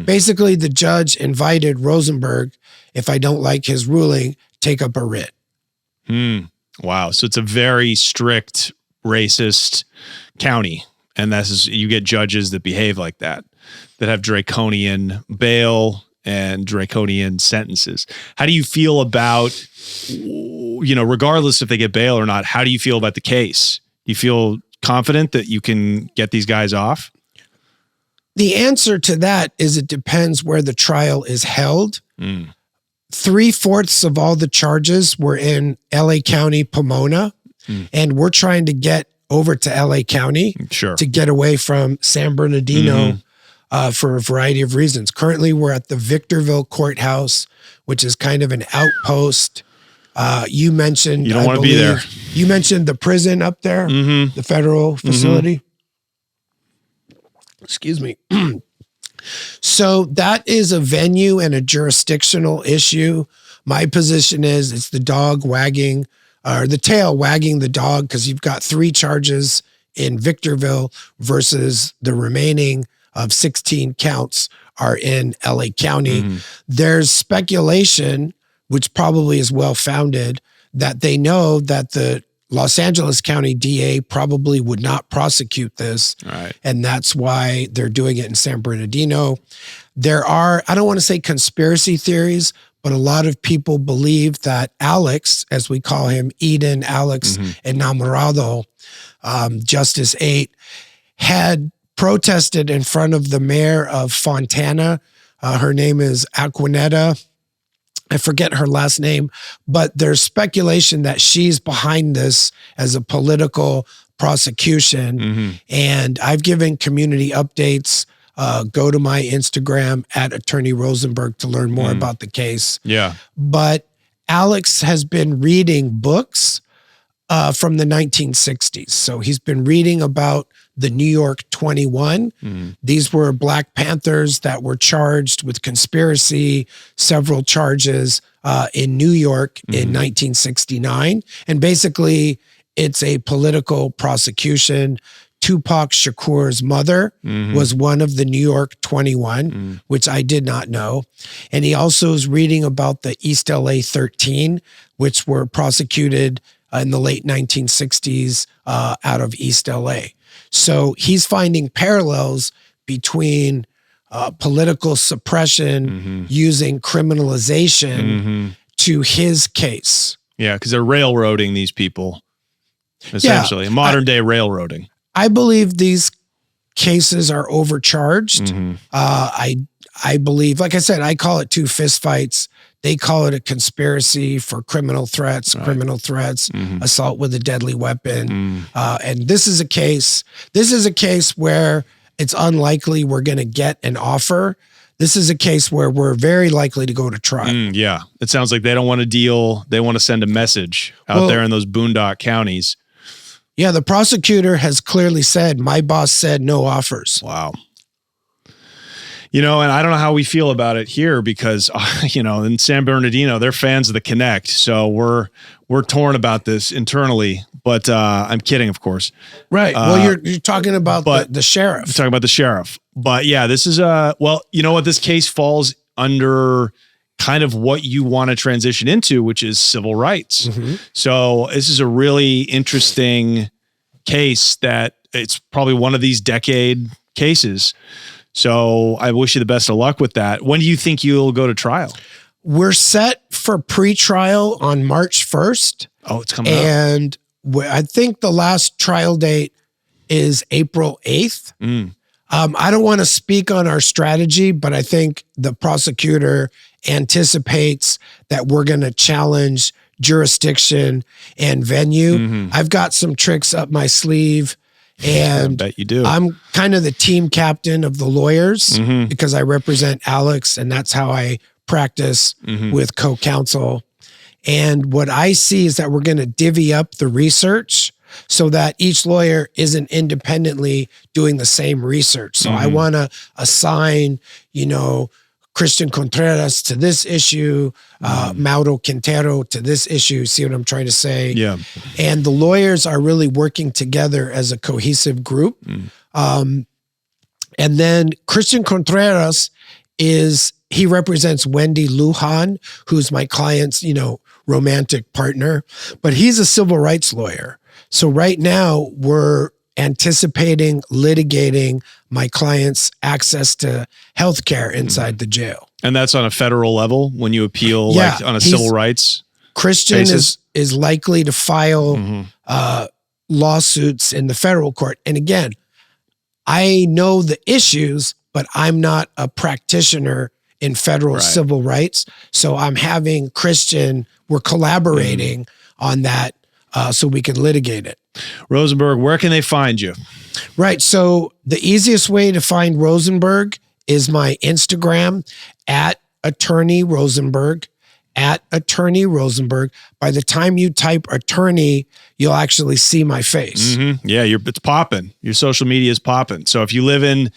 Basically, the judge invited Rosenberg, if I don't like his ruling, take up a writ. Wow. So it's a very strict racist county. And you get judges that behave like that have draconian bail and draconian sentences. How do you feel about, regardless if they get bail or not, how do you feel about the case? You feel confident that you can get these guys off? The answer to that is it depends where the trial is held. 3/4 of all the charges were in LA County, Pomona, and we're trying to get over to LA County to get away from San Bernardino for a variety of reasons. Currently, we're at the Victorville Courthouse, which is kind of an outpost. You mentioned, you don't want to be there. You mentioned the prison up there, the federal facility. Excuse me. So that is a venue and a jurisdictional issue. My position is it's the dog wagging, or the tail wagging the dog, because you've got 3 charges in Victorville versus the remaining of 16 counts are in LA County. There's speculation, which probably is well-founded, that they know that the Los Angeles County DA probably would not prosecute this. Right. And that's why they're doing it in San Bernardino. There are, I don't want to say conspiracy theories, but a lot of people believe that Alex, as we call him, Eden, Alex Enamorado, Justice 8, had protested in front of the mayor of Fontana. Her name is Aquinetta. I forget her last name, but there's speculation that she's behind this as a political prosecution. And I've given community updates. Go to my Instagram at Attorney Rosenberg to learn more about the case. Yeah. But Alex has been reading books from the 1960s. So he's been reading about the New York 21. These were Black Panthers that were charged with conspiracy, several charges in New York in 1969. And basically, it's a political prosecution. Tupac Shakur's mother was one of the New York 21, which I did not know. And he also is reading about the East LA 13, which were prosecuted in the late 1960s out of East LA. So he's finding parallels between political suppression using criminalization to his case. Yeah, because they're railroading these people, essentially. Modern day railroading. I believe these cases are overcharged. I believe, like I said, I call it two fistfights. They call it a conspiracy for criminal threats, assault with a deadly weapon. And this is a case where it's unlikely we're going to get an offer. This is a case where we're very likely to go to trial. Yeah. It sounds like they don't want to deal. They want to send a message out there in those boondock counties. Yeah. The prosecutor has clearly said, my boss said no offers. Wow. You know, and I don't know how we feel about it here because, you know, in San Bernardino, they're fans of the Connect. So we're torn about this internally, but I'm kidding, of course. Right. Well, you're talking about the sheriff. You're talking about the sheriff. But yeah, this is well, you know what? This case falls under kind of what you want to transition into, which is civil rights. So this is a really interesting case that it's probably one of these decade cases. So I wish you the best of luck with that. When do you think you'll go to trial? We're set for pre-trial on March 1st. Oh, it's coming up. And I think the last trial date is April 8th. I don't want to speak on our strategy, but I think the prosecutor anticipates that we're going to challenge jurisdiction and venue. I've got some tricks up my sleeve. And I bet you do. I'm kind of the team captain of the lawyers because I represent Alex, and that's how I practice with co-counsel. And what I see is that we're going to divvy up the research so that each lawyer isn't independently doing the same research. So I want to assign, you know, Christian Contreras to this issue, Mauro Quintero to this issue. See what I'm trying to say? Yeah. And the lawyers are really working together as a cohesive group. And then Christian Contreras he represents Wendy Lujan, who's my client's, you know, romantic partner, but he's a civil rights lawyer. So right now we're anticipating litigating my client's access to healthcare inside the jail. And that's on a federal level when you appeal, like on a civil rights. Christian is likely to file lawsuits in the federal court. And again, I know the issues, but I'm not a practitioner in federal civil rights. So I'm having Christian, we're collaborating on that so we can litigate it. Rosenberg, where can they find you? Right. So the easiest way to find Rosenberg is my Instagram at Attorney Rosenberg, at Attorney Rosenberg. By the time you type attorney, you'll actually see my face. Yeah, it's popping. Your social media is popping. So if you live in,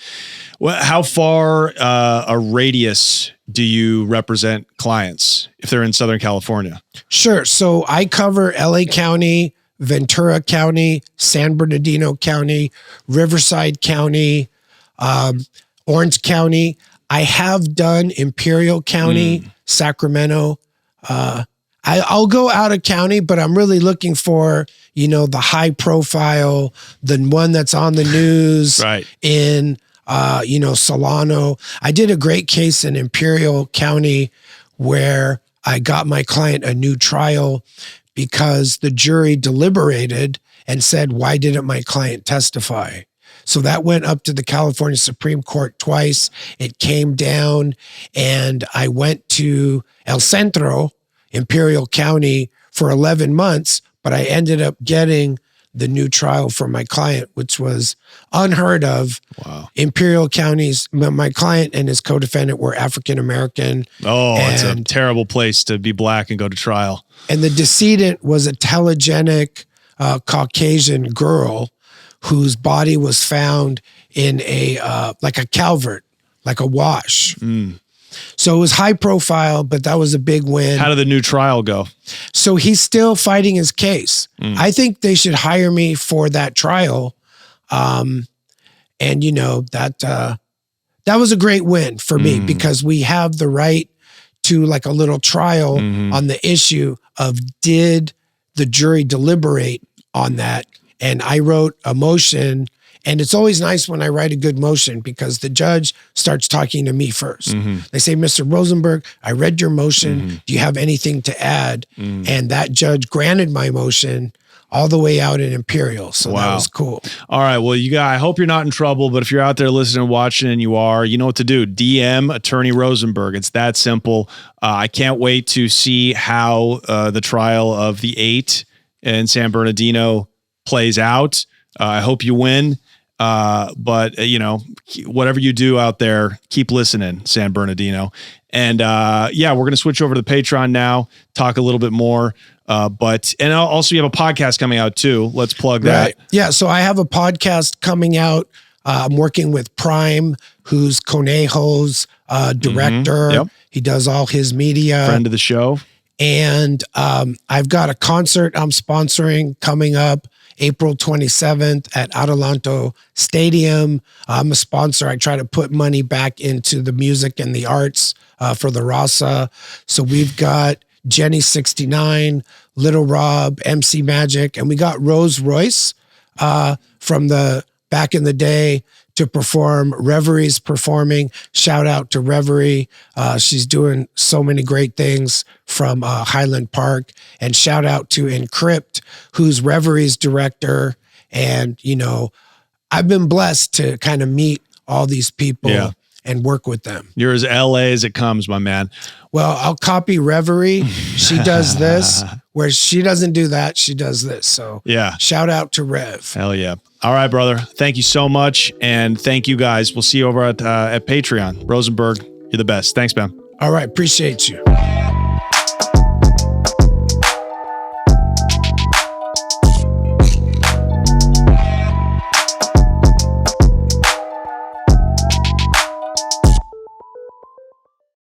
how far a radius do you represent clients if they're in Southern California? Sure. So I cover LA County, Ventura County, San Bernardino County, Riverside County, Orange County. I have done Imperial County, Sacramento. I'll go out of county, but I'm really looking for, the high profile, the one that's on the news Right. in, Solano. I did a great case in Imperial County where I got my client a new trial because the jury deliberated and said, why didn't my client testify? So that went up to the California Supreme Court twice. It came down, and I went to El Centro, Imperial County, for 11 months, but I ended up getting the new trial for my client, which was unheard of. Wow. Imperial County's, my client and his co-defendant were African-American. Oh, it's a terrible place to be black and go to trial. And the decedent was a telegenic Caucasian girl whose body was found in like a calvert, like a wash. So it was high profile, but that was a big win. How did the new trial go? So he's still fighting his case. I think they should hire me for that trial. And that was a great win for me because we have the right to like a little trial on the issue of did the jury deliberate on that? And I wrote a motion, and it's always nice when I write a good motion because the judge starts talking to me first. They say, Mr. Rosenberg, I read your motion. Do you have anything to add? And that judge granted my motion all the way out in Imperial. So that was cool. All right. Well, I hope you're not in trouble, but if you're out there listening and watching and you are, you know what to do. DM Attorney Rosenberg. It's that simple. I can't wait to see how the trial of the 8 in San Bernardino plays out. I hope you win. But whatever you do out there, keep listening, San Bernardino. And we're going to switch over to the Patreon now, talk a little bit more. And also you have a podcast coming out too. Let's plug that. Right. Yeah. So I have a podcast coming out. I'm working with Prime, who's Conejo's director. Yep. He does all his media. Friend of the show. And I've got a concert I'm sponsoring coming up April 27th at Adelanto Stadium. I'm a sponsor. I try to put money back into the music and the arts for the Raza. So we've got Jenny 69, Little Rob, MC Magic, and we got Rose Royce from the back in the day to perform. Reverie's performing. Shout out to Reverie. She's doing so many great things from Highland Park. And shout out to Encrypt, who's Reverie's director. And, I've been blessed to kind of meet all these people and work with them. You're as LA as it comes, my man. Well, I'll copy Reverie. She does this, where she doesn't do that. She does this. So shout out to Rev. Hell yeah. All right, brother. Thank you so much. And thank you guys. We'll see you over at Patreon. Rosenberg, you're the best. Thanks, man. All right. Appreciate you.